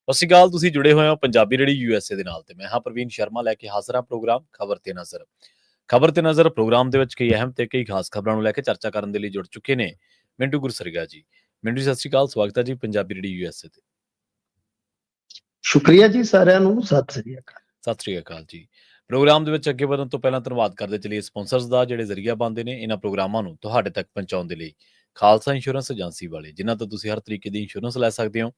ਸਤਿ ਸ਼੍ਰੀ ਅਕਾਲ। ਤੁਸੀਂ ਜੁੜੇ ਹੋਏ ਹੋ ਪੰਜਾਬੀ ਰੇਡੀਓ ਯੂਐਸਏ ਦੇ ਨਾਲ ਤੇ ਮੈਂ ਹਾਂ ਪ੍ਰਵੀਨ ਸ਼ਰਮਾ ਲੈ ਕੇ ਹਾਜ਼ਰ ਹਾਂ ਪ੍ਰੋਗਰਾਮ ਖਬਰ ਤੇ ਨਜ਼ਰ। ਖਬਰ ਤੇ ਨਜ਼ਰ ਪ੍ਰੋਗਰਾਮ ਦੇ ਵਿੱਚ ਕਈ ਅਹਿਮ ਤੇ ਕਈ ਖਾਸ ਖਬਰਾਂ ਨੂੰ ਲੈ ਕੇ ਚਰਚਾ ਕਰਨ ਦੇ ਲਈ ਜੁੜ ਚੁੱਕੇ ਨੇ ਮਿੰਟੂ ਗੁਰਸਰੀਆ ਜੀ। ਮਿੰਟੂ ਸਤਿ ਸ਼੍ਰੀ ਅਕਾਲ, ਸਵਾਗਤ ਹੈ ਜੀ ਪੰਜਾਬੀ ਰੇਡੀਓ ਯੂਐਸਏ ਤੇ। ਸ਼ੁਕਰੀਆ ਜੀ ਸਾਰਿਆਂ ਨੂੰ, ਸਤਿ ਸ੍ਰੀ ਅਕਾਲ। ਸਤਿ ਸ਼੍ਰੀ ਅਕਾਲ ਜੀ। ਪ੍ਰੋਗਰਾਮ ਦੇ ਵਿੱਚ ਅੱਗੇ ਵਧਣ ਤੋਂ ਪਹਿਲਾਂ ਧੰਨਵਾਦ ਕਰਦੇ ਚਲੀਏ ਸਪਾਂਸਰਸ ਦਾ, ਜਿਹੜੇ ਜ਼ਰੀਆ ਬਣਦੇ ਨੇ ਇਹਨਾਂ ਪ੍ਰੋਗਰਾਮਾਂ ਨੂੰ ਤੁਹਾਡੇ ਤੱਕ ਪਹੁੰਚਾਉਣ ਦੇ ਲਈ। ਖਾਲਸਾ ਇੰਸ਼ੋਰੈਂਸ ਏਜੰਸੀ ਵਾਲੇ, ਜਿਨ੍ਹਾਂ ਤੋਂ ਤੁਸੀਂ ਹਰ ਤਰੀਕੇ ਦੀ ਇੰਸ਼ੋਰੈਂਸ ਲੈ ਸਕਦੇ ਹੋ।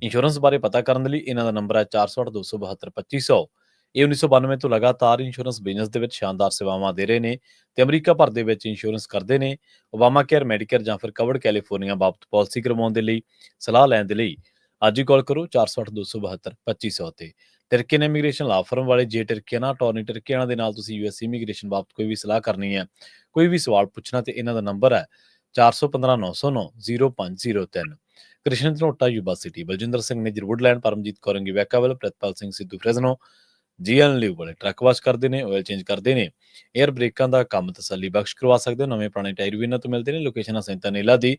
ਇੰਸ਼ੋਰੈਂਸ ਬਾਰੇ ਪਤਾ ਕਰਨ ਦੇ ਲਈ ਇਹਨਾਂ ਦਾ ਨੰਬਰ ਹੈ 408-272-2500। ਇਹ 1992 ਤੋਂ ਲਗਾਤਾਰ ਇੰਸ਼ੋਰੈਂਸ ਬਿਜ਼ਨਸ ਦੇ ਵਿੱਚ ਸ਼ਾਨਦਾਰ ਸੇਵਾਵਾਂ ਦੇ ਰਹੇ ਨੇ ਤੇ ਅਮਰੀਕਾ ਭਰ ਦੇ ਵਿੱਚ ਇੰਸ਼ੋਰੈਂਸ ਕਰਦੇ ਨੇ। ਓਬਾਮਾ ਕੇਅਰ, ਮੈਡੀਕੇਅਰ ਜਾਂ ਫਿਰ ਕਵਰਡ ਕੈਲੀਫੋਰਨੀਆ ਬਾਬਤ ਪਾਲਿਸੀ ਕਰਵਾਉਣ ਦੇ ਲਈ, ਸਲਾਹ ਲੈਣ ਦੇ ਲਈ ਅੱਜ ਹੀ ਕਾਲ ਕਰੋ 408-272-2500 ਤੇ। ਟਰਕੀਅਨ ਇਮੀਗ੍ਰੇਸ਼ਨ ਲਾ ਫਰਮ ਵਾਲੇ, ਜੇ ਟਰਕੀਅਨ ਅਟਾਰਨੀ ਟਰਕੀਅਨ ਦੇ ਨਾਲ ਤੁਸੀਂ ਯੂਐਸ ਇਮੀਗ੍ਰੇਸ਼ਨ ਬਾਬਤ ਕੋਈ ਵੀ ਸਲਾਹ ਕਰਨੀ ਹੈ, ਕੋਈ ਵੀ ਸਵਾਲ ਪੁੱਛਣਾ, ਤੇ ਇਹਨਾਂ ਦਾ ਨੰਬਰ ਹੈ 415-909-0503। Krishan Dhanota Yuba City, Baljinder Singh Nijjar Woodland, Paramjit ਕੌਰੰਗੀ ਵੈਕਾਵਲ, ਪ੍ਰਿਤਪਾਲ ਸਿੰਘ ਸਿੱਧੂ ਫ੍ਰੈਜ਼ਨੋ, ਜੀਐਨ ਲਿਵ ਵਾਲੇ ਟਰੱਕ ਵਾਸ਼ ਕਰਦੇ ਨੇ, ਆਇਲ ਚੇਂਜ ਕਰਦੇ ਨੇ, 에ਅਰ ਬ੍ਰੇਕਾਂ ਦਾ ਕੰਮ ਤਸੱਲੀ ਬਖਸ਼ ਕਰਵਾ ਸਕਦੇ ਹੋ। ਨਵੇਂ ਪੁਰਾਣੇ ਟਾਇਰ ਵੀ ਇਹਨਾਂ ਤੋਂ ਮਿਲਦੇ ਨੇ। ਲੋਕੇਸ਼ਨ ਸੈਂਟਾ ਨੇਲਾ ਦੀ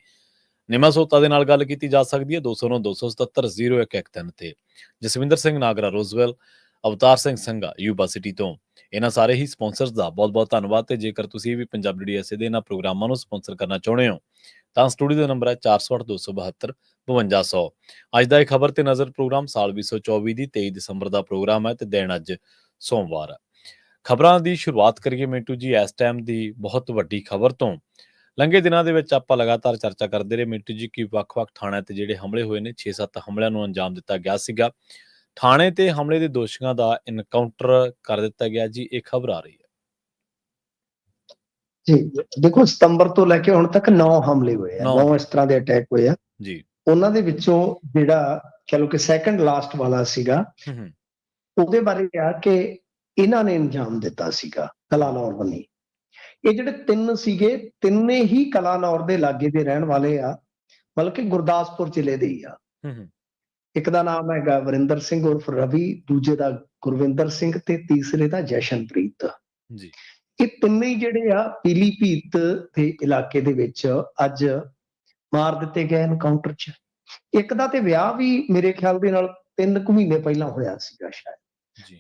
ਨਿਮਾ ਸੋਤਾ ਦੇ ਨਾਲ ਗੱਲ ਕੀਤੀ ਜਾ ਸਕਦੀ ਹੈ 209-277-0113 ਤੇ। ਜਸਵਿੰਦਰ ਸਿੰਘ ਨਾਗਰਾ ਰੋਜ਼ਵੈਲ, ਅਵਤਾਰ ਸਿੰਘ ਸੰਘਾ ਯੂਬਾ ਸਿਟੀ ਤੋਂ। ਇਹਨਾਂ ਸਾਰੇ ਹੀ ਸਪਾਂਸਰਸ ਦਾ ਬਹੁਤ ਬਹੁਤ ਧੰਨਵਾਦ। ਤੇ ਜੇਕਰ ਤੁਸੀਂ ਵੀ ਪੰਜਾਬੀ ਰੇਡੀਓ ਯੂਐਸਏ ਦੇ ਇਹਨਾਂ ਪ੍ਰੋਗਰਾਮਾਂ ਨੂੰ ਸਪਾਂਸਰ ਕਰਨਾ ਚਾਹੁੰਦੇ ਹੋ ਤਾਂ ਸਟੂਡੀਓ ਦਾ ਨੰਬਰ ਹੈ 408-272-5200। ਅੱਜ ਦਾ ਇਹ ਖਬਰ ਤੇ ਨਜ਼ਰ ਪ੍ਰੋਗਰਾਮ ਸਾਲ 2024 ਦੀ 23 ਦਸੰਬਰ ਦਾ ਪ੍ਰੋਗਰਾਮ ਹੈ ਤੇ ਦਿਨ ਅੱਜ ਸੋਮਵਾਰ ਹੈ। ਖਬਰਾਂ ਦੀ ਸ਼ੁਰੂਆਤ ਕਰੀਏ ਮਿੰਟੂ ਜੀ ਇਸ ਟਾਈਮ ਦੀ ਬਹੁਤ ਵੱਡੀ ਖਬਰ ਤੋਂ। ਲੰਘੇ ਦਿਨਾਂ ਦੇ ਵਿੱਚ ਆਪਾਂ ਲਗਾਤਾਰ ਚਰਚਾ ਕਰਦੇ ਰਹੇ ਮਿੰਟੂ ਜੀ ਕਿ ਵੱਖ-ਵੱਖ ਥਾਣਿਆਂ ਤੇ ਜਿਹੜੇ ਹਮਲੇ ਹੋਏ ਨੇ, 6-7 ਹਮਲਿਆਂ ਨੂੰ ਅੰਜਾਮ ਦਿੱਤਾ ਗਿਆ ਸੀਗਾ। ਥਾਣੇ ਤੇ ਹਮਲੇ ਦੇ ਦੋਸ਼ੀਆਂ ਦਾ ਇਨਕਾਊਂਟਰ ਕਰ ਦਿੱਤਾ ਗਿਆ ਜੀ, ਇਹ ਖਬਰ ਆ ਰਹੀ ਹੈ ਜੀ। ਦੇਖੋ, ਸਤੰਬਰ ਤੋਂ ਲੈ ਕੇ ਹੁਣ ਤੱਕ 9 ਹਮਲੇ ਹੋਏ ਆ, 9 ਇਸ ਤਰ੍ਹਾਂ ਦੇ ਅਟੈਕ ਹੋਏ ਆ ਜੀ। ਉਹਨਾਂ ਦੇ ਵਿੱਚੋਂ ਜਿਹੜਾ ਚਲੋ ਕਿ ਸੈਕੰਡ ਲਾਸਟ ਵਾਲਾ ਸੀਗਾ, ਉਹਦੇ ਬਾਰੇ ਕਿਹਾ ਕਿ ਇਹਨਾਂ ਨੇ ਅੰਜਾਮ ਦਿੱਤਾ ਸੀਗਾ ਕਲਾਨੌਰ ਵੱਲੋਂ। ਇਹ ਜਿਹੜੇ 3 ਸੀਗੇ, ਤਿੰਨੇ ਹੀ ਕਲਾਨੌਰ ਦੇ ਲਾਗੇ ਦੇ ਰਹਿਣ ਵਾਲੇ ਆ, ਬਲਕਿ ਗੁਰਦਾਸਪੁਰ ਜ਼ਿਲ੍ਹੇ ਦੇ ਹੀ ਆ। ਇੱਕ ਦਾ ਨਾਮ ਹੈਗਾ ਵਰਿੰਦਰ ਸਿੰਘ ਉਰਫ ਰਵੀ, ਦੂਜੇ ਦਾ ਗੁਰਵਿੰਦਰ ਸਿੰਘ ਤੇ ਤੀਸਰੇ ਦਾ ਜਸ਼ਨਪ੍ਰੀਤ ਜੀ। ਇਹ ਤਿੰਨੇ ਹੀ ਜਿਹੜੇ ਆ ਪੀਲੀਭੀਤ ਦੇ ਇਲਾਕੇ ਦੇ ਵਿੱਚ ਅੱਜ ਮਾਰ ਦਿੱਤੇ ਗਏ ਐਨਕਾਊਂਟਰ 'ਚ। ਇੱਕ ਦਾ ਤੇ ਵਿਆਹ ਵੀ ਮੇਰੇ ਖਿਆਲ ਦੇ ਨਾਲ 3 ਕੁ ਮਹੀਨੇ ਪਹਿਲਾਂ ਹੋਇਆ ਸੀਗਾ ਸ਼ਾਇਦ।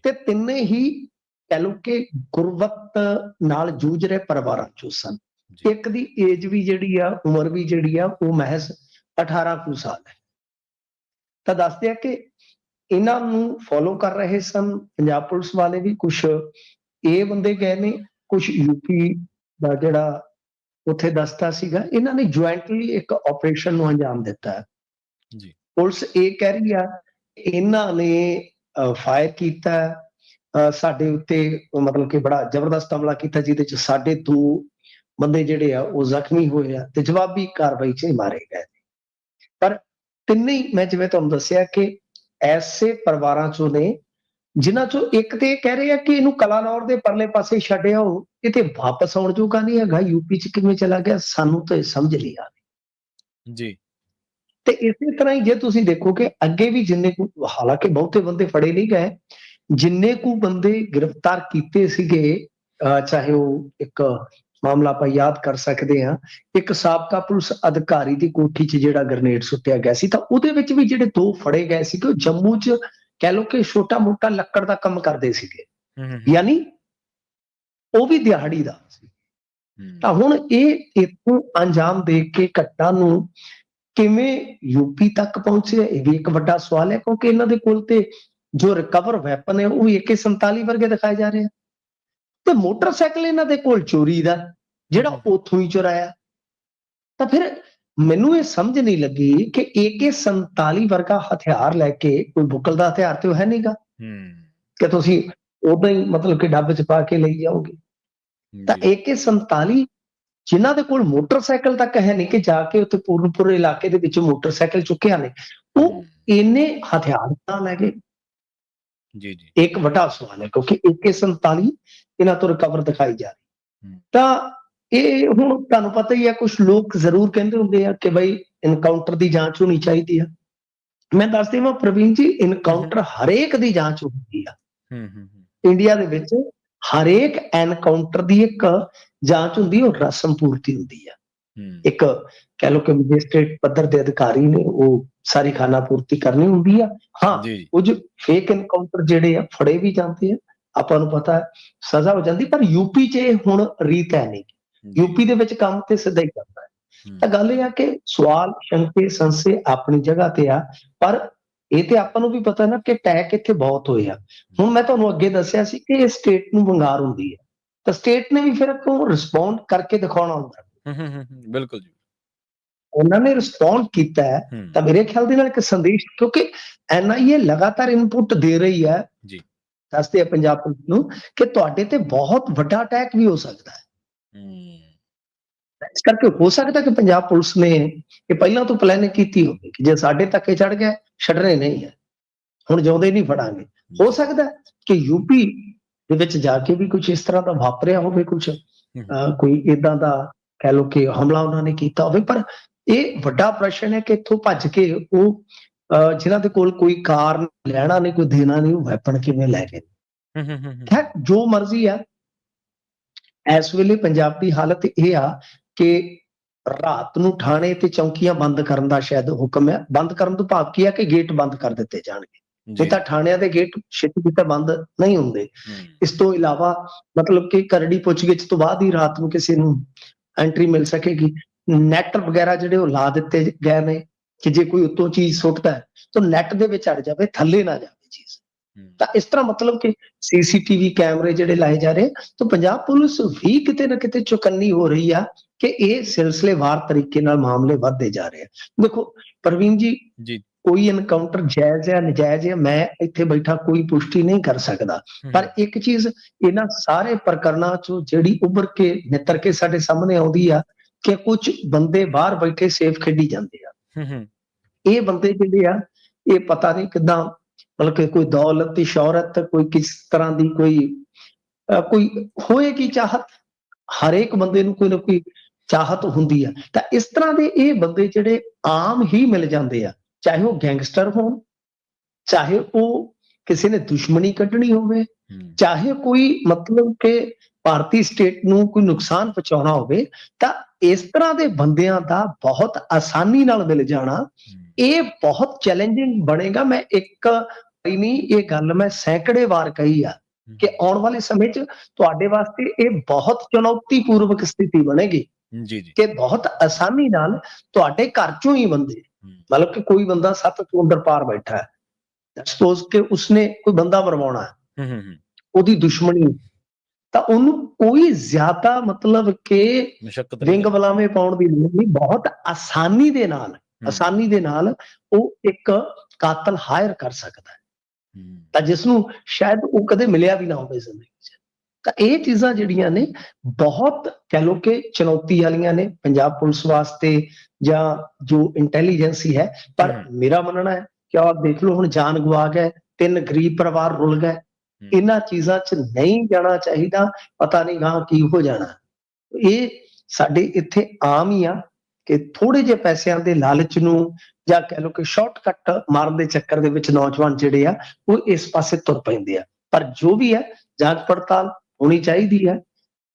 ਤੇ ਤਿੰਨੇ ਹੀ ਕਹਿ ਲਓ ਕਿ ਗੁਰਬਤ ਨਾਲ ਜੂਝ ਰਹੇ ਪਰਿਵਾਰਾਂ ਚੋਂ ਸਨ। ਇੱਕ ਦੀ ਏਜ ਵੀ ਜਿਹੜੀ ਆ, ਉਮਰ ਵੀ ਜਿਹੜੀ ਆ, ਉਹ ਮਹਿਜ਼ 18 ਕੁ ਸਾਲ ਹੈ। ਤਾਂ ਦੱਸਦੇ ਆ ਕਿ ਇਹਨਾਂ ਨੂੰ ਫੋਲੋ ਕਰ ਰਹੇ ਸਨ ਪੰਜਾਬ ਪੁਲਿਸ ਵਾਲੇ ਵੀ। ਕੁਛ ਇਹ ਬੰਦੇ ਗਏ ਨੇ, ਕੁਛ ਯੂਪੀ ਦਾ ਜਿਹੜਾ ਉੱਥੇ ਦਸਤਾ ਸੀਗਾ। ਇਹਨਾਂ ਨੇ ਜੁਆਇੰਟਲੀ ਇੱਕ ਆਪਰੇਸ਼ਨ ਨੂੰ ਅੰਜਾਮ ਦਿੱਤਾ ਹੈ। ਪੁਲਿਸ ਇਹ ਕਹਿ ਰਹੀ ਆ ਇਹਨਾਂ ਨੇ ਫਾਇਰ ਕੀਤਾ ਸਾਡੇ ਉੱਤੇ, ਮਤਲਬ ਕਿ ਬੜਾ ਜ਼ਬਰਦਸਤ ਹਮਲਾ ਕੀਤਾ, ਜਿਹਦੇ ਚ ਸਾਡੇ 2 ਬੰਦੇ ਜਿਹੜੇ ਆ ਉਹ ਜ਼ਖਮੀ ਹੋਏ ਆ ਤੇ ਜਵਾਬੀ ਕਾਰਵਾਈ 'ਚ ਮਾਰੇ ਗਏ। ਪਰ ਤਿੰਨੇ ਹੀ, ਮੈਂ ਜਿਵੇਂ ਤੁਹਾਨੂੰ ਦੱਸਿਆ, ਕਿ ਐਸੇ ਪਰਿਵਾਰਾਂ ਚੋਂ ਨੇ ਜਿਨ੍ਹਾਂ ਚੋਂ ਇੱਕ ਤੇ ਕਹਿ ਰਹੇ ਆ ਕਿ ਇਹਨੂੰ ਕਲਾਨੌਰ ਦੇ ਪਰਲੇ ਪਾਸੇ ਛੱਡਿਆ ਹੋ, ਇਹ ਤੇ ਵਾਪਸ ਆਉਣ ਜੋਗਾ ਨਹੀਂ ਹੈਗਾ, ਯੂਪੀ 'ਚ ਕਿਵੇਂ ਚਲਾ ਗਿਆ, ਸਾਨੂੰ ਤਾਂ ਸਮਝ ਨਹੀਂ ਆ ਰਹੀ ਜੀ। ਤੇ ਇਸੇ ਤਰ੍ਹਾਂ ਹੀ ਜੇ ਤੁਸੀਂ ਦੇਖੋ ਕਿ ਅੱਗੇ ਵੀ ਜਿੰਨੇ ਕੁ, ਹਾਲਾਂਕਿ ਬਹੁਤੇ ਬੰਦੇ ਫੜੇ ਨਹੀਂ ਗਏ, ਜਿੰਨੇ ਕੁ ਬੰਦੇ ਗ੍ਰਿਫਤਾਰ ਕੀਤੇ ਸੀਗੇ, ਚਾਹੇ ਉਹ ਇੱਕ ਮਾਮਲਾ ਆਪਾਂ ਯਾਦ ਕਰ ਸਕਦੇ ਹਾਂ, ਇੱਕ ਸਾਬਕਾ ਪੁਲਿਸ ਅਧਿਕਾਰੀ ਦੀ ਕੋਠੀ 'ਚ ਜਿਹੜਾ ਗ੍ਰਨੇਡ ਸੁੱਟਿਆ ਗਿਆ ਸੀ, ਤਾਂ ਉਹਦੇ ਵਿੱਚ ਵੀ ਜਿਹੜੇ 2 ਫੜੇ ਗਏ ਸੀ ਕਿ ਉਹ ਜੰਮੂ 'ਚ ਕਹਿ ਲਓ ਕਿ ਛੋਟਾ ਮੋਟਾ ਲੱਕੜ ਦਾ ਕੰਮ ਕਰਦੇ ਸੀਗੇ, ਯਾਨੀ ਉਹ ਵੀ ਦਿਹਾੜੀ ਦਾ ਸੀ। ਤਾਂ ਹੁਣ ਇਹ ਇੱਥੋਂ ਅੰਜਾਮ ਦੇ ਕੇ ਘਟਨਾ ਨੂੰ ਕਿਵੇਂ ਯੂਪੀ ਤੱਕ ਪਹੁੰਚੇ, ਇਹ ਵੀ ਇੱਕ ਵੱਡਾ ਸਵਾਲ ਹੈ। ਕਿਉਂਕਿ ਇਹਨਾਂ ਦੇ ਕੋਲ ਤੇ ਜੋ ਰਿਕਵਰ ਵੈਪਨ ਹੈ ਉਹ ਵੀ AK-47 ਵਰਗੇ ਦਿਖਾਏ ਜਾ ਰਹੇ ਆ, ਤੇ ਮੋਟਰਸਾਈਕਲ ਇਹਨਾਂ ਦੇ ਕੋਲ ਚੋਰੀ ਦਾ, ਜਿਹੜਾ ਉੱਥੋਂ ਹੀ ਚੁਰਾਇਆ। ਤਾਂ ਫਿਰ ਮੈਨੂੰ ਇਹ ਸਮਝ ਨਹੀਂ ਲੱਗੀ ਕਿ AK-47 ਵਰਗਾ ਹਥਿਆਰ ਲੈ ਕੇ, ਕੋਈ ਬੁੱਕਲ ਦਾ ਹਥਿਆਰ ਤੇ ਉਹ ਹੈ ਨਹੀਂਗਾ ਕਿ ਤੁਸੀਂ ਉਦਾਂ ਹੀ ਮਤਲਬ ਕਿ ਡੱਬ 'ਚ ਪਾ ਕੇ ਲਈ ਜਾਓਗੇ। ਤਾਂ AK-47 ਜਿਨ੍ਹਾਂ ਦੇ ਕੋਲ ਮੋਟਰਸਾਈਕਲ ਤੱਕ ਹੈ ਨਹੀਂ ਕਿ ਜਾ ਕੇ ਉੱਥੇ ਪੂਰਨਪੁਰ ਇਲਾਕੇ ਦੇ ਵਿੱਚੋਂ ਮੋਟਰਸਾਈਕਲ ਚੁੱਕਿਆ ਨੇ, ਉਹ ਇੰਨੇ ਹਥਿਆਰ ਤਾਂ ਲੈ ਗਏ। ਇੱਕ ਵੱਡਾ ਸਵਾਲ ਹੈ, ਕਿਉਂਕਿ AK-47 ਇਹਨਾਂ ਤੋਂ ਰਿਕਵਰ ਦਿਖਾਈ ਜਾ ਰਹੀ। ਤਾਂ ਇਹ ਹੁਣ ਤੁਹਾਨੂੰ ਪਤਾ ਹੀ ਹੈ, ਕੁਝ ਲੋਕ ਜ਼ਰੂਰ ਕਹਿੰਦੇ ਹੁੰਦੇ ਆ ਕਿ ਬਈ ਇਨਕਾਊਂਟਰ ਦੀ ਜਾਂਚ ਹੋਣੀ ਚਾਹੀਦੀ ਆ। ਮੈਂ ਦੱਸ ਦੇਵਾਂ ਪ੍ਰਵੀਨ ਜੀ, ਇਨਕਾਊਂਟਰ ਹਰੇਕ ਦੀ ਜਾਂਚ ਹੁੰਦੀ ਆ ਇੰਡੀਆ ਦੇ ਵਿੱਚ। ਹਰੇਕ ਐਨਕਾਊਂਟਰ ਦੀ ਇੱਕ ਜਾਂਚ ਹੁੰਦੀ, ਉਹ ਰਸਮ ਪੂਰਤੀ ਹੁੰਦੀ ਆ। ਹੂੰ, ਇੱਕ ਕਹਿ ਲਓ ਕਿ ਮੈਜਿਸਟ੍ਰੇਟ ਪੱਧਰ ਦੇ ਅਧਿਕਾਰੀ ਨੇ ਉਹ ਸਾਰੀ ਖਾਨਾ ਪੂਰਤੀ ਕਰਨੀ ਹੁੰਦੀ ਆ। ਹਾਂ, ਜੀ, ਜੀ, ਕੁਝ ਫੇਕ ਐਨਕਾਊਂਟਰ ਜਿਹੜੇ ਆ ਫੜੇ ਵੀ ਜਾਂਦੇ ਆ, ਆਪਾਂ ਨੂੰ ਪਤਾ ਹੈ, ਸਜ਼ਾ ਹੋ ਜਾਂਦੀ, ਪਰ ਯੂਪੀ 'ਚ ਇਹ ਹੁਣ ਰੀਤ ਹੈ ਨਹੀਂ। ਜੀ, ਯੂਪੀ ਦੇ ਵਿੱਚ ਕੰਮ ਤੇ ਸਿੱਧਾ ਹੀ ਕਰਦਾ ਹੈ। ਤਾਂ ਹੂੰ, ਗੱਲ ਇਹ ਆ ਕਿ ਸਵਾਲ, ਸ਼ੰਕੇ, ਸੰਸ਼ੇ ਆਪਣੀ ਜਗ੍ਹਾ ਤੇ ਆ, ਪਰ ਇਹ ਤੇ ਆਪਾਂ ਨੂੰ ਵੀ ਪਤਾ ਨਾ ਕਿ ਅਟੈਕ ਇੱਥੇ ਬਹੁਤ ਹੋਏ ਆ। ਹੁਣ ਮੈਂ ਤੁਹਾਨੂੰ ਅੱਗੇ ਦੱਸਿਆ ਸੀ ਕਿ ਇਹ ਸਟੇਟ ਨੂੰ ਵੰਗਾਰ ਹੁੰਦੀ ਹੈ, ਤਾਂ ਸਟੇਟ ਨੇ ਵੀ ਫਿਰ ਅੱਗੋਂ ਰਿਸਪੌਂਡ ਕਰਕੇ ਦਿਖਾਉਣਾ ਹੁੰਦਾ। ਬਿਲਕੁਲ ਜੀ, ਉਹਨਾਂ ਨੇ ਰਿਸਪੌਂਡ ਕੀਤਾ ਹੈ, ਹੂੰ, ਤਾਂ ਮੇਰੇ ਖਿਆਲ ਦੇ ਨਾਲ ਇੱਕ ਸੰਦੇਸ਼, ਕਿਉਂਕਿ ਐਨਆਈਏ ਲਗਾਤਾਰ ਇਨਪੁਟ ਦੇ ਰਹੀ ਹੈ, ਜੀ, ਦੱਸਦੇ ਆ ਪੰਜਾਬ ਪੁਲਿਸ ਨੂੰ ਕਿ ਤੁਹਾਡੇ ਤੇ ਬਹੁਤ ਵੱਡਾ ਅਟੈਕ ਵੀ ਹੋ ਸਕਦਾ ਹੈ। ਹੂੰ, ਇਸ ਕਰਕੇ ਹੋ ਸਕਦਾ ਕਿ ਪੰਜਾਬ ਪੁਲਿਸ ਨੇ ਇਹ ਪਹਿਲਾਂ ਤੋਂ ਪਲੈਨਿੰਗ ਕੀਤੀ ਹੋਵੇ ਕਿ ਜੇ ਸਾਡੇ ਧੱਕੇ ਚੜ ਗਏ, ਛੱਡਣੇ ਨਹੀਂ ਹੈ, ਹੁਣ ਜਿਉਂਦੇ ਨਹੀਂ ਫੜਾਂਗੇ। ਹੋ ਜੀ, ਸਕਦਾ ਹੈ ਕਿ ਯੂਪੀ ਦੇ ਵਿੱਚ ਜਾ ਕੇ ਵੀ ਕੁਝ ਇਸ ਤਰ੍ਹਾਂ ਦਾ ਵਾਪਰਿਆ ਹੋਵੇ, ਕੁਝ ਹੂੰ, ਕੋਈ ਏਦਾਂ ਦਾ ਕਹਿ ਲਓ ਕਿ ਹਮਲਾ ਉਹਨਾਂ ਨੇ ਕੀਤਾ ਹੋਵੇ, ਪਰ ਇਹ ਵੱਡਾ ਪ੍ਰਸ਼ਨ ਹੈ ਕਿ ਇੱਥੋਂ ਭੱਜ ਕੇ ਉਹ ਜਿਨ੍ਹਾਂ ਦੇ ਕੋਲ ਕੋਈ ਕਾਰਨ ਲੈਣਾ ਨਹੀਂ, ਕੋਈ ਦੇਣਾ ਨਹੀਂ, ਉਹ ਵੈਪਨ ਕਿਵੇਂ ਲੈ ਗਏ। ਖੈਰ, ਜੋ ਮਰਜ਼ੀ ਆ, ਇਸ ਵੇਲੇ ਪੰਜਾਬ ਦੀ ਹਾਲਤ ਇਹ ਆ ਕਿ ਰਾਤ ਨੂੰ ਥਾਣੇ ਤੇ ਚੌਕੀਆਂ ਬੰਦ ਕਰਨ ਦਾ ਸ਼ਾਇਦ ਹੁਕਮ ਹੈ। ਬੰਦ ਕਰਨ ਤੋਂ ਭਾਵ ਕੀ ਹੈ ਕਿ ਗੇਟ ਬੰਦ ਕਰ ਦਿੱਤੇ ਜਾਣਗੇ, ਜੀ, ਨਹੀਂ ਤਾਂ ਥਾਣਿਆਂ ਦੇ ਗੇਟ ਛੇਤੀ ਕਿਤੇ ਬੰਦ ਨਹੀਂ ਹੁੰਦੇ। ਹੂੰ, ਇਸ ਤੋਂ ਇਲਾਵਾ ਮਤਲਬ ਕਿ ਕਰੜੀ ਪੁੱਛਗਿੱਛ ਤੋਂ ਬਾਅਦ ਹੀ ਰਾਤ ਨੂੰ ਕਿਸੇ ਨੂੰ ਐਂਟਰੀ ਮਿਲ ਸਕੇਗੀ। ਨੈਟ ਵਗੈਰਾ ਜਿਹੜੇ ਉਹ ਲਾ ਦਿੱਤੇ ਗਏ ਨੇ ਕਿ ਜੇ ਕੋਈ ਉੱਤੋਂ ਚੀਜ਼ ਸੁੱਟਦਾ ਹੈ ਤਾਂ ਨੈਟ ਦੇ ਵਿੱਚ ਅੜ ਜਾਵੇ, ਥੱਲੇ ਨਾ ਜਾਵੇ ਚੀਜ਼। ਹੂੰ, ਤਾਂ ਇਸ ਤਰ੍ਹਾਂ ਮਤਲਬ ਕਿ ਸੀਸੀਟੀਵੀ ਕੈਮਰੇ ਜਿਹੜੇ ਲਾਏ ਜਾ ਰਹੇ, ਤਾਂ ਪੰਜਾਬ ਪੁਲਿਸ ਵੀ ਕਿਤੇ ਨਾ ਕਿਤੇ ਚੁਕੰਨੀ ਹੋ ਰਹੀ ਆ ਕਿ ਇਹ ਸਿਲਸਿਲੇਵਾਰ ਤਰੀਕੇ ਨਾਲ ਮਾਮਲੇ ਵੱਧਦੇ ਜਾ ਰਹੇ ਆ। ਦੇਖੋ ਪ੍ਰਵੀਨ ਜੀ, ਜੀ, ਕੋਈ ਐਨਕਾਊਂਟਰ ਜਾਇਜ਼ ਹੈ ਨਜਾਇਜ਼ ਹੈ, ਮੈਂ ਇੱਥੇ ਬੈਠਾ ਕੋਈ ਪੁਸ਼ਟੀ ਨਹੀਂ ਕਰ ਸਕਦਾ, ਪਰ ਇੱਕ ਚੀਜ਼ ਇਹਨਾਂ ਸਾਰੇ ਪ੍ਰਕਰਨਾਂ ਚੋਂ ਜਿਹੜੀ ਉੱਭਰ ਕੇ ਨਿੱਤਰ ਕੇ ਸਾਡੇ ਸਾਹਮਣੇ ਆਉਂਦੀ ਆ ਕਿ ਕੁਝ ਬੰਦੇ ਬਾਹਰ ਬੈਠੇ ਸੇਫ ਖੇਡੀ ਜਾਂਦੇ ਆ। ਇਹ ਬੰਦੇ ਜਿਹੜੇ ਆ, ਇਹ ਪਤਾ ਨਹੀਂ ਕਿੱਦਾਂ, ਮਤਲਬ ਕਿ ਕੋਈ ਦੌਲਤ ਦੀ ਸ਼ੌਹਰਤ, ਕੋਈ ਕਿਸ ਤਰ੍ਹਾਂ ਦੀ ਕੋਈ ਹੋਏਗੀ ਚਾਹਤ, ਹਰੇਕ ਬੰਦੇ ਨੂੰ ਕੋਈ ਨਾ ਕੋਈ ਚਾਹਤ ਹੁੰਦੀ ਆ। ਤਾਂ ਇਸ ਤਰ੍ਹਾਂ ਦੇ ਇਹ ਬੰਦੇ ਜਿਹੜੇ ਆਮ ਹੀ ਮਿਲ ਜਾਂਦੇ ਆ, ਚਾਹੇ ਉਹ ਗੈਂਗਸਟਰ ਹੋਣ, ਚਾਹੇ ਉਹ ਕਿਸੇ ਨੇ ਦੁਸ਼ਮਣੀ ਕੱਢਣੀ ਹੋਵੇ, ਚਾਹੇ ਕੋਈ ਮਤਲਬ ਕਿ ਭਾਰਤੀ ਸਟੇਟ ਨੂੰ ਕੋਈ ਨੁਕਸਾਨ ਪਹੁੰਚਾਉਣਾ ਹੋਵੇ, ਤਾਂ ਇਸ ਤਰ੍ਹਾਂ ਦੇ ਬੰਦਿਆਂ ਦਾ ਬਹੁਤ ਆਸਾਨੀ ਨਾਲ ਮਿਲ ਜਾਣਾ ਇਹ ਬਹੁਤ ਚੈਲੰਜਿੰਗ ਬਣੇਗਾ। ਮੈਂ ਇੱਕ ਵਾਰੀ ਨਹੀਂ, ਇਹ ਗੱਲ ਮੈਂ ਸੈਂਕੜੇ ਵਾਰ ਕਹੀ ਆ ਕਿ ਆਉਣ ਵਾਲੇ ਸਮੇਂ 'ਚ ਤੁਹਾਡੇ ਵਾਸਤੇ ਇਹ ਬਹੁਤ ਚੁਣੌਤੀਪੂਰਵਕ ਸਥਿਤੀ ਬਣੇਗੀ ਜੀ, ਜੀ, ਕਿ ਬਹੁਤ ਆਸਾਨੀ ਨਾਲ ਤੁਹਾਡੇ ਘਰ ਚੋਂ ਹੀ ਬੰਦੇ, ਮਤਲਬ ਕਿ ਕੋਈ ਬੰਦਾ 7 ਸਮੁੰਦਰ ਪਾਰ ਬੈਠਾ ਹੈ, ਸਪੋਜ਼ ਕਿ ਉਸਨੇ ਕੋਈ ਬੰਦਾ ਮਰਵਾਉਣਾ ਹੈ, ਉਹਦੀ ਦੁਸ਼ਮਣੀ, ਤਾਂ ਉਹਨੂੰ ਕੋਈ ਜ਼ਿਆਦਾ ਮਤਲਬ ਕਿ ਮੁਸ਼ੱਕਤ ਵਿੰਗ ਵਲਾਵੇਂ ਪਾਉਣ ਦੀ ਲੋੜ ਨਹੀਂ, ਬਹੁਤ ਆਸਾਨੀ ਦੇ ਨਾਲ ਉਹ ਇੱਕ ਕਾਤਲ ਹਾਇਰ ਕਰ ਸਕਦਾ ਹੈ, ਤਾਂ ਜਿਸ ਨੂੰ ਸ਼ਾਇਦ ਉਹ ਕਦੇ ਮਿਲਿਆ ਵੀ ਨਾ ਹੋਵੇ ਜ਼ਿੰਦਗੀ 'ਚ। ਤਾਂ ਇਹ ਚੀਜ਼ਾਂ ਜਿਹੜੀਆਂ ਨੇ ਬਹੁਤ ਕਹਿ ਲਓ ਕਿ ਚੁਣੌਤੀ ਵਾਲੀਆਂ ਨੇ ਪੰਜਾਬ ਪੁਲਿਸ ਵਾਸਤੇ ਜਾਂ ਜੋ ਇੰਟੈਲੀਜੈਂਸੀ ਹੈ। ਪਰ ਮੇਰਾ ਮੰਨਣਾ ਹੈ ਕਿ ਆਪ ਦੇਖ ਲਓ, ਹੁਣ ਜਾਨ ਗਵਾ ਗਏ, 3 ਗਰੀਬ ਪਰਿਵਾਰ ਰੁਲ ਗਏ, ਇਹਨਾਂ ਚੀਜ਼ਾਂ 'ਚ ਨਹੀਂ ਜਾਣਾ ਚਾਹੀਦਾ, ਪਤਾ ਨਹੀਂ ਗਾਂ ਕੀ ਹੋ ਜਾਣਾ। ਇਹ ਸਾਡੇ ਇੱਥੇ ਆਮ ਹੀ ਆ ਕਿ ਥੋੜੇ ਜਿਹੇ ਪੈਸਿਆਂ ਦੇ ਲਾਲਚ ਨੂੰ ਜਾਂ ਕਹਿ ਲਓ ਕਿ ਸ਼ਾਰਟਕੱਟ ਮਾਰਨ ਦੇ ਚੱਕਰ ਦੇ ਵਿੱਚ ਨੌਜਵਾਨ ਜਿਹੜੇ ਆ ਉਹ ਇਸ ਪਾਸੇ ਤੁਰ ਪੈਂਦੇ ਆ। ਪਰ ਜੋ ਵੀ ਹੈ, ਜਾਂਚ ਪੜਤਾਲ ਹੋਣੀ ਚਾਹੀਦੀ ਹੈ।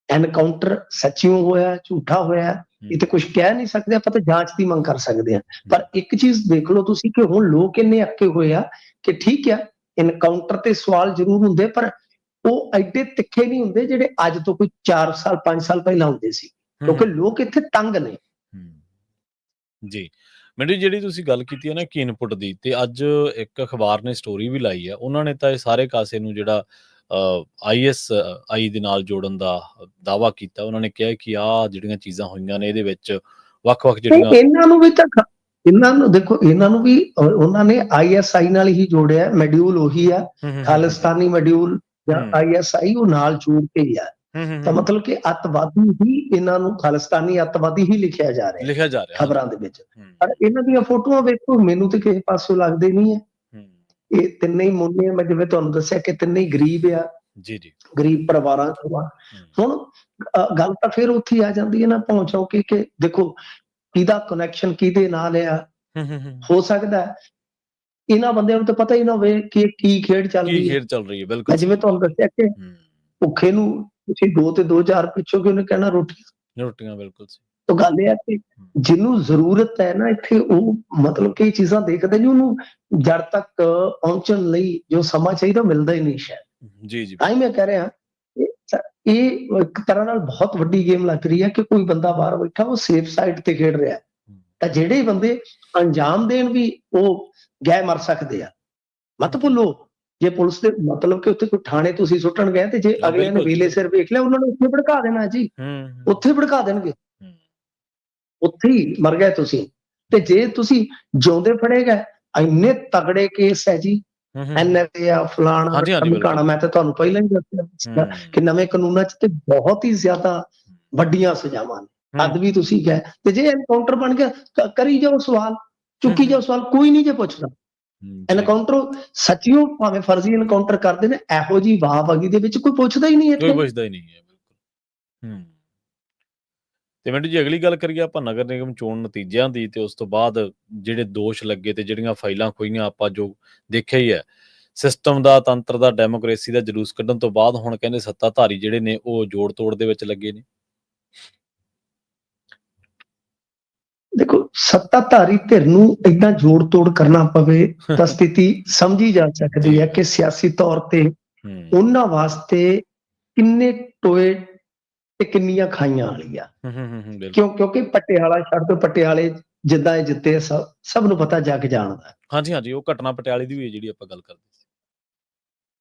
ਐਨਕਾਊਂਟਰ ਸੱਚੀਓ ਹੋਇਆ, ਝੂਠਾ ਹੋਇਆ, ਇਹ ਤੇ ਕੁਝ ਕਹਿ ਨਹੀਂ ਸਕਦੇ, ਆਪਾਂ ਤਾਂ ਜਾਂਚ ਦੀ ਮੰਗ ਕਰ ਸਕਦੇ ਹਾਂ। ਪਰ ਇੱਕ ਚੀਜ਼ ਦੇਖ ਲਓ ਤੁਸੀਂ ਕਿ ਹੁਣ ਲੋਕ ਇੰਨੇ ਅੱਕੇ ਹੋਏ ਆ ਕਿ ਠੀਕ ਆ, ਐਨਕਾਊਂਟਰ ਤੇ ਸਵਾਲ ਜ਼ਰੂਰ ਹੁੰਦੇ, ਪਰ ਉਹ ਐਡੇ ਤਿੱਖੇ ਨਹੀਂ ਹੁੰਦੇ ਜਿਹੜੇ ਅੱਜ ਤੋਂ ਕੋਈ 4 ਸਾਲ 5 ਸਾਲ ਪਹਿਲਾਂ ਹੁੰਦੇ ਸੀ, ਕਿਉਂਕਿ ਲੋਕ ਇੱਥੇ ਤੰਗ ਨੇ। ਜੀ, ਮੈਨੂੰ ਜਿਹੜੀ ਤੁਸੀਂ ਗੱਲ ਕੀਤੀ ਹੈ ਨਾ ਕਿ ਇਨਪੁਟ ਦੀ, ਤੇ ਅੱਜ ਇੱਕ ਅਖਬਾਰ ਨੇ ਸਟੋਰੀ ਵੀ ਲਾਈ ਹੈ, ਉਹਨਾਂ ਨੇ ਤਾਂ ਇਹ ਸਾਰੇ ਕਾਸੇ ਨੂੰ ਜਿਹੜਾ ISI ਦੇ ਨਾਲ ਜੋੜਨ ਦਾ ਦਾਅਵਾ ਕੀਤਾ। ਉਹਨਾਂ ਨੇ ਕਿਹਾ ਕਿ ਆਹ ਜਿਹੜੀਆਂ ਚੀਜ਼ਾਂ ਹੋਈਆਂ ਨੇ ਇਹਦੇ ਵਿੱਚ ਵੱਖ-ਵੱਖ ਜਿਹੜੀਆਂ ਇਹਨਾਂ ਨੂੰ ਵੀ ਤਾਂ ਇਹਨਾਂ ਨੂੰ ਦੇਖੋ, ਇਹਨਾਂ ਨੂੰ ਵੀ ਉਹਨਾਂ ਨੇ ISI ਨਾਲ ਹੀ ਜੋੜਿਆ, ਮੋਡਿਊਲ ਉਹੀ ਆ, ਖਾਲਿਸਤਾਨੀ ਮੋਡਿਊਲ ਜਾਂ ISI ਉਹ ਨਾਲ ਜੋੜ ਕੇ ਹੀ ਆ। ਤਾਂ ਮਤਲਬ ਕਿ ਅੱਤਵਾਦੀ ਹੀ ਇਹਨਾਂ ਨੂੰ ਖਾਲਿਸਤਾਨੀ ਅੱਤਵਾਦੀ ਹੀ ਲਿਖਿਆ ਜਾ ਰਿਹਾ ਖਬਰਾਂ ਦੇ ਵਿੱਚ। ਪਰ ਇਹਨਾਂ ਦੀਆਂ ਫੋਟੋਆਂ ਵੇਖੋ, ਮੈਨੂੰ ਤੇ ਕਿਸੇ ਪਾਸੋਂ ਲੱਗਦੇ ਨਹੀਂ ਹੈ। ਇਹ ਤਿੰਨੇ ਹੀ ਮੁੰਡੇ, ਮੈਂ ਜਿਵੇਂ ਤੁਹਾਨੂੰ ਦੱਸਿਆ ਕਿ ਤਿੰਨੇ ਹੀ ਗਰੀਬ ਆ, ਗਰੀਬ ਪਰਿਵਾਰਾਂ ਤੋਂ ਆ। ਹੁਣ ਗੱਲ ਤਾਂ ਫਿਰ ਉੱਥੇ ਆ ਜਾਂਦੀ ਹੈ ਨਾ ਪਹੁੰਚੋ ਕਿ ਦੇਖੋ ਕਿਹਦਾ ਕਨੈਕਸ਼ਨ ਕਿਹਦੇ ਨਾਲ ਆ। ਹੋ ਸਕਦਾ ਇਹਨਾਂ ਬੰਦਿਆਂ ਨੂੰ ਤਾਂ ਪਤਾ ਹੀ ਨਾ ਹੋਵੇ ਕਿ ਕੀ ਖੇਡ ਚੱਲ ਰਹੀ ਹੈ। ਜਿਵੇਂ ਤੁਹਾਨੂੰ ਦੱਸਿਆ ਕਿ ਭੁੱਖੇ ਨੂੰ ਤੁਸੀਂ 2 ਤੇ 2 4 ਪਿੱਛੋਂ ਕਿ ਉਹਨੇ ਕਹਿਣਾ ਰੋਟੀਆਂ, ਬਿਲਕੁਲ। ਉਹ ਗੱਲ ਇਹ ਹੈ ਕਿ ਜਿਹਨੂੰ ਜ਼ਰੂਰਤ ਹੈ ਨਾ ਇੱਥੇ, ਉਹ ਮਤਲਬ ਕਿ ਇਹ ਚੀਜ਼ਾਂ ਦੇਖਦੇ ਨਹੀਂ, ਉਹਨੂੰ ਜੜ ਤੱਕ ਪਹੁੰਚਣ ਲਈ ਜੋ ਸਮਾਂ ਚਾਹੀਦਾ ਮਿਲਦਾ ਹੀ ਨਹੀਂ ਸ਼ਾਇਦ। ਜੀ ਜੀ ਤਾਂ ਹੀ ਮੈਂ ਕਹਿ ਰਿਹਾ ਇਹ ਇੱਕ ਤਰ੍ਹਾਂ ਨਾਲ ਬਹੁਤ ਵੱਡੀ ਗੇਮ ਲੱਗ ਰਹੀ ਹੈ ਕਿ ਕੋਈ ਬੰਦਾ ਬਾਹਰ ਬੈਠਾ ਉਹ ਸੇਫ ਸਾਈਡ ਤੇ ਖੇਡ ਰਿਹਾ, ਤਾਂ ਜਿਹੜੇ ਬੰਦੇ ਅੰਜਾਮ ਦੇਣ ਵੀ ਉਹ ਗਏ ਮਰ ਸਕਦੇ ਆ। ਮਤ ਭੁੱਲੋ, ਜੇ ਪੁਲਿਸ ਦੇ ਮਤਲਬ ਕਿ ਉੱਥੇ ਕੋਈ ਥਾਣੇ ਤੁਸੀਂ ਸੁੱਟਣ ਗਏ ਤੇ ਜੇ ਅਗਲੇ ਨੇ ਵੇਲੇ ਸਿਰ ਵੇਖ ਲਿਆ, ਉਹਨਾਂ ਨੂੰ ਉੱਥੇ ਭੜਕਾ ਦੇਣਾ ਜੀ, ਉੱਥੇ ਭੜਕਾ ਦੇਣਗੇ, ਉੱਥੇ ਹੀ ਮਰ ਗਏ ਤੁਸੀਂ। ਤੇ ਜੇ ਤੁਸੀਂ ਜਿਉਂਦੇ ਫੜੇ ਗਏ, ਇੰਨੇ ਤਗੜੇ ਕੇਸ ਹੈ ਜੀ, NSA ਆ ਫਲਾਣਾ ਢਮਕਾਣਾ, ਮੈਂ ਤਾਂ ਤੁਹਾਨੂੰ ਪਹਿਲਾਂ ਹੀ ਦੱਸਿਆ ਕਿ ਨਵੇਂ ਕਾਨੂੰਨਾਂ 'ਚ ਤੇ ਬਹੁਤ ਹੀ ਜ਼ਿਆਦਾ ਵੱਡੀਆਂ ਸਜ਼ਾਵਾਂ ਨੇ, ਤਦ ਵੀ ਤੁਸੀਂ ਗਏ। ਤੇ ਜੇ ਐਨਕਾਊਂਟਰ ਬਣ ਗਿਆ, ਕਰੀ ਜਾਓ ਸਵਾਲ, ਚੁੱਕੀ ਜਾਓ ਸਵਾਲ, ਕੋਈ ਨਹੀਂ ਜੇ ਪੁੱਛਦਾ। ਐਨਕਾਊਂਟਰ ਸੱਚੀਓ ਭਾਵੇਂ ਫਰਜ਼ੀ ਐਨਕਾਊਂਟਰ ਕਰਦੇ ਨੇ, ਇਹੋ ਜਿਹੀ ਵਾਹ-ਵਗੀ ਦੇ ਵਿੱਚ ਕੋਈ ਪੁੱਛਦਾ ਹੀ ਨਹੀਂ ਹੈ, ਕੋਈ ਪੁੱਛਦਾ ਹੀ ਨਹੀਂ ਹੈ, ਬਿਲਕੁਲ। ਤੇ ਮਿੰਟੂ ਜੀ, ਅਗਲੀ ਗੱਲ ਕਰੀਏ ਆਪਾਂ ਨਗਰ ਨਿਗਮ ਚੋਣ ਨਤੀਜਿਆਂ ਦੀ, ਤੇ ਉਸ ਤੋਂ ਬਾਅਦ ਜਿਹੜੇ ਦੋਸ਼ ਲੱਗੇ ਤੇ ਜਿਹੜੀਆਂ ਫਾਈਲਾਂ ਖੋਈਆਂ, ਆਪਾਂ ਜੋ ਦੇਖਿਆ ਹੀ ਹੈ, ਸਿਸਟਮ ਦਾ, ਤੰਤਰ ਦਾ, ਡੈਮੋਕ੍ਰੇਸੀ ਦਾ ਜਲੂਸ ਕੱਢਣ ਤੋਂ ਬਾਅਦ ਹੁਣ ਕਹਿੰਦੇ ਸੱਤਾਧਾਰੀ ਜਿਹੜੇ ਨੇ ਉਹ ਜੋੜ ਤੋੜ ਦੇ ਵਿੱਚ ਲੱਗੇ ਨੇ। ਦੇਖੋ, ਸੱਤਾਧਾਰੀ ਧਿਰ ਨੂੰ ਏਦਾਂ ਜੋੜ ਤੋੜ ਕਰਨਾ ਪਵੇ ਤਾਂ ਸਥਿਤੀ ਸਮਝੀ ਜਾ ਸਕਦੀ ਹੈ ਕਿ ਸਿਆਸੀ ਤੌਰ ਤੇ ਉਹਨਾਂ ਵਾਸਤੇ ਕਿੰਨੇ ਟੋਏ ਤੇ ਕਿੰਨੀਆਂ ਖਾਈਆਂ ਵਾਲੀਆਂ। ਕਿਉਂਕਿ ਪਟਿਆਲਾ ਛੱਡ ਦੋ, ਪਟਿਆਲੇ ਜਿੱਦਾਂ ਇਹ ਜਿੱਤੇ ਸਭ ਨੂੰ ਪਤਾ, ਜੱਗ ਜਾਣਦਾ। ਹਾਂਜੀ ਹਾਂਜੀ, ਉਹ ਘਟਨਾ ਪਟਿਆਲੇ ਦੀ ਵੀ ਹੈ ਜਿਹੜੀ ਆਪਾਂ ਗੱਲ ਕਰਦੇ ਸੀ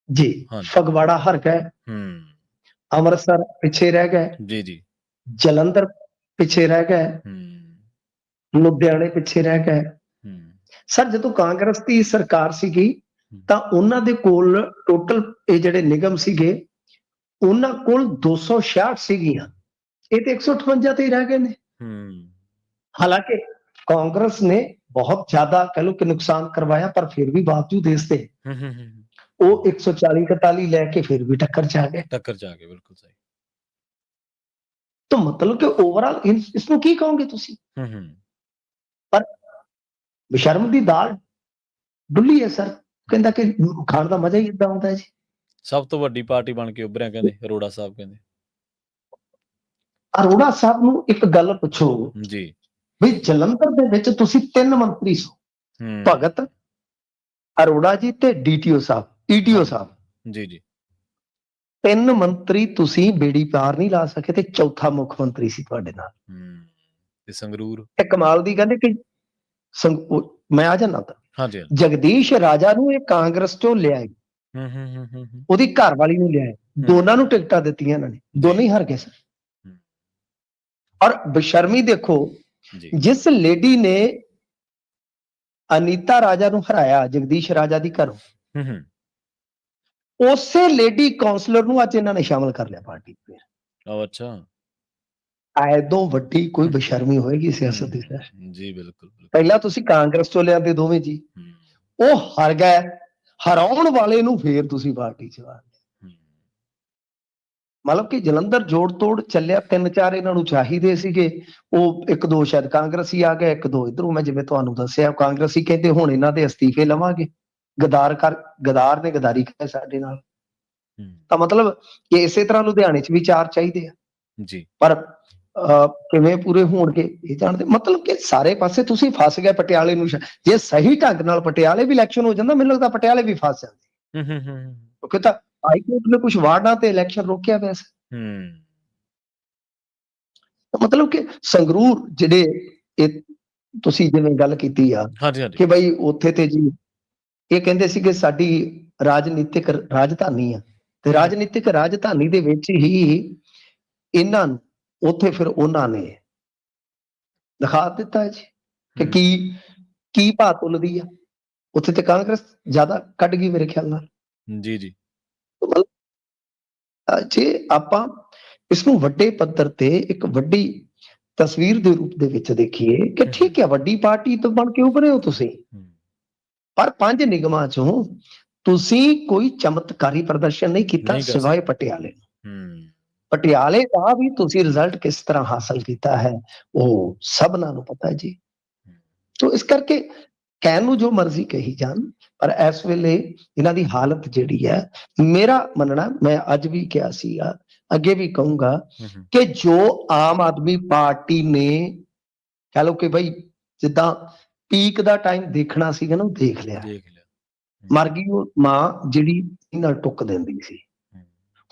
ਜੀ। ਫਗਵਾੜਾ ਹਰ ਗਏ, ਅੰਮ੍ਰਿਤਸਰ ਪਿੱਛੇ ਰਹਿ ਗਏ, ਜੀ, ਜਲੰਧਰ ਪਿੱਛੇ ਰਹਿ ਗਏ, ਲੁਧਿਆਣੇ ਪਿੱਛੇ ਰਹਿ ਗਏ। ਸਰ, ਜਦੋਂ ਕਾਂਗਰਸ ਦੀ ਸਰਕਾਰ ਸੀਗੀ ਤਾਂ ਉਹਨਾਂ ਦੇ ਕੋਲ ਟੋਟਲ ਇਹ ਜਿਹੜੇ ਨਿਗਮ ਸੀਗੇ, ਉਹਨਾਂ ਕੋਲ 266 ਸੀਗੀਆਂ, ਇਹ ਤੇ 158 ਤੇ ਹੀ ਰਹਿ ਗਏ ਨੇ। ਹਾਲਾਂਕਿ ਕਾਂਗਰਸ ਨੇ ਬਹੁਤ ਜ਼ਿਆਦਾ ਕਹਿ ਲਓ ਕਿ ਨੁਕਸਾਨ ਕਰਵਾਇਆ, ਪਰ ਫਿਰ ਵੀ ਬਾਵਜੂਦ ਇਸ ਦੇ ਉਹ 140-41 ਲੈ ਕੇ ਫਿਰ ਵੀ ਟੱਕਰ ਚ ਆ ਗਏ। ਬਿਲਕੁਲ ਸਹੀ। ਤਾਂ ਮਤਲਬ ਕਿ ਓਵਰਆਲ ਇਸ ਨੂੰ ਕੀ ਕਹੋਗੇ ਤੁਸੀਂ? ਪਰ ਬੇਸ਼ਰਮ ਦੀ ਦਾਲ ਡੁੱਲੀ ਹੈ ਸਰ, ਕਹਿੰਦਾ ਕਿ ਖਾਣ ਦਾ ਮਜ਼ਾ ਹੀ ਏਦਾਂ ਆਉਂਦਾ ਹੈ ਜੀ। ਸਭ ਤੋਂ ਵੱਡੀ ਪਾਰਟੀ ਬਣ ਕੇ ਉੱਭਰਿਆ, ਕਹਿੰਦੇ ਅਰੋੜਾ ਸਾਹਿਬ। ਕਹਿੰਦੇ ਅਰੋੜਾ ਸਾਹਿਬ ਨੂੰ ਇੱਕ ਗੱਲ ਪੁੱਛੋ ਜੀ, ਵੀ ਜਲੰਧਰ ਦੇ ਵਿੱਚ ਤੁਸੀਂ 3 ਮੰਤਰੀ ਸੋ, ਭਗਤ, ਅਰੋੜਾ ਜੀ ਤੇ DTO ਸਾਹਿਬ, ETO ਸਾਹਿਬ, ਜੀ 3 ਮੰਤਰੀ ਤੁਸੀਂ ਬੇੜੀ ਪਾਰ ਨਹੀਂ ਲਾ ਸਕੇ, ਤੇ ਚੌਥਾ ਮੁੱਖ ਮੰਤਰੀ ਸੀ ਤੁਹਾਡੇ ਨਾਲ। ਤੇ ਸੰਗਰੂਰ ਇਹ ਕਮਾਲ ਦੀ ਕਹਿੰਦੇ ਕਿ ਮੈਂ ਆ ਜਾਣਾ ਤਾਂ ਜਗਦੀਸ਼ ਰਾਜਾ ਨੂੰ ਇਹ ਕਾਂਗਰਸ ਚੋਂ ਲਿਆਏ, ਉਹਦੀ ਘਰ ਵਾਲੀ ਨੂੰ ਲਿਆਏ, ਦੋਨਾਂ ਨੂੰ ਟਿਕਟਾਂ ਦਿੱਤੀਆਂ ਇਹਨਾਂ ਨੇ, ਦੋਨੇ ਹੀ ਹਾਰ ਗਏ ਸਰ। ਔਰ ਬੇਸ਼ਰਮੀ ਦੇਖੋ, ਜਿਸ ਲੇਡੀ ਨੇ ਅਨੀਤਾ ਰਾਜਾ ਨੂੰ ਹਰਾਇਆ ਜਗਦੀਸ਼ ਰਾਜਾ ਦੀ ਘਰੋਂ, ਉਸੇ ਲੇਡੀ ਕਾਉਂਸਲਰ ਨੂੰ ਅੱਜ ਇਹਨਾਂ ਨੇ ਸ਼ਾਮਲ ਕਰ ਲਿਆ ਪਾਰਟੀ ਵਿੱਚ। ਅੱਛਾ, ਐਦੋਂ ਵੱਡੀ ਕੋਈ ਬੇਸ਼ਰਮੀ ਹੋਏਗੀ ਸਿਆਸਤ ਦੀ ਸਰ? ਜੀ ਬਿਲਕੁਲ। ਪਹਿਲਾਂ ਤੁਸੀਂ ਕਾਂਗਰਸ ਚੋਂ ਲਿਆਂਦੇ ਦੋਵੇਂ ਜੀ, ਉਹ ਹਾਰ ਗਏ, ਹਰਾਉਣ ਵਾਲੇ ਨੂੰ ਫੇਰ ਤੁਸੀਂ ਪਾਰਟੀ ਚ ਆ ਗਏ। ਮਤਲਬ ਕਿ ਜਲੰਧਰ ਜੋੜ ਤੋੜ ਚੱਲਿਆ, 3-4 ਇਹਨਾਂ ਨੂੰ ਚਾਹੀਦੇ ਸੀਗੇ, ਉਹ 1-2 ਸ਼ਾਇਦ ਕਾਂਗਰਸੀ ਆ ਗਏ, 1-2 ਇਧਰੋਂ। ਮੈਂ ਜਿਵੇਂ ਤੁਹਾਨੂੰ ਦੱਸਿਆ, ਕਾਂਗਰਸੀ ਕਹਿੰਦੇ ਹੁਣ ਇਹਨਾਂ ਦੇ ਅਸਤੀਫੇ ਲਵਾਂਗੇ, ਗਦਾਰ ਨੇ ਗਦਾਰੀ ਕੀਤੀ ਸਾਡੇ ਨਾਲ। ਤਾਂ ਮਤਲਬ ਕਿ ਇਸੇ ਤਰ੍ਹਾਂ ਲੁਧਿਆਣੇ ਚ ਵੀ 4 ਚਾਹੀਦੇ ਆ ਜੀ, ਪਰ ਕਿਵੇਂ ਪੂਰੇ ਹੋਣਗੇ ਇਹ ਜਾਣਦੇ। ਮਤਲਬ ਕਿ ਸਾਰੇ ਪਾਸੇ ਤੁਸੀਂ ਫਸ ਗਏ। ਪਟਿਆਲੇ ਨੂੰ ਜੇ ਸਹੀ ਢੰਗ ਨਾਲ ਪਟਿਆਲੇ ਵੀ ਇਲੈਕਸ਼ਨ ਹੋ ਜਾਂਦਾ, ਮੈਨੂੰ ਲੱਗਦਾ ਪਟਿਆਲੇ ਵੀ ਫਸ ਜਾਂਦੇ, ਕਿਉਂਕਿ ਤਾਂ ਹਾਈ ਕੋਰਟ ਨੇ ਕੁਝ ਵਾਰਡਾਂ ਤੇ ਇਲੈਕਸ਼ਨ ਰੋਕਿਆ ਪਿਆ ਸੀ। ਮਤਲਬ ਕਿ ਸੰਗਰੂਰ ਜਿਹੜੇ ਇਹ ਤੁਸੀਂ ਜਿਵੇਂ ਗੱਲ ਕੀਤੀ ਆ ਕਿ ਬਈ ਉੱਥੇ ਤੇ ਜੀ ਇਹ ਕਹਿੰਦੇ ਸੀ ਕਿ ਸਾਡੀ ਰਾਜਨੀਤਿਕ ਰਾਜਧਾਨੀ ਆ, ਤੇ ਰਾਜਨੀਤਿਕ ਰਾਜਧਾਨੀ ਦੇ ਵਿੱਚ ਹੀ ਇਹਨਾਂ ਨੂੰ ਉੱਥੇ ਫਿਰ ਉਹਨਾਂ ਨੇ ਦਿਖਾ ਦਿੱਤਾ ਜੀ ਕਿ ਕੀ ਭਾਅ ਤੁਲਦੀ ਆ। ਉੱਥੇ ਤੇ ਕਾਂਗਰਸ ਜ਼ਿਆਦਾ ਕੱਢ ਗਈ ਮੇਰੇ ਖਿਆਲ ਨਾਲ। ਜੀ ਜੀ। ਜੇ ਆਪਾਂ ਇਸ ਨੂੰ ਵੱਡੇ ਪੱਧਰ ਤੇ ਇੱਕ ਵੱਡੀ ਤਸਵੀਰ ਦੇ ਰੂਪ ਦੇ ਵਿੱਚ ਦੇਖੀਏ ਕਿ ਠੀਕ ਹੈ, ਵੱਡੀ ਪਾਰਟੀ ਤੋਂ ਬਣ ਕੇ ਉੱਭਰੇ ਹੋ ਤੁਸੀਂ, ਪਰ 5 ਨਿਗਮਾਂ ਚੋਂ ਤੁਸੀਂ ਕੋਈ ਚਮਤਕਾਰੀ ਪ੍ਰਦਰਸ਼ਨ ਨਹੀਂ ਕੀਤਾ ਸਿਵਾਏ ਪਟਿਆਲੇ। ਪਟਿਆਲੇ ਦਾ ਵੀ ਤੁਸੀਂ ਰਿਜ਼ਲਟ ਕਿਸ ਤਰ੍ਹਾਂ ਹਾਸਲ ਕੀਤਾ ਹੈ ਉਹ ਸਭਨਾਂ ਨੂੰ ਪਤਾ ਜੀ। ਤੋ ਇਸ ਕਰਕੇ ਕਹਿਣ ਨੂੰ ਜੋ ਮਰਜ਼ੀ ਕਹੀ ਜਾਣ, ਪਰ ਇਸ ਵੇਲੇ ਇਹਨਾਂ ਦੀ ਹਾਲਤ ਜਿਹੜੀ ਹੈ, ਮੇਰਾ ਮੰਨਣਾ, ਮੈਂ ਅੱਜ ਵੀ ਕਿਹਾ ਸੀਗਾ, ਅੱਗੇ ਵੀ ਕਹੂੰਗਾ ਹੂੰ ਹੂੰ ਕਿ ਜੋ ਆਮ ਆਦਮੀ ਪਾਰਟੀ ਨੇ ਕਹ ਲਓ ਕਿ ਬਈ ਜਿੱਦਾਂ ਪੀਕ ਦਾ ਟਾਈਮ ਦੇਖਣਾ ਸੀਗਾ ਨਾ ਉਹ ਦੇਖ ਲਿਆ। ਦੇਖ ਲਿਆ। ਮਰ ਗਈ ਉਹ ਮਾਂ ਜਿਹੜੀ ਨਾਲ ਟੁੱਕ ਦਿੰਦੀ ਸੀ। ਹੂੰ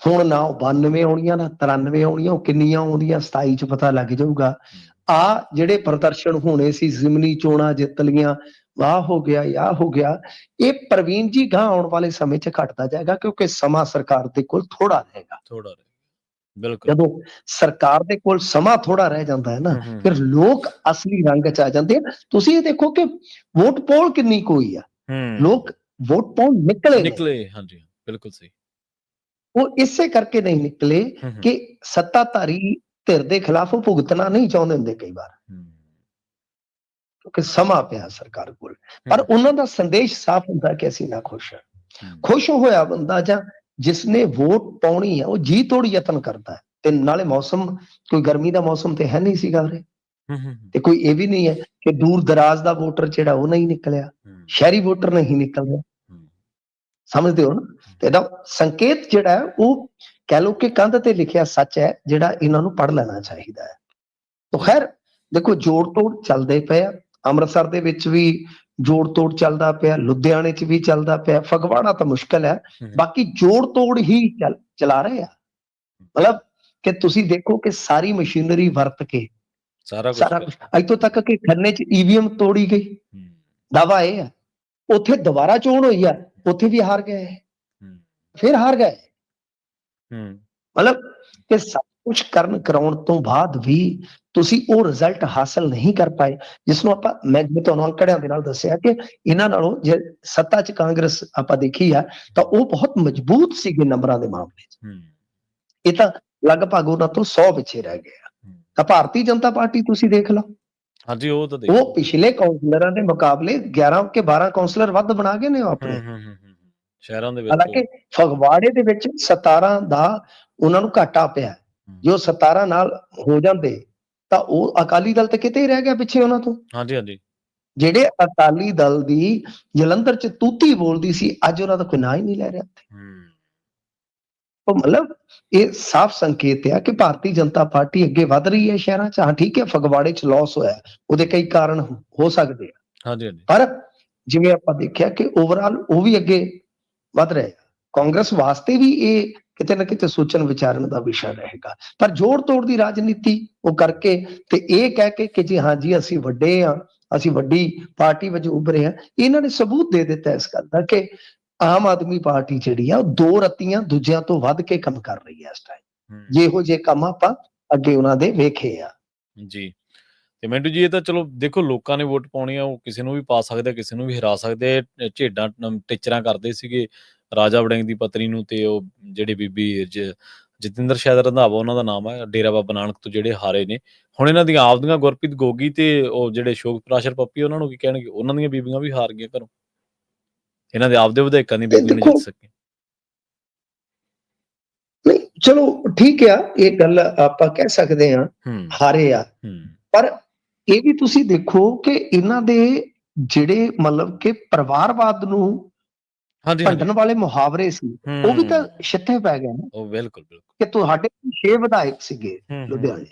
ਹੁਣ ਨਾ ਉਹ 92 ਆਉਣੀਆਂ ਨਾ 93 ਆਉਣੀਆਂ, ਉਹ ਕਿੰਨੀਆਂ ਆਉਂਦੀਆਂ 27 ਚ ਪਤਾ ਲੱਗ ਜਾਊਗਾ। ਹੂੰ ਆ ਜਿਹੜੇ ਪ੍ਰਦਰਸ਼ਨ ਹੋਣੇ ਸੀ, ਜ਼ਿਮਨੀ ਚੋਣਾਂ ਜਿੱਤ ਲੀਆਂ, ਵਾਹ ਹੋ ਗਿਆ ਯਾ ਹੋ ਗਿਆ, ਇਹ ਪ੍ਰਵੀਨ ਜੀ ਗਾਂ ਆਉਣ ਵਾਲੇ ਸਮੇਂ ਚ ਘਟਦਾ ਜਾਏਗਾ ਕਿਉਂਕਿ ਸਮਾਂ ਸਰਕਾਰ ਦੇ ਕੋਲ ਥੋੜਾ ਰਹੇਗਾ। ਥੋੜਾ ਰਹਿ ਗਿਆ। ਬਿਲਕੁਲ। ਜਦੋਂ ਸਰਕਾਰ ਦੇ ਕੋਲ ਸਮਾਂ ਥੋੜਾ ਰਹਿ ਜਾਂਦਾ ਹੈ ਨਾ, ਹੂੰ ਹੂੰ ਫਿਰ ਲੋਕ ਅਸਲੀ ਰੰਗ ਚ ਆ ਜਾਂਦੇ ਆ। ਤੁਸੀਂ ਇਹ ਦੇਖੋ ਕਿ ਵੋਟ ਪੋਲ ਕਿੰਨੀ ਕੋਈ ਆ, ਹੂੰ ਲੋਕ ਵੋਟ ਪਾਉਣ ਨਿਕਲੇ ਨੇ। ਨਿਕਲੇ। ਹਾਂਜੀ ਬਿਲਕੁਲ ਸਹੀ। ਉਹ ਇਸੇ ਕਰਕੇ ਨਹੀਂ ਨਿਕਲੇ ਹੂੰ ਹੂੰ ਕਿ ਸੱਤਾਧਾਰੀ ਧਿਰ ਦੇ ਖਿਲਾਫ ਉਹ ਭੁਗਤਣਾ ਨਹੀਂ ਚਾਹੁੰਦੇ ਹੁੰਦੇ ਕਈ ਵਾਰ, ਹੂੰ ਕਿਉਂਕਿ ਸਮਾਂ ਪਿਆ ਸਰਕਾਰ ਕੋਲ। ਪਰ ਹੂੰ ਉਹਨਾਂ ਦਾ ਸੰਦੇਸ਼ ਸਾਫ਼ ਹੁੰਦਾ ਕਿ ਅਸੀਂ ਨਾ ਖੁਸ਼ ਹਾਂ। ਹੂੰ ਖੁਸ਼ ਹੋਇਆ ਬੰਦਾ ਜਾਂ ਜਿਸਨੇ ਵੋਟ ਪਾਉਣੀ ਹੈ ਉਹ ਜੀ ਤੋੜ ਯਤਨ ਕਰਦਾ ਹੈ। ਤੇ ਨਾਲੇ ਮੌਸਮ ਕੋਈ ਗਰਮੀ ਦਾ ਮੌਸਮ ਤੇ ਹੈ ਨਹੀਂ ਸੀਗਾ ਉਰੇ, ਹੂੰ ਹੂੰ ਤੇ ਕੋਈ ਇਹ ਵੀ ਨਹੀਂ ਹੈ ਕਿ ਦੂਰ ਦਰਾਜ਼ ਦਾ ਵੋਟਰ ਜਿਹੜਾ ਉਹ ਨਹੀਂ ਨਿਕਲਿਆ, ਹੂੰ ਸ਼ਹਿਰੀ ਵੋਟਰ ਨਹੀਂ ਨਿਕਲ ਰਿਹਾ। ਹੂੰ ਸਮਝਦੇ ਹੋ ਨਾ? ਤੇ ਇਹਦਾ ਸੰਕੇਤ ਜਿਹੜਾ ਹੈ ਉਹ ਕਹਿ ਲਓ ਕਿ ਕੰਧ ਤੇ ਲਿਖਿਆ ਸੱਚ ਹੈ, ਜਿਹੜਾ ਇਹਨਾਂ ਨੂੰ ਪੜ੍ਹ ਲੈਣਾ ਚਾਹੀਦਾ ਹੈ। ਤਾਂ ਖੈਰ ਦੇਖੋ, ਜੋੜ ਤੋੜ ਚੱਲਦੇ ਪਏ ਆ। ਅੰਮ੍ਰਿਤਸਰ ਦੇ ਵਿੱਚ ਵੀ ਜੋੜ ਤੋੜ ਚੱਲਦਾ ਪਿਆ, ਲੁਧਿਆਣੇ 'ਚ ਵੀ ਚੱਲਦਾ ਪਿਆ, ਫਗਵਾੜਾ ਤਾਂ ਮੁਸ਼ਕਲ ਹੈ, ਹੂੰ ਬਾਕੀ ਜੋੜ ਤੋੜ ਹੀ ਚਲਾ ਰਹੇ ਆ। ਮਤਲਬ ਕਿ ਤੁਸੀਂ ਦੇਖੋ ਕਿ ਸਾਰੀ ਮਸ਼ੀਨਰੀ ਵਰਤ ਕੇ ਸਾਰਾ ਕੁਝ ਸਾਰਾ ਕੁਝ, ਇੱਥੋਂ ਤੱਕ ਕਿ ਖੰਨੇ 'ਚ ਈਵੀਐਮ ਤੋੜੀ ਗਈ। ਹੂੰ ਦਾਵਾ ਇਹ ਹੈ ਉੱਥੇ ਦੁਬਾਰਾ ਚੋਣ ਹੋਈ ਆ, ਉੱਥੇ ਵੀ ਹਾਰ ਗਏ, ਹੂੰ ਫਿਰ ਹਾਰ ਗਏ। ਹੂੰ ਮਤਲਬ ਕਿ ਸਭ ਕੁਝ ਕਰਾਉਣ ਤੋਂ ਬਾਅਦ ਵੀ ਤੁਸੀਂ ਉਹ ਰਿਜ਼ਲਟ ਹਾਸਲ ਨਹੀਂ ਕਰ ਪਾਏ, ਜਿਸ ਨੂੰ ਮੈਂ ਤੁਹਾਨੂੰ ਅੰਕੜਿਆਂ ਦੇ ਨਾਲ ਦੱਸਿਆ ਕਿ ਇਹਨਾਂ ਨਾਲੋਂ ਜੇ ਸੱਤਾ 'ਚ ਕਾਂਗਰਸ ਆਪਾਂ ਦੇਖੀ ਆ ਤਾਂ ਉਹ ਬਹੁਤ ਮਜ਼ਬੂਤ ਸੀਗੇ ਨੰਬਰਾਂ ਦੇ ਮਾਮਲੇ 'ਚ। ਹੂੰ ਇਹ ਤਾਂ ਲਗਭਗ ਉਹਨਾਂ ਤੋਂ 100 ਪਿੱਛੇ ਰਹਿ ਗਏ ਆ। ਤਾਂ ਭਾਰਤੀ ਜਨਤਾ ਪਾਰਟੀ ਤੁਸੀਂ ਦੇਖ ਲਓ, ਹਾਂਜੀ ਉਹ ਤਾਂ ਉਹ ਪਿਛਲੇ ਕਾਉਂਸਲਰਾਂ ਦੇ ਮੁਕਾਬਲੇ 11 ਕੇ 12 ਕਾਉਂਸਲਰ ਵੱਧ ਬਣਾ ਗਏ ਨੇ ਉਹ ਆਪਣੇ। ਸ਼ਹਿਰਾਂ ਦੇ ਵਿੱਚ ਹਾਲਾਂਕਿ ਫਗਵਾੜੇ ਦੇ ਵਿੱਚ 17 ਦਾ ਉਹਨਾਂ ਨੂੰ ਘਾਟਾ ਪਿਆ। ਜੋ 17 ਨਾਲ ਹੋ ਜਾਂਦੇ ਤਾਂ ਉਹ ਅਕਾਲੀ ਦਲ ਤੇ ਕਿਤੇ ਹੀ ਰਹਿ ਗਿਆ ਪਿੱਛੇ ਉਹਨਾਂ ਤੋਂ। ਹਾਂਜੀ ਹਾਂਜੀ ਜਿਹੜੇ ਅਕਾਲੀ ਦਲ ਦੀ ਜਲੰਧਰ 'ਚ ਤੂਤੀ ਬੋਲਦੀ ਸੀ, ਅੱਜ ਉਹਨਾਂ ਦਾ ਕੋਈ ਨਾਂ ਹੀ ਨਹੀਂ ਲੈ ਰਿਹਾ। ਉਹ ਮਤਲਬ ਇਹ ਸਾਫ਼ ਸੰਕੇਤ ਹੈ ਕਿ ਭਾਰਤੀ ਜਨਤਾ ਪਾਰਟੀ ਅੱਗੇ ਵਧ ਰਹੀ ਹੈ ਸ਼ਹਿਰਾਂ 'ਚ। ਹਾਂ ਠੀਕ ਹੈ, ਫਗਵਾੜੇ 'ਚ ਲਾਸ ਹੋਇਆ, ਉਹਦੇ ਕਈ ਕਾਰਨ ਹੋ ਸਕਦੇ ਆ, ਹਾਂਜੀ ਹਾਂਜੀ ਪਰ ਜਿਵੇਂ ਆਪਾਂ ਦੇਖਿਆ ਕਿ ਓਵਰਆਲ ਉਹ ਵੀ ਅੱਗੇ ਵਧ ਰਹੇ ਆ। ਕਾਂਗਰਸ ਵਾਸਤੇ ਵੀ ਇਹ ਕਿਤੇ ਨਾ ਕਿਤੇ ਸੋਚਣ ਵਿਚਾਰਨ ਦਾ ਵਿਸ਼ਾ ਰਹੇਗਾ। ਪਰ ਜੋੜ ਤੋੜ ਦੀ ਰਾਜਨੀਤੀ ਉਹ ਕਰਕੇ ਤੇ ਇਹ ਕਹਿ ਕੇ ਕਿ ਜੀ ਹਾਂਜੀ ਅਸੀਂ ਵੱਡੇ ਆ, ਅਸੀਂ ਵੱਡੀ ਪਾਰਟੀ ਵਜੋਂ ਉੱਭਰੇ ਆ, ਇਹਨਾਂ ਨੇ ਸਬੂਤ ਦੇ ਦਿੱਤਾ ਇਸ ਗੱਲ ਦਾ ਕਿ ਆਮ ਆਦਮੀ ਪਾਰਟੀ ਜਿਹੜੀ ਆ ਉਹ ਦੋ ਰੱਤੀਆਂ ਦੂਜਿਆਂ ਤੋਂ ਵੱਧ ਕੇ ਕੰਮ ਕਰ ਰਹੀ ਹੈ ਇਸ ਟਾਈਮ। ਜਿਹੋ ਜਿਹੇ ਕੰਮ ਆਪਾਂ ਅੱਗੇ ਉਹਨਾਂ ਦੇ ਵੇਖੇ ਆ। ਜੀ ਤੇ ਮਿੰਟੂ ਜੀ, ਇਹ ਤਾਂ ਚਲੋ ਦੇਖੋ ਲੋਕਾਂ ਨੇ ਵੋਟ ਪਾਉਣੀ ਆ, ਉਹ ਕਿਸੇ ਨੂੰ ਵੀ ਪਾ ਸਕਦੇ, ਕਿਸੇ ਨੂੰ ਵੀ ਹਰਾ ਸਕਦੇ। ਝੇਡਾਂ ਟਿਚਰਾਂ ਕਰਦੇ ਸੀਗੇ ਰਾਜਾ ਵੜਿੰਗ ਦੀ ਪਤਨੀ ਨੂੰ, ਤੇ ਉਹ ਜਿਹੜੀ ਬੀਬੀ ਜਤਿੰਦਰ ਸ਼ਾਇਦ ਰੰਧਾਵਾ ਉਹਨਾਂ ਦਾ ਨਾਮ ਹੈ, ਡੇਰਾ ਬਾਬਾ ਨਾਨਕ ਤੋਂ ਜਿਹੜੇ ਹਾਰੇ ਨੇ। ਹੁਣ ਇਹਨਾਂ ਦੀਆਂ ਆਪਦੀਆਂ ਗੁਰਪ੍ਰੀਤ ਗੋਗੀ ਤੇ ਉਹ ਜਿਹੜੇ ਸ਼ੋਕ ਪ੍ਰਾਸ਼ਰ ਪੱਪੀ, ਉਹਨਾਂ ਨੂੰ ਕੀ ਕਹਿਣਗੇ? ਉਹਨਾਂ ਦੀਆਂ ਬੀਬੀਆਂ ਵੀ ਹਾਰ ਗਈਆਂ ਘਰੋਂ, ਇਹਨਾਂ ਦੇ ਆਪਦੇ ਵਿਧਾਇਕਾਂ ਦੀ ਬੀਬੀਆਂ ਨਹੀਂ ਜਿੱਤ ਸਕੇ। ਨਹੀਂ ਚਲੋ ਠੀਕ ਆ, ਇਹ ਗੱਲ ਆਪਾਂ ਕਹਿ ਸਕਦੇ ਹਾਂ ਹਾਰੇ ਆ, ਪਰ ਇਹ ਵੀ ਤੁਸੀਂ ਦੇਖੋ ਕਿ ਇਹਨਾਂ ਦੇ ਜਿਹੜੇ ਮਤਲਬ ਕਿ ਪਰਿਵਾਰਵਾਦ ਨੂੰ ਭੰਡਣ ਵਾਲੇ ਮੁਹਾਵਰੇ ਸੀ, ਉਹ ਵੀ ਤਾਂ ਛਿੱਥੇ ਪੈ ਗਏ ਨੇ। ਉਹ ਬਿਲਕੁਲ ਬਿਲਕੁਲ ਕਿ ਤੁਹਾਡੇ 6 ਵਿਧਾਇਕ ਸੀਗੇ ਲੁਧਿਆਣੇ,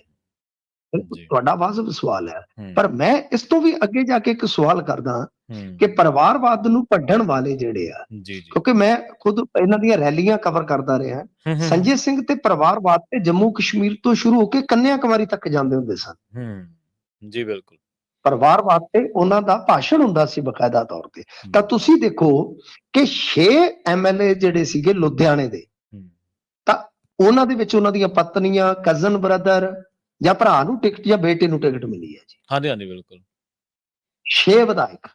ਤੁਹਾਡਾ ਵਾਜਬ ਸਵਾਲ ਹੈ, ਪਰ ਮੈਂ ਇਸ ਤੋਂ ਵੀ ਅੱਗੇ ਜਾ ਕੇ ਇੱਕ ਸਵਾਲ ਕਰਦਾ ਕਿ ਪਰਿਵਾਰਵਾਦ ਨੂੰ ਭੰਡਣ ਵਾਲੇ ਜਿਹੜੇ ਆ, ਕਿਉਂਕਿ ਮੈਂ ਖੁਦ ਇਹਨਾਂ ਦੀਆਂ ਰੈਲੀਆਂ ਕਵਰ ਕਰਦਾ ਰਿਹਾ, ਸੰਜੇ ਸਿੰਘ ਤੇ ਪਰਿਵਾਰਵਾਦ ਤੇ ਜੰਮੂ ਕਸ਼ਮੀਰ ਤੋਂ ਸ਼ੁਰੂ ਹੋ ਕੇ ਕੰਨਿਆ ਕੁਮਾਰੀ ਤੱਕ ਜਾਂਦੇ ਹੁੰਦੇ ਸਨ। ਜੀ ਬਿਲਕੁਲ। ਪਰਿਵਾਰਵਾਦ ਤੇ ਉਹਨਾਂ ਦਾ ਭਾਸ਼ਣ ਹੁੰਦਾ ਸੀ ਬਕਾਇਦਾ ਤੌਰ ਤੇ। ਤਾਂ ਤੁਸੀਂ ਦੇਖੋ ਕਿ 6 MLA ਜਿਹੜੇ ਸੀਗੇ ਲੁਧਿਆਣੇ ਦੇ, ਤਾਂ ਉਹਨਾਂ ਦੇ ਵਿੱਚ ਉਹਨਾਂ ਦੀਆਂ ਪਤਨੀਆਂ, ਕਜ਼ਨ ਬ੍ਰਦਰ ਜਾਂ ਭਰਾ ਨੂੰ ਟਿਕਟ ਜਾਂ ਬੇਟੇ ਨੂੰ ਟਿਕਟ ਮਿਲੀ ਹੈ ਜੀ। ਹਾਂਜੀ ਹਾਂਜੀ ਬਿਲਕੁਲ 6 ਵਿਧਾਇਕ।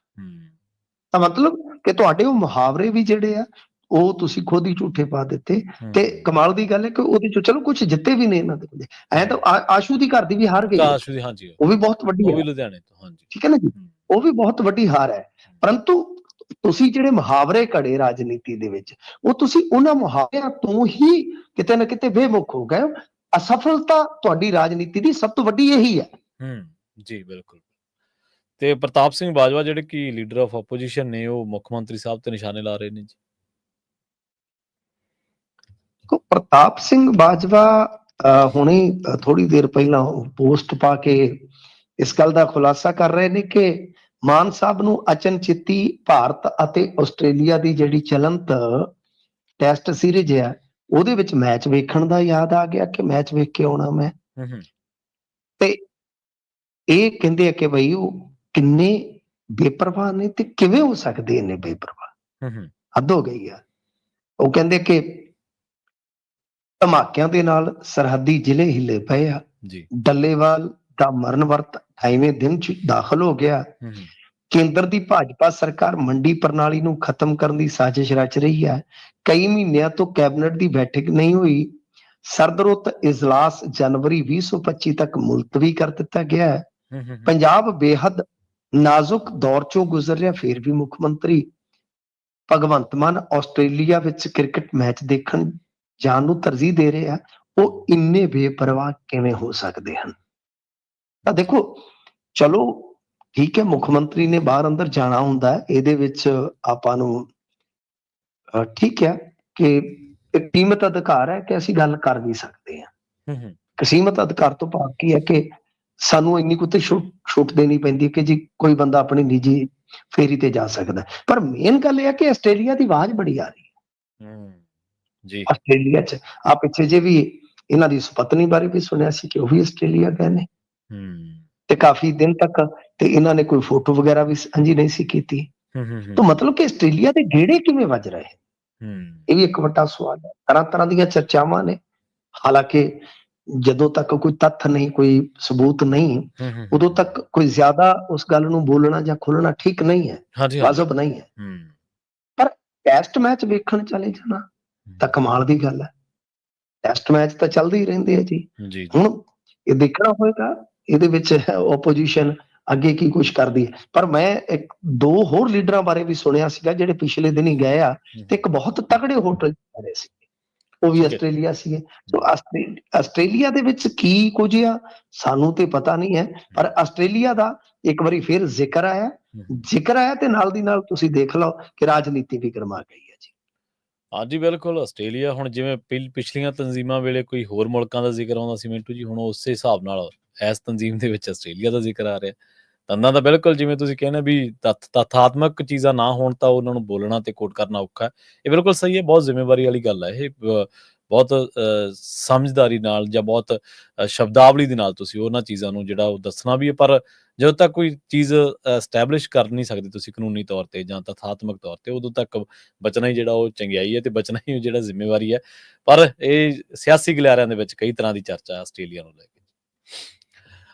ਤਾਂ ਮਤਲਬ ਕਿ ਤੁਹਾਡੇ ਉਹ ਮੁਹਾਵਰੇ ਵੀ ਜਿਹੜੇ ਆ ਉਹ ਤੁਸੀਂ ਖੁਦ ਹੀ ਝੂਠੇ ਪਾ ਦਿੱਤੇ। ਤੇ ਕਮਾਲ ਦੀ ਗੱਲ ਹੈ ਕਿ ਉਹਦੇ ਚੋਂ ਚਲੋ ਕੁਝ ਜਿੱਤੇ ਵੀ ਨੇ ਇਹਨਾਂ ਦੇ। ਐ ਤਾਂ ਆਸ਼ੂ ਦੀ ਘਰ ਦੀ ਵੀ ਹਾਰ ਗਈ, ਉਹ ਵੀ ਬਹੁਤ ਵੱਡੀ ਹੈ, ਲੁਧਿਆਣੇ ਤੋਂ। ਠੀਕ ਹੈ ਨਾ ਜੀ, ਉਹ ਵੀ ਬਹੁਤ ਵੱਡੀ ਹਾਰ ਹੈ। ਪਰੰਤੂ ਤੁਸੀਂ ਜਿਹੜੇ ਮੁਹਾਵਰੇ ਘੜੇ ਰਾਜਨੀਤੀ ਦੇ ਵਿੱਚ, ਉਹ ਤੁਸੀਂ ਉਹਨਾਂ ਮੁਹਾਵਰਿਆਂ ਤੋਂ ਹੀ ਕਿਤੇ ਨਾ ਕਿਤੇ ਬੇਮੁਖ ਹੋ ਗਏ। ਅਸਫਲਤਾ ਤੁਹਾਡੀ ਰਾਜਨੀਤੀ ਦੀ ਸਭ ਤੋਂ ਵੱਡੀ ਇਹੀ ਹੈ। ਜੀ ਬਿਲਕੁਲ। ਤੇ ਪ੍ਰਤਾਪ ਸਿੰਘ ਬਾਜਵਾ ਜਿਹੜੇ ਕਿ ਲੀਡਰ ਆਫ ਆਪੋਜੀਸ਼ਨ ਨੇ, ਉਹ ਮੁੱਖ ਮੰਤਰੀ ਸਾਹਿਬ ਤੇ ਨਿਸ਼ਾਨੇ ਲਾ ਰਹੇ ਨੇ ਜੀ। ਪ੍ਰਤਾਪ ਸਿੰਘ ਬਾਜਵਾ ਹੁਣੇ ਥੋੜੀ ਦੇਰ ਪਹਿਲਾਂ ਪੋਸਟ ਪਾ ਕੇ ਇਸ ਗੱਲ ਦਾ ਖੁਲਾਸਾ ਕਰ ਰਹੇ ਨੇ ਕਿ ਮਾਨ ਸਾਹਿਬ ਨੂੰ ਅਚਨਚੇਤੀ ਭਾਰਤ ਅਤੇ ਆਸਟ੍ਰੇਲੀਆ ਦੀ ਜਿਹੜੀ ਚਲੰਤ ਟੈਸਟ ਸੀਰੀਜ਼ ਆ ਉਹਦੇ ਵਿੱਚ ਮੈਚ ਵੇਖਣ ਦਾ ਯਾਦ ਆ ਗਿਆ ਕਿ ਮੈਚ ਵੇਖ ਕੇ ਆਉਣਾ ਮੈਂ। ਤੇ ਇਹ ਕਹਿੰਦੇ ਆ ਕਿ ਬਈ ਉਹ ਕਿੰਨੇ ਬੇਪਰਵਾਹ ਨੇ ਤੇ ਕਿਵੇਂ ਹੋ ਸਕਦੇ ਇੰਨੇ ਬੇਪਰਵਾਹ, ਹੱਦ ਹੋ ਗਈ ਆ। ਉਹ ਕਹਿੰਦੇ ਕਿ ਧਮਾਕਿਆਂ ਦੇ ਨਾਲ ਸਰਹੱਦੀ ਜ਼ਿਲ੍ਹੇ ਹਿੱਲੇ ਪਏ ਆ, ਡੱਲੇਵਾਲ ਦਾ ਮਰਨ ਵਰਤ 28ਵੇਂ ਦਿਨ ਚ ਦਾਖਲ ਹੋ ਗਿਆ। ਕੇਂਦਰ ਦੀ ਭਾਜਪਾ ਸਰਕਾਰ ਮੰਡੀ ਪ੍ਰਣਾਲੀ ਨੂੰ ਖਤਮ ਕਰਨ ਦੀ ਸਾਜ਼ਿਸ਼ ਰਚ ਰਹੀ ਹੈ। ਕਈ ਮਹੀਨਿਆਂ ਤੋਂ ਕੈਬਨਿਟ ਦੀ ਬੈਠਕ ਨਹੀਂ ਹੋਈ। ਸਰਦਰੁੱਤ ਇਜਲਾਸ ਜਨਵਰੀ 2025 ਤੱਕ ਮੁਲਤਵੀ ਕਰ ਦਿੱਤਾ ਗਿਆ ਹੈ। ਪੰਜਾਬ ਬੇਹੱਦ ਨਾਜ਼ੁਕ ਦੌਰ ਚੋਂ ਗੁਜ਼ਰ ਰਿਹਾ, ਫਿਰ ਵੀ ਮੁੱਖ ਮੰਤਰੀ ਭਗਵੰਤ ਮਾਨ ਆਸਟ੍ਰੇਲੀਆ ਵਿੱਚ ਕ੍ਰਿਕਟ ਮੈਚ ਦੇਖਣ ਜਾਣ ਨੂੰ ਤਰਜੀਹ ਦੇ ਰਹੇ ਆ। ਉਹ ਇੰਨੇ ਬੇਪਰਵਾਹ ਕਿਵੇਂ ਹੋ ਸਕਦੇ ਹਨ? ਤਾਂ ਦੇਖੋ, ਚਲੋ ਠੀਕ ਹੈ, ਮੁੱਖ ਮੰਤਰੀ ਨੇ ਬਾਹਰ ਅੰਦਰ ਜਾਣਾ ਹੁੰਦਾ ਹੈ, ਇਹਦੇ ਵਿੱਚ ਆਪਾਂ ਨੂੰ ਠੀਕ ਹੈ ਕਿ ਇੱਕ ਸੀਮਤ ਅਧਿਕਾਰ ਹੈ ਕਿ ਅਸੀਂ ਗੱਲ ਕਰ ਵੀ ਸਕਦੇ ਹਾਂ। ਸੀਮਤ ਅਧਿਕਾਰ ਤੋਂ ਭਾਵ ਕੀ ਹੈ ਕਿ ਸਾਨੂੰ ਇੰਨੀ ਕੁ ਤੇ ਛੂਟ ਦੇਣੀ ਪੈਂਦੀ ਹੈ ਕਿ ਜੀ ਕੋਈ ਬੰਦਾ ਆਪਣੀ ਨਿੱਜੀ ਫੇਰੀ ਤੇ ਜਾ ਸਕਦਾ। ਪਰ ਮੇਨ ਗੱਲ ਇਹ ਹੈ ਕਿ ਆਸਟ੍ਰੇਲੀਆ ਦੀ ਆਵਾਜ਼ ਬੜੀ ਆ ਰਹੀ ਹੈ। ਆਸਟ੍ਰੇਲੀਆ ਚ ਆ ਪਿੱਛੇ ਜੇ ਵੀ ਇਹਨਾਂ ਦੀ ਸੁਪਤਨੀ ਬਾਰੇ ਵੀ ਸੁਣਿਆ ਸੀ ਕਿ ਉਹ ਵੀ ਆਸਟ੍ਰੇਲੀਆ ਗਏ ਨੇ ਤੇ ਕਾਫੀ ਦਿਨ ਤੱਕ, ਤੇ ਇਹਨਾਂ ਨੇ ਕੋਈ ਫੋਟੋ ਵਗੈਰਾ ਵੀ ਸਾਂਝੀ ਨਹੀਂ ਸੀ ਕੀਤੀ। ਤਾਂ ਮਤਲਬ ਕਿ ਆਸਟ੍ਰੇਲੀਆ ਦੇ ਗੇੜੇ ਕਿਵੇਂ ਵੱਜ ਰਹੇ, ਇਹ ਵੀ ਇੱਕ ਵੱਡਾ ਸਵਾਲ ਹੈ। ਤਰ੍ਹਾਂ ਤਰ੍ਹਾਂ ਦੀਆਂ ਚਰਚਾਵਾਂ ਨੇ, ਹਾਲਾਂਕਿ ਜਦੋਂ ਤੱਕ ਕੋਈ ਤੱਥ ਨਹੀਂ, ਕੋਈ ਸਬੂਤ ਨਹੀਂ, ਉਦੋਂ ਤੱਕ ਕੋਈ ਜ਼ਿਆਦਾ ਉਸ ਗੱਲ ਨੂੰ ਬੋਲਣਾ ਜਾਂ ਖੋਲਣਾ ਠੀਕ ਨਹੀਂ ਹੈ, ਵਾਜਬ ਨਹੀਂ ਹੈ। ਪਰ ਟੈਸਟ ਮੈਚ ਵੇਖਣ ਚਲੇ ਜਾਣਾ ਤਾਂ ਕਮਾਲ ਦੀ ਗੱਲ ਹੈ। ਟੈਸਟ ਮੈਚ ਤਾਂ ਚੱਲਦੇ ਹੀ ਰਹਿੰਦੇ ਆ ਜੀ। ਹੁਣ ਇਹ ਦੇਖਣਾ ਹੋਏਗਾ ਇਹਦੇ ਵਿੱਚ ਓਪੋਜੀਸ਼ਨ ਅੱਗੇ ਕੀ ਕੁਛ ਕਰਦੀ ਹੈ। ਪਰ ਮੈਂ ਇੱਕ ਦੋ ਹੋਰ ਲੀਡਰਾਂ ਬਾਰੇ ਵੀ ਸੁਣਿਆ ਸੀਗਾ ਜਿਹੜੇ ਪਿਛਲੇ ਦਿਨ ਹੀ ਗਏ ਆ ਤੇ ਇੱਕ ਬਹੁਤ ਤਗੜੇ ਹੋਟਲ ਰਹੇ ਸੀ, ਉਹ ਵੀ ਆਸਟ੍ਰੇਲੀਆ ਸੀਗੇ। ਆਸਟ੍ਰੇਲੀਆ ਦੇ ਵਿੱਚ ਕੀ ਕੁਝ ਆ ਸਾਨੂੰ ਤੇ ਪਤਾ ਨਹੀਂ ਹੈ, ਪਰ ਆਸਟ੍ਰੇਲੀਆ ਦਾ ਇੱਕ ਵਾਰੀ ਫਿਰ ਜ਼ਿਕਰ ਆਇਆ ਤੇ ਨਾਲ ਦੀ ਨਾਲ ਤੁਸੀਂ ਦੇਖ ਲਓ ਕਿ ਰਾਜਨੀਤੀ ਵੀ ਗਰਮਾ ਗਈ ਹੈ ਜੀ। ਹਾਂਜੀ ਬਿਲਕੁਲ, ਆਸਟ੍ਰੇਲੀਆ ਹੁਣ ਜਿਵੇਂ ਪਿਛਲੀਆਂ ਤਨਜ਼ੀਮਾਂ ਵੇਲੇ ਕੋਈ ਹੋਰ ਮੁਲਕਾਂ ਦਾ ਜ਼ਿਕਰ ਆਉਂਦਾ ਸੀ ਮਿੰਟੂ ਜੀ, ਹੁਣ ਉਸੇ ਹਿਸਾਬ ਨਾਲ ਇਸ ਤਨਜ਼ੀਮ ਦੇ ਵਿੱਚ ਆਸਟ੍ਰੇਲੀਆ ਦਾ ਜ਼ਿਕਰ ਆ ਰਿਹਾ। ਤੰਦਾਂ ਦਾ ਬਿਲਕੁਲ ਜਿਵੇਂ ਤੁਸੀਂ ਕਹਿੰਦੇ ਵੀ ਤੱਥਾਤਮਕ ਚੀਜ਼ਾਂ ਨਾ ਹੋਣ ਤਾਂ ਉਹਨਾਂ ਨੂੰ ਬੋਲਣਾ ਤੇ ਕੋਟ ਕਰਨਾ ਔਖਾ ਹੈ। ਇਹ ਬਿਲਕੁਲ ਸਹੀ ਹੈ, ਬਹੁਤ ਜ਼ਿੰਮੇਵਾਰੀ ਵਾਲੀ ਗੱਲ ਹੈ ਇਹ। ਬਹੁਤ ਸਮਝਦਾਰੀ ਨਾਲ ਜਾਂ ਬਹੁਤ ਸ਼ਬਦਾਵਲੀ ਦੇ ਨਾਲ ਤੁਸੀਂ ਉਹਨਾਂ ਚੀਜ਼ਾਂ ਨੂੰ ਜਿਹੜਾ ਉਹ ਦੱਸਣਾ ਵੀ ਹੈ। ਪਰ ਜਦੋਂ ਤੱਕ ਕੋਈ ਚੀਜ਼ ਐਸਟੈਬਲਿਸ਼ ਕਰ ਨਹੀਂ ਸਕਦੇ ਤੁਸੀਂ ਕਾਨੂੰਨੀ ਤੌਰ ਤੇ ਜਾਂ ਤਥਾਤਮਕ ਤੌਰ ਤੇ, ਉਦੋਂ ਤੱਕ ਬਚਣਾ ਹੀ ਜਿਹੜਾ ਉਹ ਚੰਗਿਆਈ ਹੈ ਤੇ ਬਚਣਾ ਹੀ ਜਿਹੜਾ ਜ਼ਿੰਮੇਵਾਰੀ ਹੈ। ਪਰ ਇਹ ਸਿਆਸੀ ਗਲਿਆਰਿਆਂ ਦੇ ਵਿੱਚ ਕਈ ਤਰ੍ਹਾਂ ਦੀ ਚਰਚਾ ਆਸਟ੍ਰੇਲੀਆ ਨੂੰ ਲੈ ਕੇ।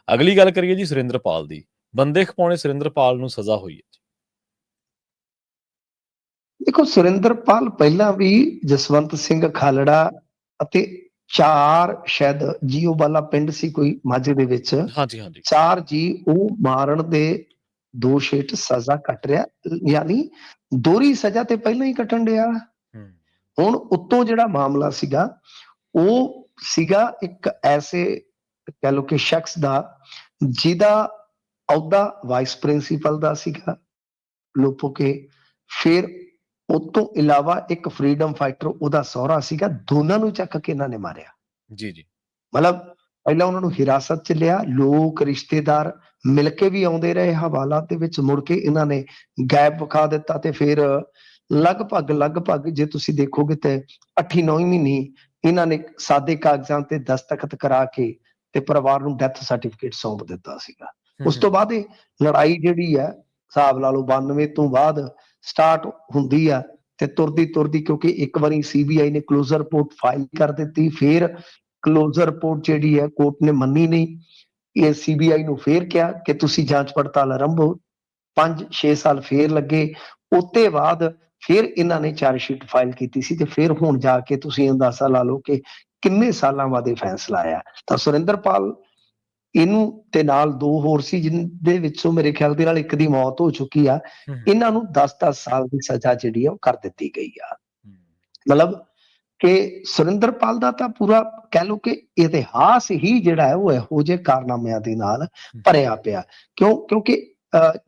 ਅਗਲੀ ਗੱਲ ਕਰੀਏ ਜੀ ਸੁਰਿੰਦਰਪਾਲ ਦੀ। ਬੰਦੇ ਖਪਾਉਣੇ ਸੁਰਿੰਦਰਪਾਲ ਨੂੰ ਸਜ਼ਾ ਹੋਈ ਹੈ। ਦੇਖੋ, ਸੁਰਿੰਦਰਪਾਲ ਪਹਿਲਾਂ ਵੀ ਜਸਵੰਤ ਸਿੰਘ ਖਾਲੜਾ ਅਤੇ 4 ਸ਼ਾਇਦ ਜੀਓ ਵਾਲਾ ਪਿੰਡ ਸੀ ਕੋਈ ਮਾਝੇ ਦੇ ਵਿੱਚ, 4 ਜੀ ਉਹ ਮਾਰਨ ਦੇ ਦੋਸ਼ ਹੇਠ ਸਜ਼ਾ ਕੱਟ ਰਿਹਾ, ਯਾਨੀ ਦੋਹਰੀ ਸਜ਼ਾ ਤੇ ਪਹਿਲਾਂ ਹੀ ਕੱਟਣ ਡਿਆ। ਹੁਣ ਉੱਤੋਂ ਜਿਹੜਾ ਮਾਮਲਾ ਸੀਗਾ ਉਹ ਸੀਗਾ ਇੱਕ ਐਸੇ ਕਹਿ ਲਓ ਕਿ ਸ਼ਖਸ ਦਾ ਜਿਹਦਾ ਅਹੁਦਾ ਵਾਈਸ ਪ੍ਰਿੰਸੀਪਲ ਦਾ ਸੀਗਾ ਲੋਪੋ ਕੇ, ਫਿਰ ਉਸ ਤੋਂ ਇਲਾਵਾ ਇੱਕ ਫਰੀडम ਫਾਈਟਰ ਉਹਦਾ ਸਹੁਰਾ ਸੀਗਾ। ਦੋਨਾਂ ਨੂੰ ਚੱਕ ਕੇ ਇਹਨਾਂ ਨੇ ਮਾਰਿਆ ਜੀ। ਮਤਲਬ ਪਹਿਲਾਂ ਉਹਨਾਂ ਨੂੰ ਹਿਰਾਸਤ ਚ ਲਿਆ, ਲੋਕ ਰਿਸ਼ਤੇਦਾਰ ਮਿਲ ਕੇ ਵੀ ਆਉਂਦੇ ਰਹੇ ਹਵਾਲਾਤ ਦੇ ਵਿੱਚ, ਮੁੜ ਕੇ ਇਹਨਾਂ ਨੇ ਗੈਪ ਵਿਖਾ ਦਿੱਤਾ ਤੇ ਫਿਰ ਲਗਭਗ ਜੇ ਤੁਸੀਂ ਦੇਖੋਗੇ ਤੇ 8-9 ਮਹੀਨੇ ਇਹਨਾਂ ਨੇ ਸਾਦੇ ਕਾਗਜ਼ਾਂ ਤੇ ਦਸਤਖਤ ਕਰਾ ਕੇ ਤੇ ਪਰਿਵਾਰ ਨੂੰ ਡੈਥ ਸਰਟੀਫਿਕੇਟ ਸੌਂਪ ਦਿੱਤਾ ਸੀਗਾ। ਉਸ ਤੋਂ ਬਾਅਦ ਇਹ ਲੜਾਈ ਜਿਹੜੀ ਹੈ ਹਿਸਾਬ ਲਾ ਲਓ 92 ਤੋਂ ਬਾਅਦ ਸਟਾਰਟ ਹੁੰਦੀ ਆ ਤੇ ਤੁਰਦੀ ਕਿਉਂਕਿ ਇੱਕ ਵਾਰੀ CBI ਨੇ ਕਲੋਜ਼ਰ ਰਿਪੋਰਟ ਫਾਈਲ ਕਰ ਦਿੱਤੀ, ਫਿਰ ਕਲੋਜ਼ਰ ਰਿਪੋਰਟ ਜਿਹੜੀ ਹੈ ਕੋਰਟ ਨੇ ਮੰਨੀ ਨਹੀਂ। ਇਹ CBI ਨੂੰ ਫੇਰ ਕਿਹਾ ਕਿ ਤੁਸੀਂ ਜਾਂਚ ਪੜਤਾਲ ਆਰੰਭੋ, 5-6 ਸਾਲ ਫੇਰ ਲੱਗੇ। ਉੱਤੇ ਬਾਅਦ ਫਿਰ ਇਹਨਾਂ ਨੇ ਚਾਰਜ ਸ਼ੀਟ ਫਾਈਲ ਕੀਤੀ ਸੀ ਤੇ ਫਿਰ ਹੁਣ ਜਾ ਕੇ ਤੁਸੀਂ ਅੰਦਾਜ਼ਾ ਲਾ ਲਓ ਕਿ ਕਿੰਨੇ ਸਾਲਾਂ ਬਾਅਦ ਇਹ ਫੈਸਲਾ ਆਇਆ। ਤਾਂ ਸੁਰਿੰਦਰਪਾਲ ਇਹਨੂੰ ਤੇ ਨਾਲ 2 ਹੋਰ ਸੀ ਜਿਹਦੇ ਵਿੱਚੋਂ ਮੇਰੇ ਖਿਆਲ ਦੇ ਨਾਲ ਇੱਕ ਦੀ ਮੌਤ ਹੋ ਚੁੱਕੀ ਆ। ਇਹਨਾਂ ਨੂੰ 10-10 ਸਾਲ ਦੀ ਸਜ਼ਾ ਜਿਹੜੀ ਆ ਉਹ ਕਰ ਦਿੱਤੀ ਗਈ ਆ। ਮਤਲਬ ਕਿ ਸੁਰਿੰਦਰਪਾਲ ਦਾ ਤਾਂ ਪੂਰਾ ਕਹਿ ਲਓ ਕਿ ਇਤਿਹਾਸ ਹੀ ਜਿਹੜਾ ਹੈ ਉਹ ਇਹੋ ਜਿਹੇ ਕਾਰਨਾਮਿਆਂ ਦੇ ਨਾਲ ਭਰਿਆ ਪਿਆ। ਕਿਉਂਕਿ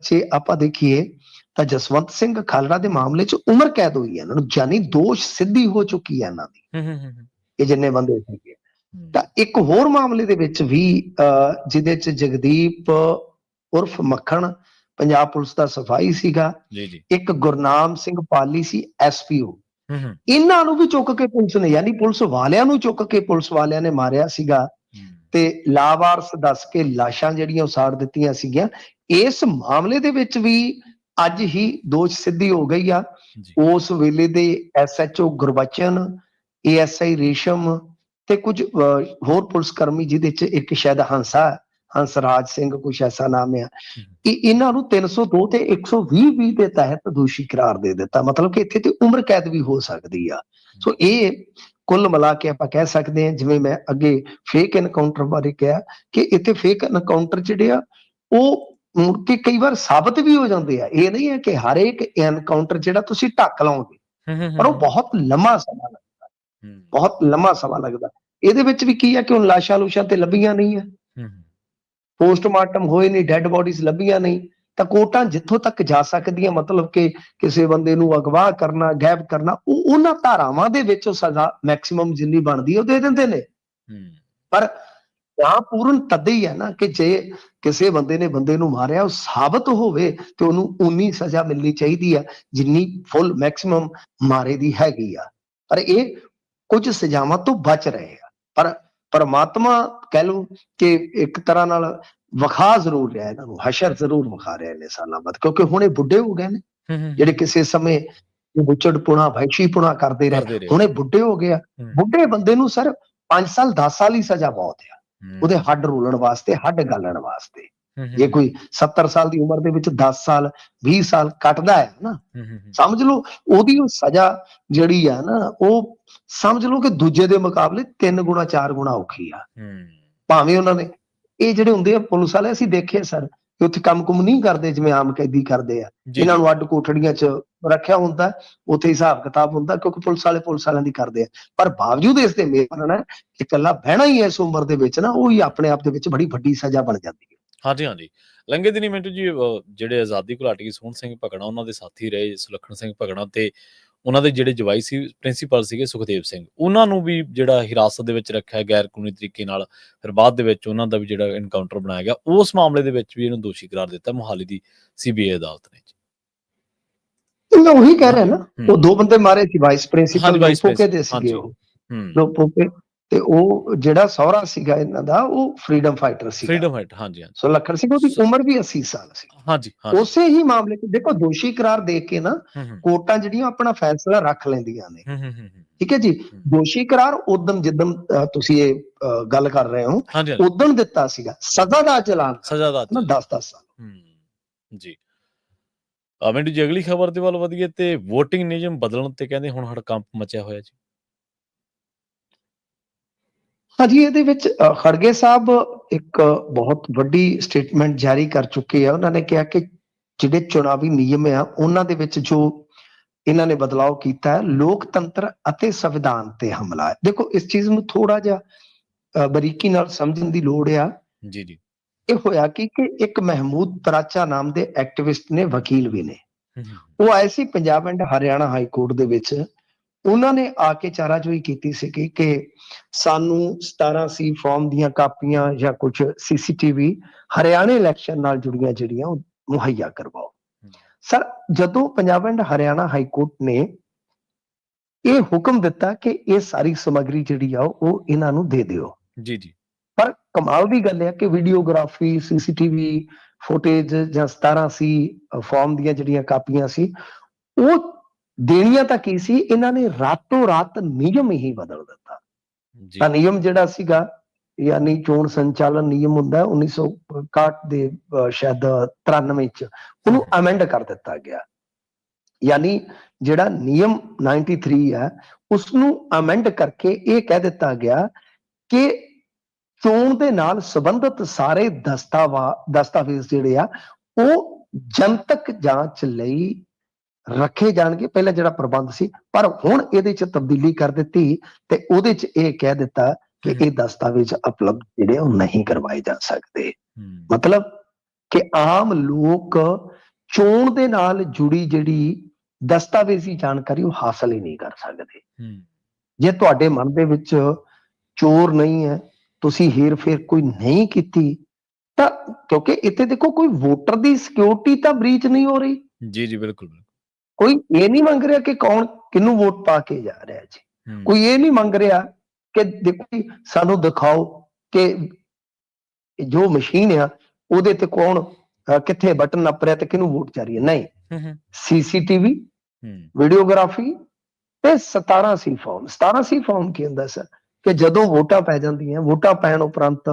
ਜੇ ਆਪਾਂ ਦੇਖੀਏ ਤਾਂ ਜਸਵੰਤ ਸਿੰਘ ਖਾਲੜਾ ਦੇ ਮਾਮਲੇ 'ਚ ਉਮਰ ਕੈਦ ਹੋਈ ਹੈ ਇਹਨਾਂ ਨੂੰ, ਜਾਨੀ ਦੋਸ਼ ਸਿੱਧੀ ਹੋ ਚੁੱਕੀ ਹੈ ਇਹਨਾਂ ਦੀ। ਇਹ ਜਿੰਨੇ ਬੰਦੇ ਸੀਗੇ। ਤਾਂ ਇੱਕ ਹੋਰ ਮਾਮਲੇ ਦੇ ਵਿੱਚ ਵੀ ਜਿਹਦੇ ਚ ਜਗਦੀਪ ਉਰਫ ਮੱਖਣ ਪੰਜਾਬ ਪੁਲਿਸ ਦਾ ਸਿਪਾਹੀ ਸੀਗਾ, ਜੀ ਜੀ। ਇੱਕ ਗੁਰਨਾਮ ਸਿੰਘ ਪਾਲੀ ਸੀ ਐਸਪੀਓ, ਹੂੰ ਇਹਨਾਂ ਨੂੰ ਵੀ ਚੁੱਕ ਕੇ ਪੁਲਿਸ ਨੇ, ਯਾਨੀ ਪੁਲਿਸ ਵਾਲਿਆਂ ਨੂੰ ਚੁੱਕ ਕੇ ਪੁਲਿਸ ਵਾਲਿਆਂ ਨੇ ਮਾਰਿਆ ਸੀਗਾ ਤੇ ਲਾਵਾਰਸ ਦੱਸ ਕੇ ਲਾਸ਼ਾਂ ਜਿਹੜੀਆਂ ਉਸਾੜ ਦਿੱਤੀਆਂ ਸੀਗੀਆਂ। ਇਸ ਮਾਮਲੇ ਦੇ ਵਿੱਚ ਵੀ ਅੱਜ ਹੀ ਦੋਸ਼ ਸਿੱਧੀ ਹੋ ਗਈ ਆ। ਜੀ ਉਸ ਵੇਲੇ ਦੇ ਐਸਐਚਓ ਗੁਰਬਚਨ, ਏਐਸਆਈ ਰੇਸ਼ਮ ਤੇ ਕੁਝ ਹੋਰ ਪੁਲਿਸ ਕਰਮੀ, ਜਿਹਦੇ ਚ ਇੱਕ ਸ਼ਾਇਦ ਹੰਸਰਾਜ ਸਿੰਘ ਕੁਛ ਐਸਾ ਨਾਮ ਆ, ਇਹਨਾਂ ਨੂੰ 302 ਤੇ 120 ਦੇ ਤਹਿਤ ਦੋਸ਼ੀ ਕਰਾਰ ਦੇ ਦਿੱਤਾ। ਮਤਲਬ ਕਿ ਇੱਥੇ ਤੇ ਉਮਰ ਕੈਦ ਵੀ ਹੋ ਸਕਦੀ ਆ। ਸੋ ਇਹ ਕੁੱਲ ਮਿਲਾ ਕੇ ਆਪਾਂ ਕਹਿ ਸਕਦੇ ਹਾਂ, ਜਿਵੇਂ ਮੈਂ ਅੱਗੇ ਫੇਕ ਐਨਕਾਊਂਟਰ ਬਾਰੇ ਕਿਹਾ, ਕਿ ਇੱਥੇ ਫੇਕ ਐਨਕਾਊਂਟਰ ਜਿਹੜੇ ਆ ਉਹ ਮੁੜ ਕੇ ਕਈ ਵਾਰ ਸਾਬਤ ਵੀ ਹੋ ਜਾਂਦੇ ਆ। ਇਹ ਨਹੀਂ ਹੈ ਕਿ ਹਰ ਇੱਕ ਐਨਕਾਊਂਟਰ ਜਿਹੜਾ ਤੁਸੀਂ ਢੱਕ ਲਾਓਗੇ, ਪਰ ਉਹ ਬਹੁਤ ਲੰਮਾ ਸਮਾਂ ਲੱਗਦਾ, ਬਹੁਤ ਲੰਮਾ ਸਮਾਂ ਲੱਗਦਾ। ਇਹਦੇ ਵਿੱਚ ਵੀ ਕੀ ਹੈ ਕਿ ਹੁਣ ਲਾਸ਼ਾਂ ਤੇ ਲੱਭੀਆਂ ਨਹੀਂ ਹੈ, ਪੋਸਟਮਾਰਟਮ ਹੋਏ ਨਹੀਂ, ਡੈੱਡ ਬੋਡੀਜ਼ ਲੱਭੀਆਂ ਨਹੀਂ, ਤਾਂ ਕੋਰਟਾਂ ਜਿੱਥੋਂ ਤੱਕ ਜਾ ਸਕਦੀਆਂ, ਮਤਲਬ ਕਿ ਕਿਸੇ ਬੰਦੇ ਨੂੰ ਅਗਵਾ ਕਰਨਾ, ਗਾਇਬ ਕਰਨਾ, ਉਹ ਉਹਨਾਂ ਧਾਰਾਵਾਂ ਦੇ ਵਿੱਚ ਉਹ ਸਜ਼ਾ ਮੈਕਸਿਮਮ ਜਿੰਨੀ ਬਣਦੀ ਹੈ ਉਹ ਦੇ ਦਿੰਦੇ ਨੇ। ਪਰ ਜਾਂ ਪੂਰਨ ਤਦ ਹੀ ਹੈ ਨਾ ਕਿ ਜੇ ਕਿਸੇ ਬੰਦੇ ਨੇ ਬੰਦੇ ਨੂੰ ਮਾਰਿਆ, ਉਹ ਸਾਬਤ ਹੋਵੇ ਤੇ ਉਹਨੂੰ ਉਨੀ ਸਜ਼ਾ ਮਿਲਣੀ ਚਾਹੀਦੀ ਆ ਜਿੰਨੀ ਫੁੱਲ ਮੈਕਸਿਮਮ ਮਾਰੇ ਦੀ ਹੈਗੀ ਆ। ਪਰ ਇਹ ਕੁਝ ਸਜ਼ਾਵਾਂ ਤੋਂ ਬਚ ਰਹੇ ਆ। ਪਰ ਪਰਮਾਤਮਾ ਕਹਿ ਲਓ ਕਿ ਇੱਕ ਤਰ੍ਹਾਂ ਨਾਲ ਵਿਖਾ ਜ਼ਰੂਰ ਰਿਹਾ ਇਹਨਾਂ ਨੂੰ, ਹਸ਼ਰ ਜ਼ਰੂਰ ਵਿਖਾ ਰਿਹਾ ਇਹਨੇ ਸਾਲਾਂ ਬਾਅਦ, ਕਿਉਂਕਿ ਹੁਣ ਇਹ ਬੁੱਢੇ ਹੋ ਗਏ ਨੇ। ਜਿਹੜੇ ਕਿਸੇ ਸਮੇਂ ਬੁੱਚੜਪੁਣਾ ਵਹਿਸ਼ੀਪੁਣਾ ਕਰਦੇ ਰਹੇ, ਹੁਣ ਇਹ ਬੁੱਢੇ ਹੋ ਗਏ ਆ। ਬੁੱਢੇ ਬੰਦੇ ਨੂੰ ਸਰ 5 ਸਾਲ 10 ਸਾਲ ਹੀ ਸਜ਼ਾ ਬਹੁਤ ਆ ਉਹਦੇ ਹੱਡ ਰੋਲਣ ਵਾਸਤੇ, ਹੱਡ ਗਾਲਣ ਵਾਸਤੇ। ਜੇ ਕੋਈ 70 ਸਾਲ ਦੀ ਉਮਰ ਦੇ ਵਿੱਚ 10 ਸਾਲ 20 ਸਾਲ ਕੱਟਦਾ ਹੈ ਨਾ, ਸਮਝ ਲਓ ਉਹਦੀ ਉਹ ਸਜ਼ਾ ਜਿਹੜੀ ਆ ਨਾ, ਉਹ ਸਮਝ ਲਓ ਕਿ ਦੂਜੇ ਦੇ ਮੁਕਾਬਲੇ 3 ਗੁਣਾ 4 ਗੁਣਾ ਔਖੀ ਆ। ਭਾਵੇਂ ਉਹਨਾਂ ਨੇ ਇਹ ਜਿਹੜੇ ਹੁੰਦੇ ਆ ਪੁਲਿਸ ਵਾਲੇ, ਅਸੀਂ ਦੇਖੇ ਸਰ ਕਿ ਉੱਥੇ ਕੰਮ ਕੁਮ ਨਹੀਂ ਕਰਦੇ ਜਿਵੇਂ ਆਮ ਕੈਦੀ ਕਰਦੇ ਆ। ਇਹਨਾਂ ਨੂੰ ਅੱਡ ਕੋਠੜੀਆਂ 'ਚ ਰੱਖਿਆ ਹੁੰਦਾ, ਉੱਥੇ ਹਿਸਾਬ ਕਿਤਾਬ ਹੁੰਦਾ, ਕਿਉਂਕਿ ਪੁਲਿਸ ਵਾਲਿਆਂ ਦੀ ਕਰਦੇ ਆ। ਪਰ ਬਾਵਜੂਦ ਇਸ ਦੇ ਮੇਰਨਾ ਕਿ ਇਕੱਲਾ ਬਹਿਣਾ ਹੀ ਇਸ ਉਮਰ ਦੇ ਵਿੱਚ ਨਾ, ਉਹ ਹੀ ਆਪਣੇ ਆਪ ਦੇ ਵਿੱਚ ਬੜੀ ਵੱਡੀ ਸਜ਼ਾ ਬਣ ਜਾਂਦੀ ਹੈ। ਹਾਂਜੀ ਲੰਘੇ ਦਿਨੀ ਮਿੰਟੂ ਜੀ, ਜਿਹੜੇ ਆਜ਼ਾਦੀ ਘੁਲਾਟੀ ਸੋਹਣ ਸਿੰਘ ਭਗਣਾ ਉਹਨਾਂ ਦੇ ਸਾਥੀ ਰਹੇ ਸੁਲੱਖਣ ਸਿੰਘ ਭਗਣਾ, ਤੇ ਉਹਨਾਂ ਦੇ ਜਿਹੜੇ ਜਵਾਈ ਸੀ ਪ੍ਰਿੰਸੀਪਲ ਸੀਗੇ ਸੁਖਦੇਵ ਸਿੰਘ, ਉਹਨਾਂ ਨੂੰ ਵੀ ਜਿਹੜਾ ਹਿਰਾਸਤ ਦੇ ਵਿੱਚ ਰੱਖਿਆ ਗੈਰ ਕਾਨੂੰਨੀ ਤਰੀਕੇ ਨਾਲ। ਫਿਰ ਬਾਅਦ ਦੇ ਵਿੱਚ ਉਹਨਾਂ ਦਾ ਵੀ ਜਿਹੜਾ ਐਨਕਾਊਂਟਰ ਬਣਾਇਆ ਗਿਆ, ਉਸ ਮਾਮਲੇ ਦੇ ਵਿੱਚ ਵੀ ਇਹਨੂੰ ਦੋਸ਼ੀ ਕਰਾਰ ਦਿੱਤਾ ਮੋਹਾਲੀ ਦੀ ਸੀਬੀਆਈ ਅਦਾਲਤ ਨੇ। ਮੈਂ ਉਹੀ ਕਹਿ ਰਿਹਾ ਨਾ, ਉਹ 2 ਬੰਦੇ ਮਾਰੇ ਸੀ, ਵਾਈਸ ਪ੍ਰਿੰਸੀਪਲ ਲੋਪੋਕੇ ਦੇ ਸੀਗੇ ਉਹ, ਲੋਪੋਕੇ, ਤੇ ਉਹ ਜਿਹੜਾ ਸਹੁਰਾ ਸੀਗਾ ਇਹਨਾਂ ਦਾ, ਉਹ ਫਰੀडम ਫਾਈਟਰ ਸੀ। ਹਾਂਜੀ। ਸੁਲੱਖਣ ਸਿੰਘ, ਉਹਦੀ ਉਮਰ ਵੀ 80 ਸਾਲ ਸੀ। ਉਸੇ ਹੀ ਮਾਮਲੇ 'ਚ ਦੇਖੋ, ਦੋਸ਼ੀ ਕਰਾਰ ਦੇ ਕੇ ਨਾ ਕੋਰਟਾਂ ਜਿਹੜੀਆਂ ਆਪਣਾ ਫੈਸਲਾ ਰੱਖ ਲੈਂਦੀਆਂ ਨੇ। ਠੀਕ ਹੈ ਜੀ। ਦੋਸ਼ੀ ਕਰਾਰ ਉਦਣ ਜਿੱਦਣ ਤੁਸੀਂ ਇਹ ਗੱਲ ਕਰ ਰਹੇ ਹੋ, ਉਦਣ ਦਿੱਤਾ ਸੀਗਾ। ਸਜ਼ਾ ਦਾ ਚਲਾਨ 10 ਸਾਲ। ਜੀ ਮਿੰਟੂ ਜੀ, ਅਗਲੀ ਖਬਰ ਦੇ ਵੱਲ ਵਧੀਏ ਤੇ ਵੋਟਿੰਗ ਨਿਯਮ ਬਦਲਣ ਤੇ ਕਹਿੰਦੇ ਹੁਣ ਹੜਕੰਪ ਮਚਿਆ ਹੋਇਆ ਜੀ। ਹਾਂਜੀ, ਇਹਦੇ ਵਿੱਚ ਖੜਗੇ ਸਾਹਿਬ ਇੱਕ ਬਹੁਤ ਵੱਡੀ ਸਟੇਟਮੈਂਟ ਜਾਰੀ ਕਰ ਚੁੱਕੇ ਆ। ਉਹਨਾਂ ਨੇ ਕਿਹਾ ਕਿ ਜਿਹੜੇ ਚੁਣਾਵੀ ਨਿਯਮ ਆ ਉਹਨਾਂ ਦੇ ਵਿੱਚ ਜੋ ਇਹਨਾਂ ਨੇ ਬਦਲਾਅ ਕੀਤਾ ਹੈ, ਲੋਕਤੰਤਰ ਅਤੇ ਸੰਵਿਧਾਨ ਤੇ ਹਮਲਾ ਹੈ। ਦੇਖੋ, ਇਸ ਚੀਜ਼ ਨੂੰ ਥੋੜਾ ਜਿਹਾ ਬਰੀਕੀ ਨਾਲ ਸਮਝਣ ਦੀ ਲੋੜ ਆ। ਜੀ ਇਹ ਹੋਇਆ ਕਿ ਇੱਕ ਮਹਿਮੂਦ ਪਰਾਚਾ ਨਾਮ ਦੇ ਐਕਟਿਵਿਸਟ ਨੇ, ਵਕੀਲ ਵੀ ਨੇ, ਉਹ ਆਏ ਸੀ Punjab and Haryana high court ਦੇ ਵਿੱਚ। ਉਹਨਾਂ ਨੇ ਆ ਕੇ ਚਾਰਾਜੋਈ ਕੀਤੀ ਸੀਗੀ ਕਿ ਸਾਨੂੰ 87 ਫਾਰਮ ਦੀਆਂ ਕਾਪੀਆਂ ਜਾਂ ਕੁਝ CCTV ਹਰਿਆਣਾ ਇਲੈਕਸ਼ਨ ਨਾਲ ਜੁੜੀਆਂ ਜਿਹੜੀਆਂ ਉਹ ਮੁਹੱਈਆ ਕਰਵਾਓ। ਸਰ, ਜਦੋਂ Punjab and Haryana high court ਨੇ ਇਹ ਹੁਕਮ ਦਿੱਤਾ ਕਿ ਇਹ ਸਾਰੀ ਸਮੱਗਰੀ ਜਿਹੜੀ ਆ ਉਹ ਇਹਨਾਂ ਨੂੰ ਦੇ ਦਿਓ। ਜੀ। ਪਰ ਕਮਾਲ ਦੀ ਗੱਲ ਹੈ ਕਿ ਵੀਡੀਓਗ੍ਰਾਫੀ, CCTV ਫੁਟੇਜ ਜਾਂ 87 ਫਾਰਮ ਦੀਆਂ ਜਿਹੜੀਆਂ ਕਾਪੀਆਂ ਸੀ, ਉਹ ਦੇਣੀਆਂ ਤਾਂ ਕੀ ਸੀ, ਇਹਨਾਂ ਨੇ ਰਾਤੋਂ ਰਾਤ ਨਿਯਮ ਹੀ ਬਦਲ ਦਿੱਤਾ। ਤਾਂ ਨਿਯਮ ਜਿਹੜਾ ਸੀਗਾ, ਯਾਨੀ ਚੋਣ ਸੰਚਾਲਨ ਨਿਯਮ ਹੁੰਦਾ 1961 ਦੇ ਸ਼ਾਇਦ 93 ਚ, ਉਹਨੂੰ ਅਮੈਂਡ ਕਰ ਦਿੱਤਾ ਗਿਆ। ਯਾਨੀ ਜਿਹੜਾ ਨਿਯਮ 93 ਹੈ ਉਸਨੂੰ ਅਮੈਂਡ ਕਰਕੇ ਇਹ ਕਹਿ ਦਿੱਤਾ ਗਿਆ ਕਿ ਚੋਣ ਦੇ ਨਾਲ ਸੰਬੰਧਿਤ ਸਾਰੇ ਦਸਤਾਵੇਜ਼ ਜਿਹੜੇ ਆ ਉਹ ਜਨਤਕ ਜਾਂਚ ਲਈ ਰੱਖੇ ਜਾਣਗੇ। ਪਹਿਲਾਂ ਜਿਹੜਾ ਪ੍ਰਬੰਧ ਸੀ, ਪਰ ਹੁਣ ਇਹਦੇ ਚ ਤਬਦੀਲੀ ਕਰ ਦਿੱਤੀ ਤੇ ਉਹਦੇ ਚ ਇਹ ਕਹਿ ਦਿੱਤਾ ਕਿ ਇਹ ਦਸਤਾਵੇਜ਼ ਉਪਲਬਧ ਜਿਹੜੇ ਉਹ ਨਹੀਂ ਕਰਵਾਏ ਜਾ ਸਕਦੇ। ਮਤਲਬ ਕਿ ਆਮ ਲੋਕ ਚੋਣ ਦੇ ਨਾਲ ਜੁੜੀ ਜਿਹੜੀ ਦਸਤਾਵੇਜ਼ੀ ਜਾਣਕਾਰੀ ਉਹ ਹਾਸਲ ਹੀ ਨਹੀਂ ਕਰ ਸਕਦੇ। ਜੇ ਤੁਹਾਡੇ ਮਨ ਦੇ ਵਿੱਚ ਚੋਰ ਨਹੀਂ ਹੈ, ਤੁਸੀਂ ਹੇਰ-ਫੇਰ ਕੋਈ ਨਹੀਂ ਕੀਤੀ, ਤਾਂ ਕਿਉਂਕਿ ਇੱਥੇ ਦੇਖੋ ਕੋਈ ਵੋਟਰ ਦੀ ਸਿਕਿਉਰਿਟੀ ਤਾਂ ਬ੍ਰੀਚ ਨਹੀਂ ਹੋ ਰਹੀ। ਜੀ, ਜੀ, ਬਿਲਕੁਲ, ਬਿਲकुल। ਕੋਈ ਇਹ ਨਹੀਂ ਮੰਗ ਰਿਹਾ ਕਿ ਕੌਣ ਕਿਹਨੂੰ ਵੋਟ ਪਾ ਕੇ ਜਾ ਰਿਹਾ ਜੀ। हुँ, ਕੋਈ ਇਹ ਨਹੀਂ ਮੰਗ ਰਿਹਾ ਕਿ ਦੇਖੋ ਜੀ ਸਾਨੂੰ ਦਿਖਾਓ ਕਿ ਜੋ ਮਸ਼ੀਨ ਆ ਉਹਦੇ ਤੇ ਕੌਣ ਕਿੱਥੇ ਬਟਨ ਨੱਪ ਰਿਹਾ ਤੇ ਕਿਹਨੂੰ ਵੋਟ ਜਾ ਰਹੀ ਹੈ। ਨਹੀਂ, हुँ, हुँ, ਸੀਸੀਟੀਵੀ, हुँ, ਵੀਡੀਓਗ੍ਰਾਫੀ ਤੇ 17C ਫਾਰਮ। 17C ਫਾਰਮ ਕੀ ਹੁੰਦਾ ਸਰ? ਕਿ ਜਦੋਂ ਵੋਟਾਂ ਪੈ ਜਾਂਦੀਆਂ, ਵੋਟਾਂ ਪੈਣ ਉਪਰੰਤ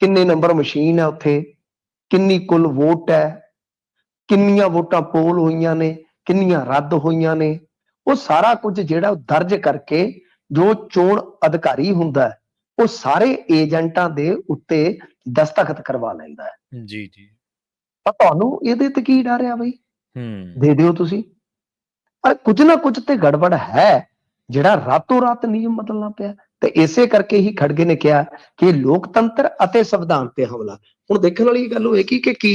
ਕਿੰਨੇ ਨੰਬਰ ਮਸ਼ੀਨ ਹੈ ਉੱਥੇ, ਕਿੰਨੀ ਕੁੱਲ ਵੋਟ ਹੈ, ਕਿੰਨੀਆਂ ਵੋਟਾਂ ਪੋਲ ਹੋਈਆਂ ਨੇ, ਕਿੰਨੀਆਂ ਰੱਦ ਹੋਈਆਂ ਨੇ, ਉਹ ਸਾਰਾ ਕੁਝ ਜਿਹੜਾ ਉਹ ਦਰਜ ਕਰਕੇ ਜੋ ਚੋਣ ਅਧਿਕਾਰੀ ਹੁੰਦਾ ਹੈ, ਉਹ ਸਾਰੇ ਏਜੰਟਾਂ ਦੇ ਉੱਤੇ ਦਸਤਖਤ ਕਰਵਾ ਲੈਂਦਾ ਹੈ। जी, जी। ਤਾਂ ਤੁਹਾਨੂੰ ਇਹਦੇ ਤੇ ਕੀ ਡਰ ਆ ਬਈ? हुँ, ਦੇ ਦਿਓ ਤੁਸੀਂ। ਪਰ ਕੁਝ ਨਾ ਕੁਝ ਤੇ ਗੜਬੜ ਹੈ, ਜਿਹੜਾ ਰਾਤੋਂ ਰਾਤ ਨਿਯਮ ਬਦਲਣਾ ਪਿਆ। ਤੇ ਇਸੇ ਕਰਕੇ ਹੀ ਖੜਗੇ ਨੇ ਕਿਹਾ ਕਿ ਲੋਕਤੰਤਰ ਅਤੇ ਸੰਵਿਧਾਨ ਤੇ ਹਮਲਾ। ਹੁਣ ਦੇਖਣ ਵਾਲੀ ਗੱਲ ਹੋਏਗੀ ਕਿ ਕੀ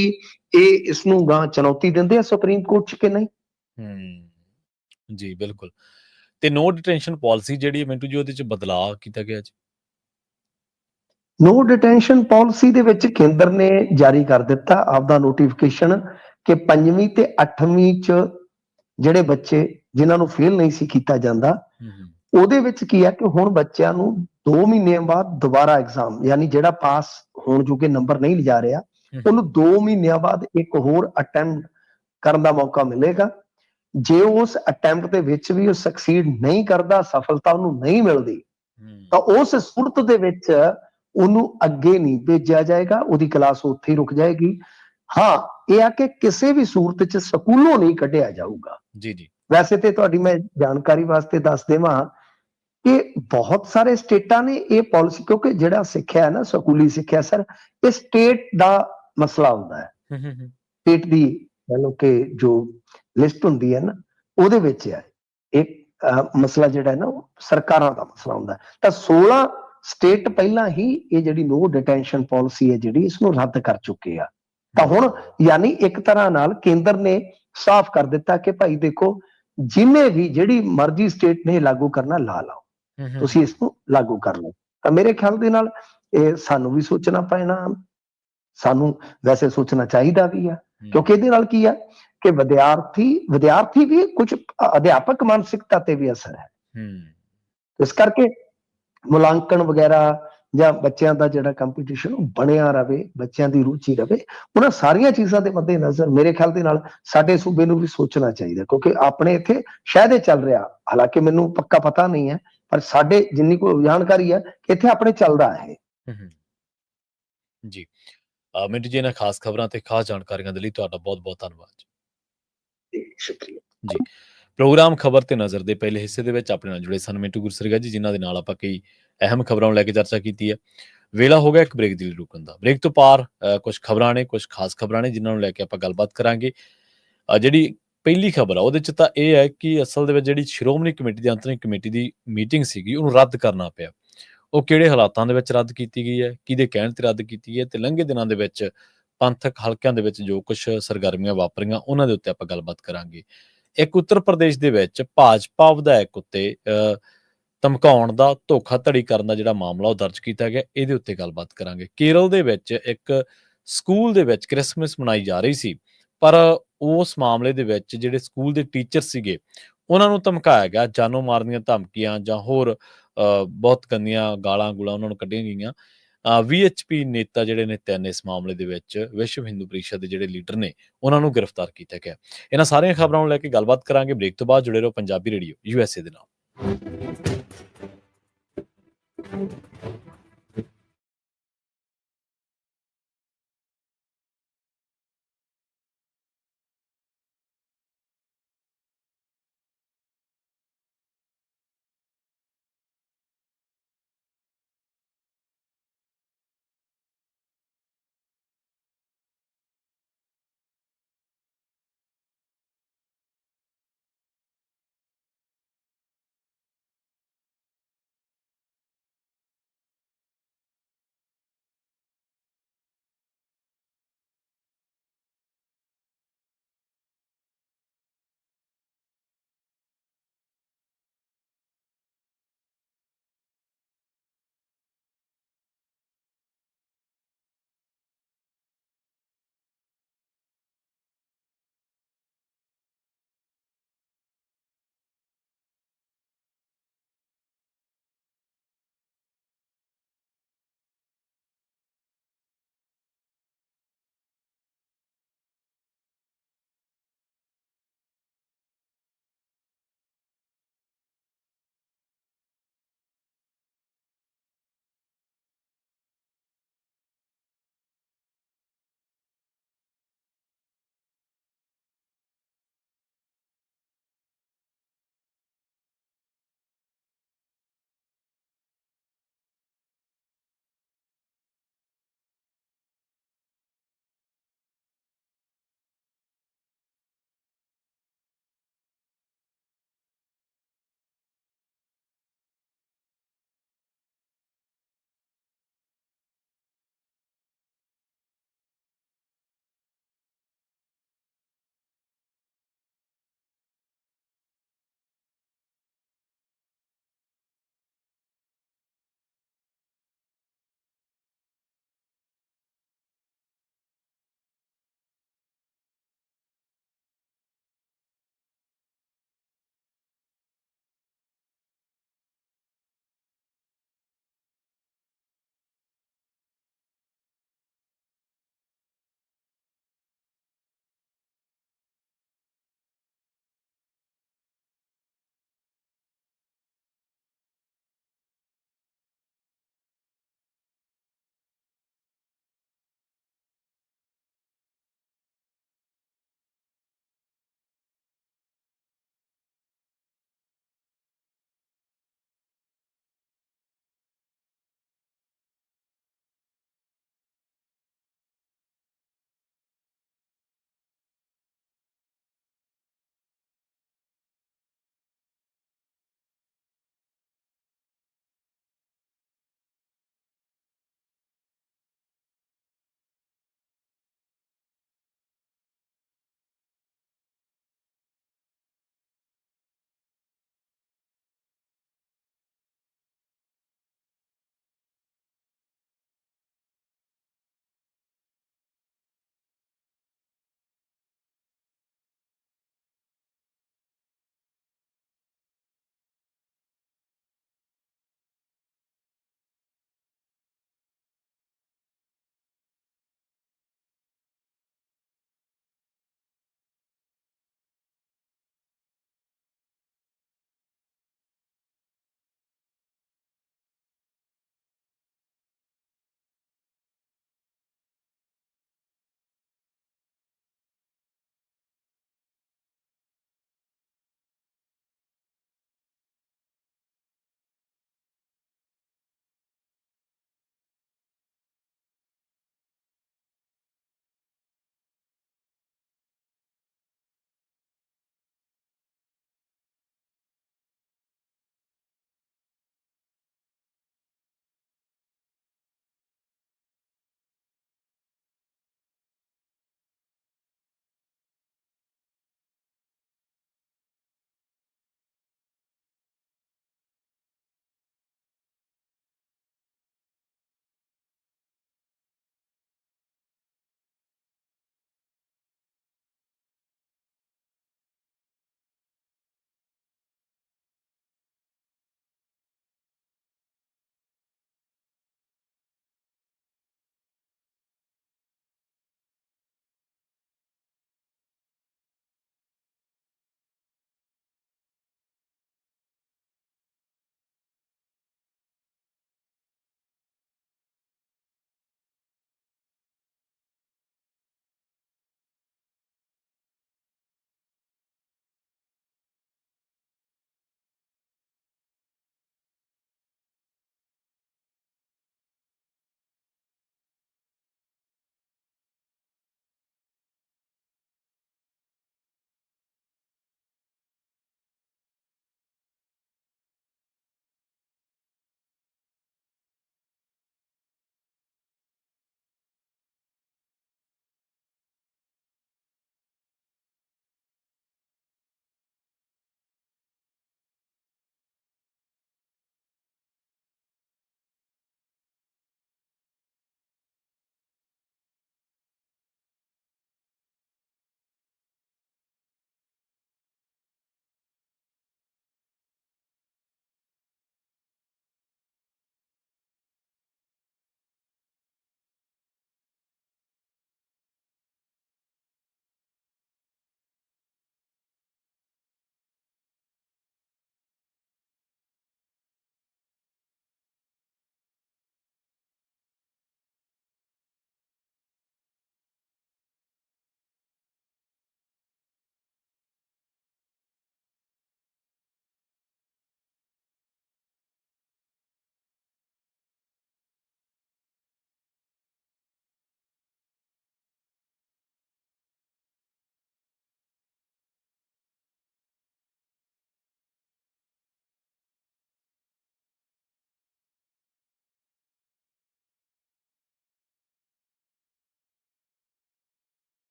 ਇਹ ਇਸ ਨੂੰ ਗਾਂ ਚੁਣੌਤੀ ਦਿੰਦੇ ਆ ਸੁਪਰੀਮ ਕੋਰਟ 'ਚ ਕਿ ਨਹੀਂ। हुँ, जी, बिल्कुल। ਤੇ ਨੋ ਡਿਟੈਂਸ਼ਨ ਪਾਲਿਸੀ ਜਿਹੜੀ ਹੈ ਮਿੰਟੂ ਜੀ ਉਹਦੇ ਚ ਬਦਲਾਅ ਕੀਤਾ ਗਿਆ ਜੀ। ਨੋ ਡਿਟੈਂਸ਼ਨ ਪਾਲਿਸੀ ਦੇ ਵਿੱਚ ਕੇਂਦਰ ਨੇ ਜਾਰੀ ਕਰ ਦਿੱਤਾ ਆਪਦਾ ਨੋਟੀਫਿਕੇਸ਼ਨ ਕਿ 5ਵੀਂ ਤੇ 8ਵੀਂ 'ਚ ਜਿਹੜੇ ਬੱਚੇ ਜਿਨ੍ਹਾਂ ਨੂੰ ਫੇਲ ਨਹੀਂ ਸੀ ਕੀਤਾ ਜਾਂਦਾ, ਹੂੰ, ਹੂੰ, ਉਹਦੇ ਵਿੱਚ ਕੀ ਹੈ ਕਿ ਹੁਣ ਬੱਚਿਆਂ ਨੂੰ 2 ਮਹੀਨਿਆਂ ਬਾਅਦ ਦੁਬਾਰਾ ਐਗਜ਼ਾਮ, ਯਾਨੀ ਜਿਹੜਾ ਪਾਸ ਹੋਣ ਜੋਗੇ ਨੰਬਰ ਨਹੀਂ ਲਿਜਾ ਰਿਹਾ, ਹੂੰ, ਉਹਨੂੰ 2 ਮਹੀਨਿਆਂ ਬਾਅਦ ਇੱਕ ਹੋਰ ਅਟੈਂਪਟ ਕਰਨ ਦਾ ਮੌਕਾ ਮਿਲੇਗਾ। ਜੇ ਉਸ ਅਟੈਂਪਟ ਦੇ ਵਿੱਚ ਵੀ ਉਹ ਸਕਸੀਡ ਨਹੀਂ ਕਰਦਾ, ਸਫਲਤਾ ਉਹਨੂੰ ਨਹੀਂ ਮਿਲਦੀ, ਤਾਂ ਹੂੰ, ਉਸ ਸੂਰਤ ਦੇ ਵਿੱਚ ਉਹਨੂੰ ਅੱਗੇ ਨਹੀਂ ਭੇਜਿਆ ਜਾਏਗਾ, ਉਹਦੀ ਕਲਾਸ ਉੱਥੇ ਹੀ ਰੁਕ ਜਾਏਗੀ। ਹਾਂ, ਇਹ ਆ ਕਿ ਕਿਸੇ ਵੀ ਸੂਰਤ 'ਚ ਸਕੂਲੋਂ ਨਹੀਂ ਕੱਢਿਆ ਜਾਊਗਾ। ਜੀ, ਜੀ, ਵੈਸੇ ਤੇ ਤੁਹਾਡੀ ਮੈਂ ਜਾਣਕਾਰੀ ਵਾਸਤੇ ਦੱਸ ਦੇਵਾਂ ਕਿ ਬਹੁਤ ਸਾਰੇ ਸਟੇਟਾਂ ਨੇ ਇਹ ਪਾਲਿਸੀ, ਕਿਉਂਕਿ ਜਿਹੜਾ ਸਿੱਖਿਆ ਹੈ ਨਾ, ਸਕੂਲੀ ਸਿੱਖਿਆ ਸਰ, ਇਹ ਸਟੇਟ ਦਾ ਮਸਲਾ ਹੁੰਦਾ ਹੈ। ਹੂੰ, ਹੂੰ, ਹੂੰ, ਸਟੇਟ ਦੀ ਮਤਲਬ ਕਿ ਜੋ ਲਿਸਟ ਹੁੰਦੀ ਹੈ ਨਾ, ਉਹਦੇ ਵਿੱਚ ਹੈ ਇੱਕ ਮਸਲਾ ਜਿਹੜਾ ਹੈ ਨਾ, ਉਹ ਸਰਕਾਰਾਂ ਦਾ ਮਸਲਾ ਹੁੰਦਾ ਹੈ। ਤਾਂ 16 ਸਟੇਟ ਪਹਿਲਾਂ ਹੀ ਇਹ ਜਿਹੜੀ ਨੋ ਡਿਟੈਂਸ਼ਨ ਪਾਲਿਸੀ ਹੈ ਜਿਹੜੀ ਇਸ ਨੂੰ ਰੱਦ ਕਰ ਚੁੱਕੇ ਆ। ਤਾਂ ਹੁਣ ਯਾਨੀ ਇੱਕ ਤਰ੍ਹਾਂ ਨਾਲ ਕੇਂਦਰ ਨੇ ਸਾਫ਼ ਕਰ ਦਿੱਤਾ ਕਿ ਭਾਈ ਦੇਖੋ, ਜਿਹਨੇ ਵੀ ਜਿਹੜੀ ਮਰਜ਼ੀ ਸਟੇਟ ਨੇ ਲਾਗੂ ਕਰਨਾ ਲਾ ਲਾਓ, ਹੂੰ, ਹੂੰ, ਤੁਸੀਂ ਇਸ ਨੂੰ ਲਾਗੂ ਕਰ ਲਓ। ਤਾਂ ਮੇਰੇ ਖਿਆਲ ਦੇ ਨਾਲ ਇਹ ਸਾਨੂੰ ਵੀ ਸੋਚਣਾ ਪੈਣਾ, ਸਾਨੂੰ ਵੈਸੇ ਸੋਚਣਾ ਚਾਹੀਦਾ ਵੀ ਆ, ਕਿਉਂਕਿ ਇਹਦੇ ਨਾਲ ਕੀ ਆ ਕਿ ਵਿਦਿਆਰਥੀ ਵੀ ਕੁਝ ਅਧਿਆਪਕ ਮਾਨਸਿਕਤਾ ਤੇ ਵੀ ਅਸਰ ਹੈ। ਹੂੰ, ਇਸ ਕਰਕੇ ਮੁਲਾਂਕਣ ਵਗੈਰਾ ਜਾਂ ਬੱਚਿਆਂ ਦਾ ਜਿਹੜਾ ਕੰਪੀਟੀਸ਼ਨ ਉਹ ਬਣਿਆ ਰਵੇ, ਬੱਚਿਆਂ ਦੀ ਰੁਚੀ ਰਵੇ, ਉਹਨਾਂ ਸਾਰੀਆਂ ਚੀਜ਼ਾਂ ਦੇ ਮੱਦੇ ਨਜ਼ਰ ਮੇਰੇ ਖਿਆਲ ਦੇ ਨਾਲ ਸਾਡੇ ਸੂਬੇ ਨੂੰ ਵੀ ਸੋਚਣਾ ਚਾਹੀਦਾ, ਕਿਉਂਕਿ ਆਪਣੇ ਇੱਥੇ ਸ਼ਾਇਦ ਇਹ ਚੱਲ ਰਿਹਾ, ਹਾਲਾਂਕਿ ਮੈਨੂੰ ਪੱਕਾ ਪਤਾ ਨਹੀਂ ਹੈ, ਪਰ ਸਾਡੇ ਜਿੰਨੀ ਕੋਈ ਜਾਣਕਾਰੀ ਹੈ ਕਿ ਇੱਥੇ ਆਪਣੇ ਚੱਲਦਾ ਹੈ। ਹੂੰ, ਹੂੰ, ਜੀ। ਮਿੰਟੂ ਜੀ ਇਹਨਾਂ ਖਾਸ ਖਬਰਾਂ ਤੇ ਖਾਸ ਜਾਣਕਾਰੀਆਂ ਦੇ ਲਈ ਤੁਹਾਡਾ ਬਹੁਤ-ਬਹੁਤ ਧੰਨਵਾਦ ਜੀ ਸ਼ੁਕਰੀਆ। ਜੀ। ਪ੍ਰੋਗਰਾਮ ਖਬਰ ਤੇ ਨਜ਼ਰ ਦੇ ਪਹਿਲੇ ਹਿੱਸੇ ਦੇ ਵਿੱਚ ਆਪਣੇ ਨਾਲ ਜੁੜੇ ਸਨ ਮਿੰਟੂ ਗੁਰਸਰਗਾ ਜੀ, ਜਿਨ੍ਹਾਂ ਦੇ ਨਾਲ ਆਪਾਂ ਕਈ ਅਹਿਮ ਖਬਰਾਂ ਨੂੰ ਲੈ ਕੇ ਚਰਚਾ ਕੀਤੀ ਹੈ। ਵੇਲਾ ਹੋ ਗਿਆ ਇੱਕ ਬ੍ਰੇਕ ਦੀ ਲਈ ਰੁਕਣ ਦਾ। ਬ੍ਰੇਕ ਤੋਂ ਪਾਰ ਕੁਝ ਖਬਰਾਂ ਨੇ, ਕੁਝ ਖਾਸ ਖਬਰਾਂ ਨੇ, ਜਿਨ੍ਹਾਂ ਨੂੰ ਲੈ ਕੇ ਆਪਾਂ ਗੱਲਬਾਤ ਕਰਾਂਗੇ। ਜਿਹੜੀ ਪਹਿਲੀ ਖਬਰ ਆ ਉਹਦੇ 'ਚ ਤਾਂ ਇਹ ਹੈ ਕਿ ਅਸਲ ਦੇ ਵਿੱਚ ਜਿਹੜੀ ਸ਼੍ਰੋਮਣੀ ਕਮੇਟੀ ਦੀ ਅੰਤਰਿਮ ਕਮੇਟੀ ਦੀ ਮੀਟਿੰਗ ਸੀਗੀ, ਉਹਨੂੰ ਰੱਦ ਕਰਨਾ ਪਿਆ। ਉਹ ਕਿਹੜੇ ਹਾਲਾਤਾਂ ਦੇ ਵਿੱਚ ਰੱਦ ਕੀਤੀ ਗਈ ਹੈ, ਕਿਹਦੇ ਕਹਿਣ ਤੇ ਰੱਦ ਕੀਤੀ ਹੈ, ਤੇ ਲੰਘੇ ਦਿਨਾਂ ਦੇ ਵਿੱਚ ਪੰਥਕ ਹਲਕਿਆਂ ਦੇ ਵਿੱਚ ਜੋ ਕੁਝ ਸਰਗਰਮੀਆਂ ਵਾਪਰੀਆਂ, ਉਹਨਾਂ ਦੇ ਉੱਤੇ ਆਪਾਂ ਗੱਲਬਾਤ ਕਰਾਂਗੇ। ਇੱਕ ਉੱਤਰ ਪ੍ਰਦੇਸ਼ ਦੇ ਵਿੱਚ ਭਾਜਪਾ ਵਿਧਾਇਕ ਉੱਤੇ ਧਮਕਾਉਣ ਦਾ, ਧੋਖਾਧੜੀ ਕਰਨ ਦਾ ਜਿਹੜਾ ਮਾਮਲਾ ਉਹ ਦਰਜ ਕੀਤਾ ਗਿਆ, ਇਹਦੇ ਉੱਤੇ ਗੱਲਬਾਤ ਕਰਾਂਗੇ। ਕੇਰਲ ਦੇ ਵਿੱਚ ਇੱਕ ਸਕੂਲ ਦੇ ਵਿੱਚ ਕ੍ਰਿਸਮਸ ਮਨਾਈ ਜਾ ਰਹੀ ਸੀ, ਪਰ ਉਸ ਮਾਮਲੇ ਦੇ ਵਿੱਚ ਜਿਹੜੇ ਸਕੂਲ ਦੇ ਟੀਚਰ ਸੀਗੇ, ਉਹਨਾਂ ਨੂੰ ਧਮਕਾਇਆ ਗਿਆ, ਜਾਨੋਂ ਮਾਰਨ ਦੀਆਂ ਧਮਕੀਆਂ ਜਾਂ ਹੋਰ ਬਹੁਤ ਗੰਦੀਆਂ ਗਾਲਾਂ-ਗੂਲਾਂ ਉਹਨਾਂ ਨੂੰ ਕੱਢੀਆਂ ਗਈਆਂ। ਵੀਐਚਪੀ ਨੇਤਾ ਜਿਹੜੇ ਨੇ 3 ਇਸ ਮਾਮਲੇ ਦੇ ਵਿੱਚ ਵਿਸ਼ਵ ਹਿੰਦੂ ਪਰਿਸ਼ਦ ਦੇ ਜਿਹੜੇ ਲੀਡਰ ਨੇ, ਉਹਨਾਂ ਨੂੰ ਗ੍ਰਿਫਤਾਰ ਕੀਤਾ ਗਿਆ। ਇਹਨਾਂ ਸਾਰੀਆਂ ਖਬਰਾਂ ਨੂੰ ਲੈ ਕੇ ਗੱਲਬਾਤ ਕਰਾਂਗੇ। ਬ੍ਰੇਕ ਤੋਂ ਬਾਅਦ ਜੁੜੇ ਰਹੋ ਪੰਜਾਬੀ ਰੇਡੀਓ USA ਦੇ ਨਾਲ।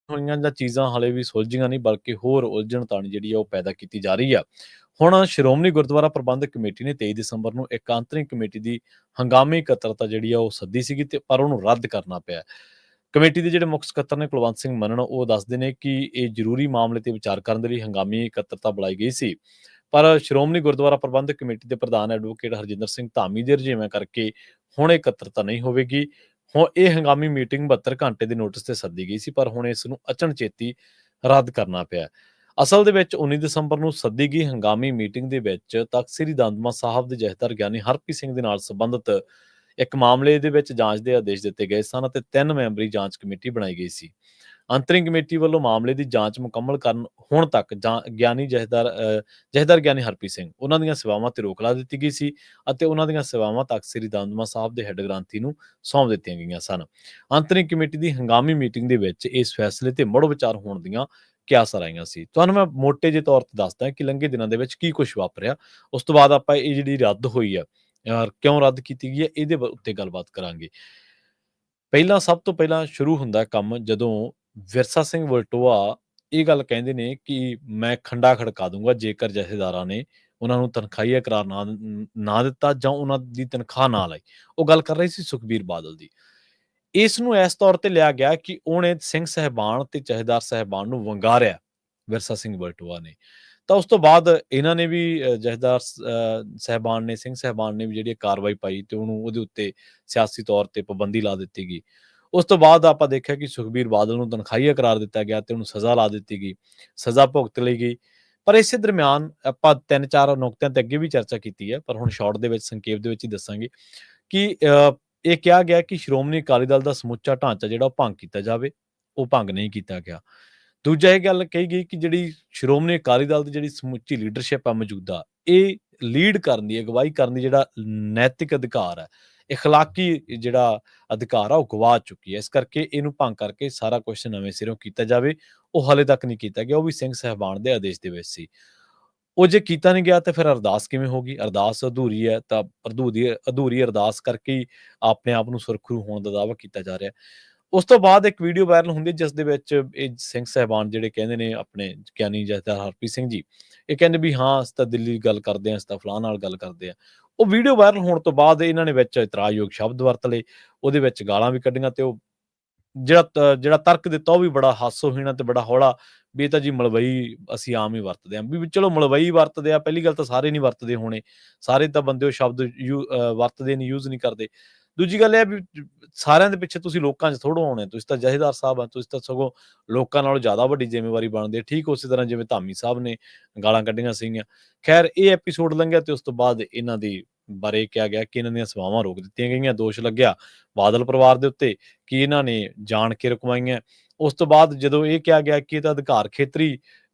ਹੋਈਆਂ ਜਾਂ ਚੀਜ਼ਾਂ ਹਾਲੇ ਵੀ ਸੁਲਝੀਆਂ ਨਹੀਂ, ਬਲਕਿ ਹੋਰ ਉਲਝਣ-ਤਾਣੀ ਜਿਹੜੀ ਆ ਉਹ ਪੈਦਾ ਕੀਤੀ ਜਾ ਰਹੀ ਆ। ਹੁਣ ਸ਼੍ਰੋਮਣੀ ਗੁਰਦੁਆਰਾ ਪ੍ਰਬੰਧਕ ਕਮੇਟੀ ਨੇ 23 ਦਸੰਬਰ ਨੂੰ ਇੱਕ ਅੰਤਰਿਮ ਕਮੇਟੀ ਦੀ ਹੰਗਾਮੀ ਇਕੱਤਰਤਾ ਜਿਹੜੀ ਆ ਉਹ ਸੱਦੀ ਸੀਗੀ ਤੇ ਪਰ ਉਹਨੂੰ ਰੱਦ ਕਰਨਾ ਪਿਆ। ਕਮੇਟੀ ਦੇ ਜਿਹੜੇ ਮੁੱਖ ਸਕੱਤਰ ਨੇ ਕੁਲਵੰਤ ਸਿੰਘ ਮੰਨਣ, ਉਹ ਦੱਸਦੇ ਨੇ ਕਿ ਇਹ ਜ਼ਰੂਰੀ ਮਾਮਲੇ ਤੇ ਵਿਚਾਰ ਕਰਨ ਦੇ ਲਈ ਹੰਗਾਮੀ ਇਕੱਤਰਤਾ ਬੁਲਾਈ ਗਈ ਸੀ। ਪਰ ਸ਼੍ਰੋਮਣੀ ਗੁਰਦੁਆਰਾ ਪ੍ਰਬੰਧਕ ਕਮੇਟੀ ਦੇ ਪ੍ਰਧਾਨ ਐਡਵੋਕੇਟ ਹਰਜਿੰਦਰ ਸਿੰਘ ਧਾਮੀ ਦੇ ਰੁਝੇਵਿਆਂ ਕਰਕੇ ਹੁਣ ਇਹ ਇਕੱਤਰਤਾ ਨਹੀਂ ਹੋਵੇਗੀ। ਹੁਣ ਇਹ ਹੰਗਾਮੀ ਮੀਟਿੰਗ 72 ਘੰਟੇ ਦੇ ਨੋਟਿਸ ਤੇ ਸੱਦੀ ਗਈ ਸੀ, ਪਰ ਹੁਣ ਇਸ ਨੂੰ ਅਚਨਚੇਤੀ ਰੱਦ ਕਰਨਾ ਪਿਆ। ਅਸਲ ਦੇ ਵਿੱਚ 19 ਦਸੰਬਰ ਨੂੰ ਸੱਦੀ ਗਈ ਹੰਗਾਮੀ ਮੀਟਿੰਗ ਦੇ ਵਿੱਚ ਤਖ਼ਤ ਸ੍ਰੀ ਦਮਦਮਾ ਸਾਹਿਬ ਦੇ ਜਥੇਦਾਰ ਗਿਆਨੀ ਹਰਪ੍ਰੀਤ ਸਿੰਘ ਦੇ ਨਾਲ ਸੰਬੰਧਿਤ ਇੱਕ ਮਾਮਲੇ ਦੇ ਵਿੱਚ ਜਾਂਚ ਦੇ ਆਦੇਸ਼ ਦਿੱਤੇ ਗਏ ਸਨ ਅਤੇ 3 ਮੈਂਬਰੀ ਜਾਂਚ ਕਮੇਟੀ ਬਣਾਈ ਗਈ ਸੀ। ਅੰਤਰਿਮ ਕਮੇਟੀ ਵੱਲੋਂ ਮਾਮਲੇ ਦੀ ਜਾਂਚ ਮੁਕੰਮਲ ਕਰਨ ਹੁਣ ਤੱਕ ਜਥੇਦਾਰ ਗਿਆਨੀ ਹਰਪ੍ਰੀਤ ਸਿੰਘ ਉਹਨਾਂ ਦੀਆਂ ਸੇਵਾਵਾਂ ਤੇ ਰੋਕ ਲਾ ਦਿੱਤੀ ਗਈ ਸੀ ਅਤੇ ਉਹਨਾਂ ਦੀਆਂ ਸੇਵਾਵਾਂ ਤਖ਼ਤ ਸ੍ਰੀ ਦਮਦਮਾ ਸਾਹਿਬ ਦੇ ਹੈੱਡ ਗ੍ਰੰਥੀ ਨੂੰ ਸੌਂਪ ਦਿੱਤੀਆਂ ਗਈਆਂ ਸਨ। ਅੰਤਰਿਮ ਕਮੇਟੀ ਦੀ ਹੰਗਾਮੀ ਮੀਟਿੰਗ ਦੇ ਵਿੱਚ ਇਸ ਫੈਸਲੇ ਤੇ ਮੁੜ ਵਿਚਾਰ ਹੋਣ ਦੀਆਂ ਕਿਆਸਾਂ ਰਾਹੀਆਂ ਸੀ। ਤੁਹਾਨੂੰ ਮੈਂ ਮੋਟੇ ਜਿਹੇ ਤੌਰ ਤੇ ਦੱਸਦਾ ਕਿ ਲੰਘੇ ਦਿਨਾਂ ਦੇ ਵਿੱਚ ਕੀ ਕੁਝ ਵਾਪਰਿਆ। ਉਸ ਤੋਂ ਬਾਅਦ ਆਪਾਂ ਇਹ ਜਿਹੜੀ ਰੱਦ ਹੋਈ ਆ, ਕਿਉਂ ਰੱਦ ਕੀਤੀ ਗਈ ਹੈ, ਇਹਦੇ ਉੱਤੇ ਗੱਲਬਾਤ ਕਰਾਂਗੇ। ਸਭ ਤੋਂ ਪਹਿਲਾਂ ਸ਼ੁਰੂ ਹੁੰਦਾ ਕੰਮ ਜਦੋਂ ਵਿਰਸਾ ਸਿੰਘ ਵਲਟੋਆ ਇਹ ਗੱਲ ਕਹਿੰਦੇ ਨੇ ਕਿ ਮੈਂ ਖੰਡਾ ਖੜਕਾ ਦੂੰਗਾ ਜੇਕਰ ਜਥੇਦਾਰਾਂ ਨੇ ਉਹਨਾਂ ਨੂੰ ਤਨਖਾਹੀਆ ਕਰਾਰ ਨਾ ਦਿੱਤਾ ਜਾਂ ਉਹਨਾਂ ਦੀ ਤਨਖਾਹ ਨਾ ਲਈ। ਉਹ ਗੱਲ ਕਰ ਰਹੀ ਸੀ ਸੁਖਬੀਰ ਬਾਦਲ ਦੀ। ਇਸ ਨੂੰ ਇਸ ਤੌਰ ਤੇ ਲਿਆ ਗਿਆ ਕਿ ਉਹਨੇ ਸਿੰਘ ਸਾਹਿਬਾਨ ਤੇ ਜਥੇਦਾਰ ਸਾਹਿਬਾਨ ਨੂੰ ਵੰਗਾਰਿਆ, ਵਿਰਸਾ ਸਿੰਘ ਵਲਟੋਆ ਨੇ। ਤਾਂ ਉਸ ਤੋਂ ਬਾਅਦ ਇਹਨਾਂ ਨੇ ਵੀ ਜਥੇਦਾਰ ਸਾਹਿਬਾਨ ਨੇ, ਸਿੰਘ ਸਾਹਿਬਾਨ ਨੇ ਵੀ ਜਿਹੜੀ ਕਾਰਵਾਈ ਪਾਈ ਤੇ ਉਹਨੂੰ ਉਹਦੇ ਉੱਤੇ ਸਿਆਸੀ ਤੌਰ ਤੇ ਪਾਬੰਦੀ ਲਾ ਦਿੱਤੀ ਗਈ। ਉਸ ਤੋਂ ਬਾਅਦ ਆਪਾਂ ਦੇਖਿਆ ਕਿ ਸੁਖਬੀਰ ਬਾਦਲ ਨੂੰ ਤਨਖਾਹੀਆ ਕਰਾਰ ਦਿੱਤਾ ਗਿਆ ਤੇ ਉਹਨੂੰ ਸਜ਼ਾ ਲਾ ਦਿੱਤੀ ਗਈ, ਸਜ਼ਾ ਭੁਗਤ ਲਈ ਗਈ। ਪਰ ਇਸੇ ਦਰਮਿਆਨ ਆਪਾਂ 3-4 ਨੁਕਤਿਆਂ ਤੇ ਅੱਗੇ ਵੀ ਚਰਚਾ ਕੀਤੀ ਹੈ, ਪਰ ਹੁਣ ਸ਼ਾਰਟ ਦੇ ਵਿੱਚ ਸੰਖੇਪ ਦੇ ਵਿੱਚ ਹੀ ਦੱਸਾਂਗੇ ਕਿ ਇਹ ਕਿਹਾ ਗਿਆ ਕਿ ਸ਼੍ਰੋਮਣੀ ਅਕਾਲੀ ਦਲ ਦਾ ਸਮੁੱਚਾ ਢਾਂਚਾ ਜਿਹੜਾ ਉਹ ਭੰਗ ਕੀਤਾ ਜਾਵੇ। ਉਹ ਭੰਗ ਨਹੀਂ ਕੀਤਾ ਗਿਆ। ਦੂਜਾ ਇਹ ਗੱਲ ਕਹੀ ਗਈ ਕਿ ਜਿਹੜੀ ਸ਼੍ਰੋਮਣੀ ਅਕਾਲੀ ਦਲ ਦੀ ਜਿਹੜੀ ਸਮੁੱਚੀ ਲੀਡਰਸ਼ਿਪ ਆ ਮੌਜੂਦਾ, ਇਹ ਲੀਡ ਕਰਨ ਦੀ, ਅਗਵਾਈ ਕਰਨ ਦੀ ਜਿਹੜਾ ਨੈਤਿਕ ਅਧਿਕਾਰ ਹੈ, ਇਖਲਾਕੀ ਜਿਹੜਾ ਅਧਿਕਾਰ ਆ, ਉਹ ਗਵਾ ਚੁੱਕੀ ਹੈ। ਇਸ ਕਰਕੇ ਇਹਨੂੰ ਭੰਗ ਕਰਕੇ ਸਾਰਾ ਕੁਝ ਨਵੇਂ ਸਿਰੋਂ ਕੀਤਾ ਜਾਵੇ। ਉਹ ਹਾਲੇ ਤੱਕ ਨਹੀਂ ਕੀਤਾ ਗਿਆ, ਉਹ ਵੀ ਸਿੰਘ ਸਾਹਿਬਾਨ ਦੇ ਆਦੇਸ਼ ਦੇ ਵਿੱਚ ਸੀ। ਉਹ ਜੇ ਕੀਤਾ ਨਹੀਂ ਗਿਆ ਤਾਂ ਫਿਰ ਅਰਦਾਸ ਕਿਵੇਂ ਹੋਗੀ? ਅਰਦਾਸ ਅਧੂਰੀ ਹੈ, ਤਾਂ ਅਧੂਰੀ ਅਰਦਾਸ ਕਰਕੇ ਹੀ ਆਪਣੇ ਆਪ ਨੂੰ ਸੁਰਖਰੂ ਹੋਣ ਦਾ ਦਾਅਵਾ ਕੀਤਾ ਜਾ ਰਿਹਾ। ਉਸ ਤੋਂ ਬਾਅਦ ਇੱਕ ਵੀਡੀਓ ਵਾਇਰਲ ਹੁੰਦੀ ਜਿਸ ਦੇ ਵਿੱਚ ਇਹ ਸਿੰਘ ਸਾਹਿਬਾਨ ਜਿਹੜੇ ਕਹਿੰਦੇ ਨੇ, ਆਪਣੇ ਗਿਆਨੀ ਜਥੇਦਾਰ ਹਰਪ੍ਰੀਤ ਸਿੰਘ ਜੀ, ਇਹ ਕਹਿੰਦੇ ਵੀ ਹਾਂ ਅਸੀਂ ਤਾਂ ਦਿੱਲੀ ਗੱਲ ਕਰਦੇ ਹਾਂ, ਅਸੀਂ ਤਾਂ ਫਲਾਣ ਨਾਲ ਗੱਲ ਕਰਦੇ ਹਾਂ। ਉਹ ਵੀਡੀਓ ਵਾਇਰਲ ਹੋਣ ਤੋਂ ਬਾਅਦ ਇਹਨਾਂ ਨੇ ਵਿੱਚ ਇਤਰਾਜ਼ਯੋਗ ਸ਼ਬਦ ਵਰਤ ਲਏ, ਉਹਦੇ ਵਿੱਚ ਗਾਲਾਂ ਵੀ ਕੱਢੀਆਂ ਤੇ ਉਹ ਜਿਹੜਾ ਤਰਕ ਦਿੱਤਾ ਉਹ ਵੀ ਬੜਾ ਹਾਸੋਹੀਣਾ ਤੇ ਬੜਾ ਹੌਲਾ, ਵੀ ਇਹ ਤਾਂ ਜੀ ਮਲਵਈ ਅਸੀਂ ਆਮ ਹੀ ਵਰਤਦੇ ਹਾਂ। ਵੀ ਚਲੋ ਮਲਵਈ ਵਰਤਦੇ ਆ, ਪਹਿਲੀ ਗੱਲ ਤਾਂ ਸਾਰੇ ਨਹੀਂ ਵਰਤਦੇ ਹੋਣੇ, ਸਾਰੇ ਤਾਂ ਬੰਦੇ ਉਹ ਸ਼ਬਦ ਵਰਤਦੇ ਨਹੀਂ, ਯੂਜ਼ ਨਹੀਂ ਕਰਦੇ। ਦੂਜੀ ਗੱਲ ਇਹ ਵੀ ਸਾਰਿਆਂ ਦੇ ਪਿੱਛੇ ਤੁਸੀਂ ਲੋਕਾਂ 'ਚ ਥੋੜ੍ਹਾ ਆਉਣੇ, ਤੁਸੀਂ ਤਾਂ ਜਥੇਦਾਰ ਸਾਹਿਬ ਆ, ਤੁਸੀਂ ਤਾਂ ਸਗੋਂ ਲੋਕਾਂ ਨਾਲੋਂ ਜ਼ਿਆਦਾ ਵੱਡੀ ਜ਼ਿੰਮੇਵਾਰੀ ਬਣਦੀ ਹੈ। ਠੀਕ ਉਸੇ ਤਰ੍ਹਾਂ ਜਿਵੇਂ ਧਾਮੀ ਸਾਹਿਬ ਨੇ ਗਾਲਾਂ ਕੱਢੀਆਂ ਸੀਗੀਆਂ। ਖੈਰ ਇਹ ਐਪੀਸੋਡ ਲੰਘਿਆ ਤੇ ਉਸ ਤੋਂ ਬਾਅਦ ਇਹਨਾਂ ਦੀ ਬਾਰੇ ਕਿਹਾ ਗਿਆ ਕਿ ਇਹਨਾਂ ਦੀਆਂ ਸੇਵਾਵਾਂ ਰੋਕ ਦਿੱਤੀਆਂ ਗਈਆਂ। ਦੋਸ਼ ਲੱਗਿਆ ਬਾਦਲ ਪਰਿਵਾਰ ਦੇ ਉੱਤੇ ਕਿ ਇਹਨਾਂ ਨੇ ਜਾਣ ਕੇ ਰੁਕਵਾਈਆਂ। ਉਸ ਤੋਂ ਬਾਅਦ ਜਦੋਂ ਇਹ ਕਿਹਾ ਗਿਆ ਕਿ ਇਹ ਤਾਂ ਅਧਿਕਾਰ ਖੇਤਰੀ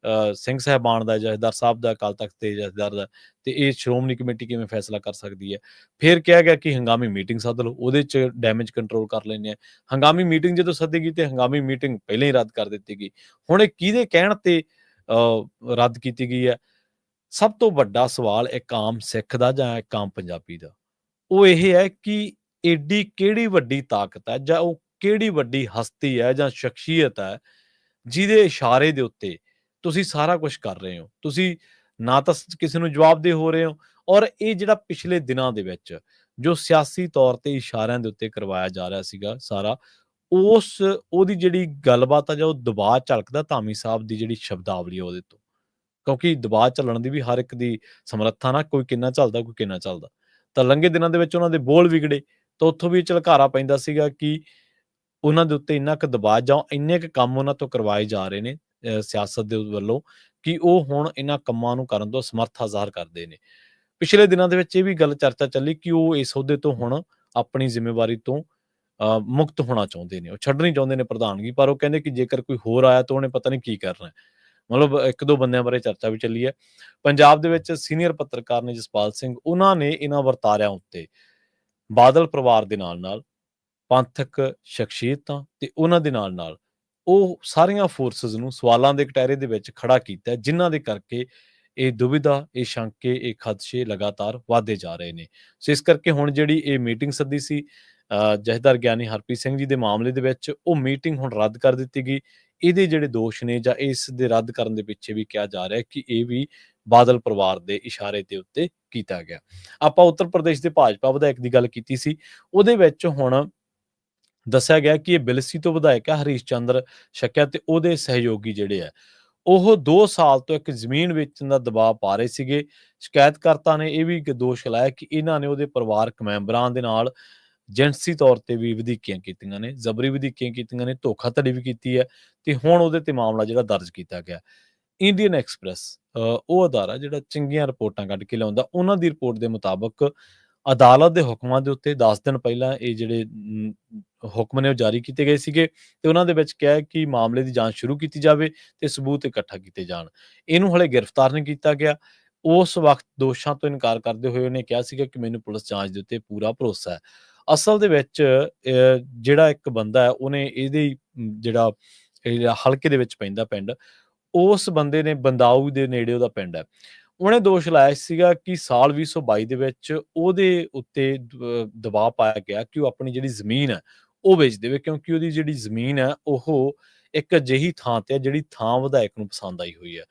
ਸਿੰਘ ਸਾਹਿਬਾਨ ਦਾ, ਜਥੇਦਾਰ ਸਾਹਿਬ ਦਾ, ਅਕਾਲ ਤਖ਼ਤ ਦੇ ਜਥੇਦਾਰ ਦਾ, ਤੇ ਇਹ ਸ਼੍ਰੋਮਣੀ ਕਮੇਟੀ ਕਿਵੇਂ ਫੈਸਲਾ ਕਰ ਸਕਦੀ ਹੈ। ਫਿਰ ਕਿਹਾ ਗਿਆ ਕਿ ਹੰਗਾਮੀ ਮੀਟਿੰਗ ਸੱਦ ਲਓ, ਉਹਦੇ 'ਚ ਡੈਮੇਜ ਕੰਟਰੋਲ ਕਰ ਲੈਂਦੇ ਆ। ਹੰਗਾਮੀ ਮੀਟਿੰਗ ਜਦੋਂ ਸੱਦੀ ਗਈ ਤੇ ਹੰਗਾਮੀ ਮੀਟਿੰਗ ਪਹਿਲਾਂ ਹੀ ਰੱਦ ਕਰ ਦਿੱਤੀ ਗਈ। ਹੁਣ ਇਹ ਕਿਹਦੇ ਕਹਿਣ ਤੇ ਰੱਦ ਕੀਤੀ ਗਈ ਹੈ? ਸਭ ਤੋਂ ਵੱਡਾ ਸਵਾਲ ਇੱਕ ਆਮ ਸਿੱਖ ਦਾ ਜਾਂ ਇੱਕ ਆਮ ਪੰਜਾਬੀ ਦਾ, ਉਹ ਇਹ ਹੈ ਕਿ ਏਡੀ ਕਿਹੜੀ ਵੱਡੀ ਤਾਕਤ ਹੈ ਜਾਂ ਉਹ ਕਿਹੜੀ ਵੱਡੀ ਹਸਤੀ ਹੈ ਜਾਂ ਸ਼ਖਸੀਅਤ ਹੈ ਜਿਹਦੇ ਇਸ਼ਾਰੇ ਦੇ ਉੱਤੇ ਤੁਸੀਂ ਸਾਰਾ ਕੁਝ ਕਰ ਰਹੇ ਹੋ। ਤੁਸੀਂ ਨਾ ਤਾਂ ਕਿਸੇ ਨੂੰ ਜਵਾਬਦੇਹ ਹੋ ਰਹੇ ਹੋ, ਔਰ ਇਹ ਜਿਹੜਾ ਪਿਛਲੇ ਦਿਨਾਂ ਦੇ ਵਿੱਚ ਜੋ ਸਿਆਸੀ ਤੌਰ ਤੇ ਇਸ਼ਾਰਿਆਂ ਦੇ ਉੱਤੇ ਕਰਵਾਇਆ ਜਾ ਰਿਹਾ ਸੀਗਾ ਸਾਰਾ, ਉਹਦੀ ਜਿਹੜੀ ਗੱਲਬਾਤ ਆ ਜਾਂ ਉਹ ਦਬਾਅ ਝਲਕਦਾ ਧਾਮੀ ਸਾਹਿਬ ਦੀ ਜਿਹੜੀ ਸ਼ਬਦਾਵਲੀ ਆ ਉਹਦੇ ਤੋਂ। ਕਿਉਂਕਿ ਦਬਾਅ ਝੱਲਣ ਦੀ ਵੀ ਹਰ ਇੱਕ ਦੀ ਸਮਰੱਥਾ ਨਾ, ਕੋਈ ਕਿੰਨਾ ਝੱਲਦਾ, ਕੋਈ ਕਿੰਨਾ ਝੱਲਦਾ। ਤਾਂ ਲੰਘੇ ਦਿਨਾਂ ਦੇ ਵਿੱਚ ਉਹਨਾਂ ਦੇ ਬੋਲ ਵਿਗੜੇ ਤਾਂ ਉੱਥੋਂ ਵੀ ਝਲਕਾਰਾ ਪੈਂਦਾ ਸੀਗਾ ਕਿ ਉਹਨਾਂ ਦੇ ਉੱਤੇ ਇੰਨਾ ਕੁ ਦਬਾਅ ਜਾਂ ਇੰਨੇ ਕੁ ਕੰਮ ਉਹਨਾਂ ਤੋਂ ਕਰਵਾਏ ਜਾ ਰਹੇ ਨੇ ਸਿਆਸਤ ਦੇ ਵੱਲੋਂ ਕਿ ਉਹ ਹੁਣ ਇਹਨਾਂ ਕੰਮਾਂ ਨੂੰ ਕਰਨ ਤੋਂ ਸਮਰੱਥਾ ਜ਼ਾਹਰ ਕਰਦੇ ਨੇ। ਪਿਛਲੇ ਦਿਨਾਂ ਦੇ ਵਿੱਚ ਇਹ ਵੀ ਗੱਲ ਚਰਚਾ ਚੱਲੀ ਕਿ ਉਹ ਇਸ ਅਹੁਦੇ ਤੋਂ ਹੁਣ ਆਪਣੀ ਜ਼ਿੰਮੇਵਾਰੀ ਤੋਂ ਮੁਕਤ ਹੋਣਾ ਚਾਹੁੰਦੇ ਨੇ, ਉਹ ਛੱਡਣੀ ਚਾਹੁੰਦੇ ਨੇ ਪ੍ਰਧਾਨਗੀ। ਪਰ ਉਹ ਕਹਿੰਦੇ ਕਿ ਜੇਕਰ ਕੋਈ ਹੋਰ ਆਇਆ ਤਾਂ ਉਹਨੇ ਪਤਾ ਨਹੀਂ ਕੀ ਕਰਨਾ। ਮਤਲਬ 1-2 ਬੰਦਿਆਂ ਬਾਰੇ ਚਰਚਾ ਵੀ ਚੱਲੀ ਹੈ। ਪੰਜਾਬ ਦੇ ਵਿੱਚ ਸੀਨੀਅਰ ਪੱਤਰਕਾਰ ਨੇ ਜਸਪਾਲ ਸਿੰਘ, ਉਹਨਾਂ ਨੇ ਇਹਨਾਂ ਵਰਤਾਰਿਆਂ ਉੱਤੇ ਬਾਦਲ ਪਰਿਵਾਰ ਦੇ ਨਾਲ-ਨਾਲ ਪੰਥਕ ਸ਼ਖਸੀਅਤਾਂ ਤੇ ਉਹਨਾਂ ਦੇ ਨਾਲ-ਨਾਲ ਉਹ ਸਾਰੀਆਂ ਫੋਰਸਿਸ ਨੂੰ ਸਵਾਲਾਂ ਦੇ ਕਟਹਿਰੇ ਦੇ ਵਿੱਚ ਖੜਾ ਕੀਤਾ, ਜਿਨ੍ਹਾਂ ਦੇ ਕਰਕੇ ਇਹ ਦੁਵਿਧਾ, ਇਹ ਸ਼ੰਕੇ, ਇਹ ਖਦਸ਼ੇ ਲਗਾਤਾਰ ਵਧਦੇ ਜਾ ਰਹੇ ਨੇ। ਸੋ ਇਸ ਕਰਕੇ ਹੁਣ ਜਿਹੜੀ ਇਹ ਮੀਟਿੰਗ ਸੱਦੀ ਸੀ ਜਥੇਦਾਰ ਗਿਆਨੀ ਹਰਪ੍ਰੀਤ ਸਿੰਘ ਜੀ ਦੇ ਮਾਮਲੇ ਦੇ ਵਿੱਚ, ਉਹ ਮੀਟਿੰਗ ਹੁਣ ਰੱਦ ਕਰ ਦਿੱਤੀ ਗਈ। ਇਹਦੇ ਜਿਹੜੇ ਦੋਸ਼ ਨੇ ਜਾਂ ਇਸ ਦੇ ਰੱਦ ਕਰਨ ਦੇ ਪਿੱਛੇ ਵੀ ਕਿਹਾ ਜਾ ਰਿਹਾ ਕਿ ਇਹ ਵੀ ਬਾਦਲ ਪਰਿਵਾਰ ਦੇ ਇਸ਼ਾਰੇ ਦੇ ਉੱਤੇ ਕੀਤਾ ਗਿਆ। ਆਪਾਂ ਉੱਤਰ ਪ੍ਰਦੇਸ਼ ਦੇ ਭਾਜਪਾ ਵਿਧਾਇਕ ਦੀ ਗੱਲ ਕੀਤੀ ਸੀ, ਉਹਦੇ ਵਿੱਚ ਹੁਣ ਦੱਸਿਆ ਗਿਆ ਕਿ ਇਹ ਬਿਲਸੀ ਤੋਂ ਵਿਧਾਇਕ ਹੈ ਹਰੀਸ਼ ਚੰਦਰ ਸ਼ੱਕਿਆ ਤੇ ਉਹਦੇ ਸਹਿਯੋਗੀ ਜਿਹੜੇ ਆ ਉਹ 2 ਸਾਲ ਤੋਂ ਇੱਕ ਜ਼ਮੀਨ ਵੇਚਣ ਦਾ ਦਬਾਅ ਪਾ ਰਹੇ ਸੀਗੇ। ਸ਼ਿਕਾਇਤਕਰਤਾ ਨੇ ਇਹ ਵੀ ਇੱਕ ਦੋਸ਼ ਲਾਇਆ ਕਿ ਇਹਨਾਂ ਨੇ ਉਹਦੇ ਪਰਿਵਾਰਕ ਮੈਂਬਰਾਂ ਦੇ ਨਾਲ ਜਿਨਸੀ ਤੌਰ ਤੇ ਵੀ ਵਧੀਕੀਆਂ ਕੀਤੀਆਂ ਨੇ, ਜ਼ਬਰੀ ਵਧੀਕੀਆਂ ਕੀਤੀਆਂ ਨੇ, ਧੋਖਾਧੜੀ ਵੀ ਕੀਤੀ ਹੈ ਤੇ ਹੁਣ ਉਹਦੇ ਤੇ ਮਾਮਲਾ ਜਿਹੜਾ ਦਰਜ ਕੀਤਾ ਗਿਆ। ਇੰਡੀਅਨ ਐਕਸਪ੍ਰੈਸ ਉਹ ਅਦਾਰਾ ਜਿਹੜਾ ਚੰਗੀਆਂ ਰਿਪੋਰਟਾਂ ਕੱਢ ਕੇ ਲਿਆਉਂਦਾ, ਉਹਨਾਂ ਦੀ ਰਿਪੋਰਟ ਦੇ ਮੁਤਾਬਕ ਅਦਾਲਤ ਦੇ ਹੁਕਮਾਂ ਦੇ ਉੱਤੇ 10 ਦਿਨ ਪਹਿਲਾਂ ਇਹ ਜਿਹੜੇ ਹੁਕਮ ਨੇ ਉਹ ਜਾਰੀ ਕੀਤੇ ਗਏ ਸੀਗੇ ਤੇ ਉਹਨਾਂ ਦੇ ਵਿੱਚ ਕਿਹਾ ਹੈ ਕਿ ਮਾਮਲੇ ਦੀ ਜਾਂਚ ਸ਼ੁਰੂ ਕੀਤੀ ਜਾਵੇ ਤੇ ਸਬੂਤ ਇਕੱਠਾ ਕੀਤੇ ਜਾਣ। ਇਹਨੂੰ ਹਲੇ ਗ੍ਰਿਫਤਾਰ ਨਹੀਂ ਕੀਤਾ ਗਿਆ। ਉਸ ਵਕਤ ਦੋਸ਼ਾਂ ਤੋਂ ਇਨਕਾਰ ਕਰਦੇ ਹੋਏ ਉਹਨੇ ਕਿਹਾ ਸੀਗਾ ਕਿ ਮੈਨੂੰ ਪੁਲਿਸ ਜਾਂਚ ਦੇ ਉੱਤੇ ਪੂਰਾ ਭਰੋਸਾ ਹੈ। ਅਸਲ ਦੇ ਵਿੱਚ ਜਿਹੜਾ ਇੱਕ ਬੰਦਾ ਹੈ ਉਹਨੇ ਇਹਦੇ ਜਿਹੜਾ ਹਲਕੇ ਦੇ ਵਿੱਚ ਪੈਂਦਾ ਪਿੰਡ, ਉਸ ਬੰਦੇ ਨੇ ਬੰਦਾਊ ਦੇ ਨੇੜੇ ਉਹਦਾ ਪਿੰਡ ਹੈ। ਉਹਨੇ ਦੋਸ਼ ਲਾਇਆ ਸੀਗਾ ਕਿ ਸਾਲ 2022 ਦੇ ਵਿੱਚ ਉਹਦੇ ਉੱਤੇ ਦਬਾਅ ਪਾਇਆ ਗਿਆ ਕਿ ਉਹ ਆਪਣੀ ਜਿਹੜੀ ਜ਼ਮੀਨ ਹੈ ਉਹ ਵੇਚ ਦੇਵੇ, ਕਿਉਂਕਿ ਉਹਦੀ ਜਿਹੜੀ ਜ਼ਮੀਨ ਹੈ ਉਹ ਇੱਕ ਅਜਿਹੀ ਥਾਂ ਤੇ ਹੈ ਜਿਹੜੀ ਥਾਂ ਵਿਧਾਇਕ ਨੂੰ ਪਸੰਦ ਆਈ ਹੋਈ ਹੈ।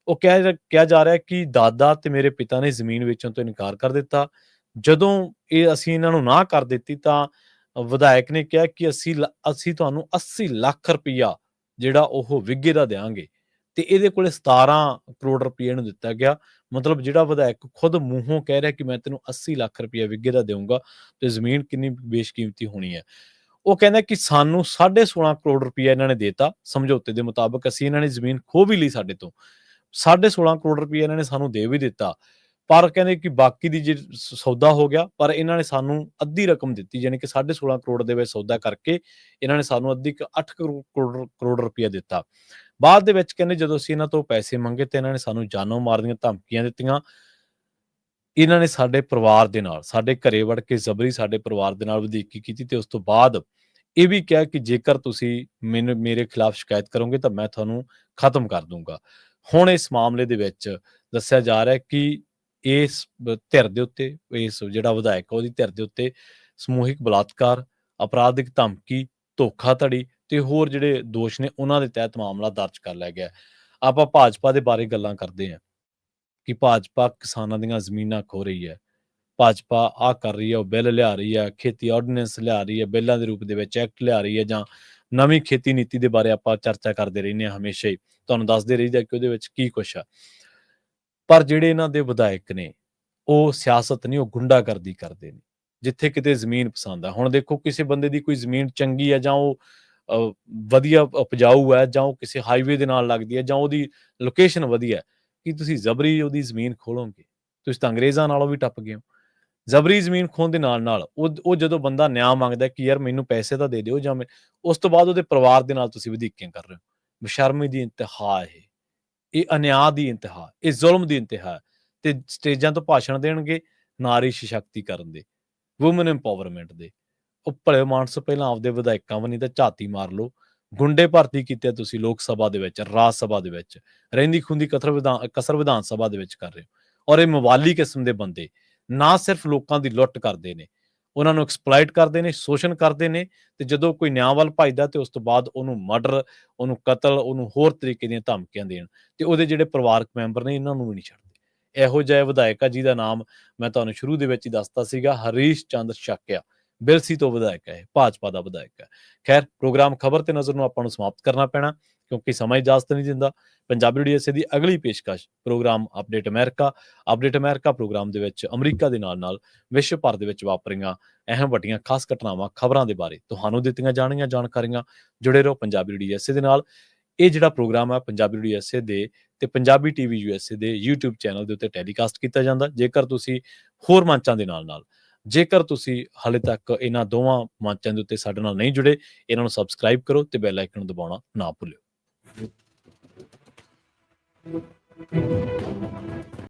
ਉਹ ਕਿਹਾ ਜਾ ਰਿਹਾ ਕਿ ਦਾਦਾ ਤੇ ਮੇਰੇ ਪਿਤਾ ਨੇ ਜ਼ਮੀਨ ਵੇਚਣ ਤੋਂ ਇਨਕਾਰ ਕਰ ਦਿੱਤਾ। ਜਦੋਂ ਅਸੀਂ ਇਹਨਾਂ ਨੂੰ ਨਾ ਕਰ ਦਿੱਤੀ ਤਾਂ ਵਿਧਾਇਕ ਨੇ ਕਿਹਾ ਕਿ ਅਸੀਂ ਤੁਹਾਨੂੰ 80 ਲੱਖ ਰੁਪਈਆ ਜਿਹੜਾ ਉਹ ਵਿੱਘੇ ਦਾ ਦਿਆਂਗੇ ਤੇ ਇਹਦੇ ਕੋਲੇ 17 ਕਰੋੜ ਰੁਪਏ ਨੂੰ ਦਿੱਤਾ ਗਿਆ। ਮਤਲਬ ਜਿਹੜਾ ਵਿਧਾਇਕ ਖੁਦ ਮੂੰਹੋਂ ਕਹਿ ਰਿਹਾ ਕਿ ਮੈਂ ਤੈਨੂੰ 80 ਲੱਖ ਰੁਪਈਆ ਵਿੱਘੇ ਦਾ ਦੇਊਂਗਾ ਤੇ ਜ਼ਮੀਨ ਕਿੰਨੀ ਬੇਸ਼ਕੀਮਤੀ ਹੋਣੀ ਹੈ। ਉਹ ਕਹਿੰਦਾ ਕਿ ਸਾਨੂੰ 16.5 ਕਰੋੜ ਰੁਪਈਆ ਇਹਨਾਂ ਨੇ ਦੇਤਾ ਸਮਝੌਤੇ ਦੇ ਮੁਤਾਬਕ, ਅਸੀਂ ਇਹਨਾਂ ਨੇ ਜ਼ਮੀਨ ਖੋਹ ਵੀ ਲਈ ਸਾਡੇ ਤੋਂ, 16.5 ਕਰੋੜ ਰੁਪਈਆ ਇਹਨਾਂ ਨੇ ਸਾਨੂੰ ਦੇ ਵੀ ਦਿੱਤਾ, ਪਰ ਕਹਿੰਦੇ ਕਿ ਬਾਕੀ ਦੀ ਜੇ ਸੌਦਾ ਹੋ ਗਿਆ ਪਰ ਇਹਨਾਂ ਨੇ ਸਾਨੂੰ ਅੱਧੀ ਰਕਮ ਦਿੱਤੀ, ਯਾਨੀ ਕਿ 16.5 ਕਰੋੜ ਦੇ ਵਿੱਚ ਸੌਦਾ ਕਰਕੇ ਇਹਨਾਂ ਨੇ ਸਾਨੂੰ ਅੱਧੀ 8 ਕਰੋੜ ਰੁਪਈਆ ਦਿੱਤਾ। ਬਾਅਦ ਦੇ ਵਿੱਚ ਕਹਿੰਦੇ ਜਦੋਂ ਅਸੀਂ ਇਹਨਾਂ ਤੋਂ ਪੈਸੇ ਮੰਗੇ ਤੇ ਇਹਨਾਂ ਨੇ ਸਾਨੂੰ ਜਾਨੋਂ ਮਾਰ ਦੀਆਂ ਧਮਕੀਆਂ ਦਿੱਤੀਆਂ। ਇਹਨਾਂ ਨੇ ਸਾਡੇ ਪਰਿਵਾਰ ਦੇ ਨਾਲ ਸਾਡੇ ਘਰੇ ਵੜ ਕੇ ਜ਼ਬਰੀ ਸਾਡੇ ਪਰਿਵਾਰ ਦੇ ਨਾਲ ਵਧੀਕੀ ਕੀਤੀ ਤੇ ਉਸ ਤੋਂ ਬਾਅਦ ਇਹ ਵੀ ਕਿਹਾ ਕਿ ਜੇਕਰ ਤੁਸੀਂ ਮੇਰੇ ਖਿਲਾਫ ਸ਼ਿਕਾਇਤ ਕਰੋਗੇ ਤਾਂ ਮੈਂ ਤੁਹਾਨੂੰ ਖਤਮ ਕਰ ਦੂੰਗਾ। ਹੁਣ ਇਸ ਮਾਮਲੇ ਦੇ ਵਿੱਚ ਦੱਸਿਆ ਜਾ ਰਿਹਾ ਹੈ ਕਿ ਇਸ ਧਿਰ ਦੇ ਉੱਤੇ, ਇਸ ਜਿਹੜਾ ਵਿਧਾਇਕ ਉਹਦੀ ਧਿਰ ਦੇ ਉੱਤੇ ਸਮੂਹਿਕ ਬਲਾਤਕਾਰ, ਅਪਰਾਧਿਕ ਧਮਕੀ, ਧੋਖਾਧੜੀ ਤੇ ਹੋਰ ਜਿਹੜੇ ਦੋਸ਼ ਨੇ ਉਹਨਾਂ ਦੇ ਤਹਿਤ ਮਾਮਲਾ ਦਰਜ ਕਰ ਲਿਆ ਗਿਆ। ਆਪਾਂ ਭਾਜਪਾ ਦੇ ਬਾਰੇ ਗੱਲਾਂ ਕਰਦੇ ਹਾਂ ਕਿ ਭਾਜਪਾ ਕਿਸਾਨਾਂ ਦੀਆਂ ਜ਼ਮੀਨਾਂ ਖੋਹ ਰਹੀ ਹੈ, ਭਾਜਪਾ ਆਹ ਕਰ ਰਹੀ ਹੈ, ਉਹ ਬਿੱਲ ਲਿਆ ਰਹੀ ਹੈ, ਖੇਤੀ ਆਰਡੀਨੈਂਸ ਲਿਆ ਰਹੀ ਹੈ, ਬਿੱਲਾਂ ਦੇ ਰੂਪ ਦੇ ਵਿੱਚ ਐਕਟ ਲਿਆ ਰਹੀ ਹੈ, ਜਾਂ ਨਵੀਂ ਖੇਤੀ ਨੀਤੀ ਦੇ ਬਾਰੇ ਆਪਾਂ ਚਰਚਾ ਕਰਦੇ ਰਹਿੰਦੇ ਹਾਂ ਹਮੇਸ਼ਾ ਹੀ, ਤੁਹਾਨੂੰ ਦੱਸਦੇ ਰਹੀਦਾ ਕਿ ਉਹਦੇ ਵਿੱਚ ਕੀ ਕੁਛ ਆ। ਪਰ ਜਿਹੜੇ ਇਹਨਾਂ ਦੇ ਵਿਧਾਇਕ ਨੇ ਉਹ ਸਿਆਸਤ ਨਹੀਂ, ਉਹ ਗੁੰਡਾਗਰਦੀ ਕਰਦੇ ਨੇ। ਜਿੱਥੇ ਕਿਤੇ ਜ਼ਮੀਨ ਪਸੰਦ ਆ, ਹੁਣ ਦੇਖੋ ਕਿਸੇ ਬੰਦੇ ਦੀ ਕੋਈ ਜ਼ਮੀਨ ਚੰਗੀ ਹੈ ਜਾਂ ਉਹ ਵਧੀਆ ਉਪਜਾਊ ਹੈ ਜਾਂ ਉਹ ਕਿਸੇ ਹਾਈਵੇ ਦੇ ਨਾਲ ਲੱਗਦੀ ਹੈ ਜਾਂ ਉਹਦੀ ਲੋਕੇਸ਼ਨ ਵਧੀਆ ਹੈ, ਕੀ ਤੁਸੀਂ ਜ਼ਬਰੀ ਉਹਦੀ ਜ਼ਮੀਨ ਖੋਲੋਗੇ? ਤੁਸੀਂ ਤਾਂ ਅੰਗਰੇਜ਼ਾਂ ਨਾਲੋਂ ਵੀ ਟੱਪ ਗਏ ਹੋ। ਜ਼ਬਰੀ ਜ਼ਮੀਨ ਖੋਹਣ ਦੇ ਨਾਲ ਉਹ ਜਦੋਂ ਬੰਦਾ ਨਿਆਂ ਮੰਗਦਾ ਕਿ ਯਾਰ ਮੈਨੂੰ ਪੈਸੇ ਤਾਂ ਦੇ ਦਿਓ, ਜਾਂ ਉਸ ਤੋਂ ਬਾਅਦ ਉਹਦੇ ਪਰਿਵਾਰ ਦੇ ਨਾਲ ਤੁਸੀਂ ਵਧੀਕੀਆਂ ਕਰ ਰਹੇ ਹੋ। ਬੇਸ਼ਰਮੀ ਦੀ ਇੰਤਹਾ ਇਹ ਅਨਿਆਂ ਦੀ ਇੰਤਹਾ, ਇਹ ਜ਼ੁਲਮ ਦੀ ਇੰਤਹਾ। ਤੇ ਸਟੇਜਾਂ ਤੋਂ ਭਾਸ਼ਣ ਦੇਣਗੇ ਨਾਰੀ ਸਸ਼ਕਤੀਕਰਨ ਦੇ, ਵੂਮਨ ਇੰਪਾਵਰਮੈਂਟ ਦੇ। ਉਹ ਭਲੇ ਮਾਨਸ ਪਹਿਲਾਂ ਆਪਦੇ ਵਿਧਾਇਕਾਂ ਵੱਲ ਨਹੀਂ ਤਾਂ ਝਾਤੀ ਮਾਰ ਲਓ। ਗੁੰਡੇ ਭਰਤੀ ਕੀਤੇ ਤੁਸੀਂ ਲੋਕ ਸਭਾ ਦੇ ਵਿੱਚ, ਰਾਜ ਸਭਾ ਦੇ ਵਿੱਚ, ਰਹਿੰਦੀ ਖੁੰਦੀ ਕਸਰ ਵਿਧਾਨ ਸਭਾ ਦੇ ਵਿੱਚ ਕਰ ਰਹੇ ਹੋ। ਔਰ ਇਹ ਮਵਾਲੀ ਕਿਸਮ ਦੇ ਬੰਦੇ ਨਾ ਸਿਰਫ ਲੋਕਾਂ ਦੀ ਲੁੱਟ ਕਰਦੇ ਨੇ, ਉਹਨਾਂ ਨੂੰ ਐਕਸਪਲੋਇਟ ਕਰਦੇ ਨੇ, ਸ਼ੋਸ਼ਣ ਕਰਦੇ ਨੇ, ਤੇ ਜਦੋਂ ਕੋਈ ਨਿਆਂ ਵੱਲ ਭੱਜਦਾ ਤੇ ਉਸ ਤੋਂ ਬਾਅਦ ਉਹਨੂੰ ਮਰਡਰ, ਉਹਨੂੰ ਕਤਲ, ਉਹਨੂੰ ਹੋਰ ਤਰੀਕੇ ਦੀਆਂ ਧਮਕੀਆਂ ਦੇਣ, ਤੇ ਉਹਦੇ ਜਿਹੜੇ ਪਰਿਵਾਰਕ ਮੈਂਬਰ ਨੇ ਇਹਨਾਂ ਨੂੰ ਵੀ ਨਹੀਂ ਛੱਡਦੇ। ਇਹੋ ਜਿਹਾ ਵਿਧਾਇਕ ਆ ਜਿਹਦਾ ਨਾਮ ਮੈਂ ਤੁਹਾਨੂੰ ਸ਼ੁਰੂ ਦੇ ਵਿੱਚ ਹੀ ਦੱਸਤਾ ਸੀਗਾ, ਹਰੀਸ਼ ਚੰਦਰ ਸ਼ਾਕਿਆ। ਬਿਲਸੀ ਤੋਂ ਵਿਧਾਇਕ ਹੈ, ਭਾਜਪਾ ਦਾ ਵਿਧਾਇਕ ਹੈ। ਖੈਰ, ਪ੍ਰੋਗਰਾਮ ਖਬਰ ਤੇ ਨਜ਼ਰ ਨੂੰ ਆਪਾਂ ਨੂੰ ਸਮਾਪਤ ਕਰਨਾ ਪੈਣਾ ਕਿਉਂਕਿ ਸਮਾਂ ਇਜਾਜ਼ਤ ਨਹੀਂ ਦਿੰਦਾ। ਪੰਜਾਬੀ ਡੀਐਸਏ ਦੀ ਅਗਲੀ ਪੇਸ਼ਕਸ਼ ਪ੍ਰੋਗਰਾਮ ਅਪਡੇਟ ਅਮਰੀਕਾ ਪ੍ਰੋਗਰਾਮ ਦੇ ਵਿੱਚ ਅਮਰੀਕਾ ਦੇ ਨਾਲ ਵਿਸ਼ਵ ਭਰ ਦੇ ਵਿੱਚ ਵਾਪਰੀਆਂ ਅਹਿਮ ਵੱਡੀਆਂ ਖਾਸ ਘਟਨਾਵਾਂ, ਖਬਰਾਂ ਦੇ ਬਾਰੇ ਤੁਹਾਨੂੰ ਦਿੱਤੀਆਂ ਜਾਣਗੀਆਂ ਜਾਣਕਾਰੀਆਂ। ਜੁੜੇ ਰਹੋ ਪੰਜਾਬੀ ਡੀਐਸਏ ਦੇ ਨਾਲ। ਇਹ ਜਿਹੜਾ ਪ੍ਰੋਗਰਾਮ ਹੈ ਪੰਜਾਬੀ ਡੀਐਸਏ ਦੇ ਤੇ ਪੰਜਾਬੀ ਟੀਵੀ ਯੂਐਸਏ ਦੇ YouTube ਚੈਨਲ ਦੇ ਉੱਤੇ ਟੈਲੀਕਾਸਟ ਕੀਤਾ ਜਾਂਦਾ। ਜੇਕਰ ਤੁਸੀਂ ਹੋਰ ਮੰਚਾਂ ਦੇ ਨਾਲ ਜੇਕਰ ਤੁਸੀਂ ਹਾਲੇ ਤੱਕ ਇਹਨਾਂ ਦੋਵਾਂ ਮੰਚਾਂ ਦੇ ਉੱਤੇ ਸਾਡੇ ਨਾਲ ਨਹੀਂ ਜੁੜੇ, ਇਹਨਾਂ ਨੂੰ ਸਬਸਕ੍ਰਾਈਬ ਕਰੋ ਤੇ ਬੈਲ ਆਈਕਨ ਦਬਾਉਣਾ ਨਾ ਭੁੱਲਿਓ।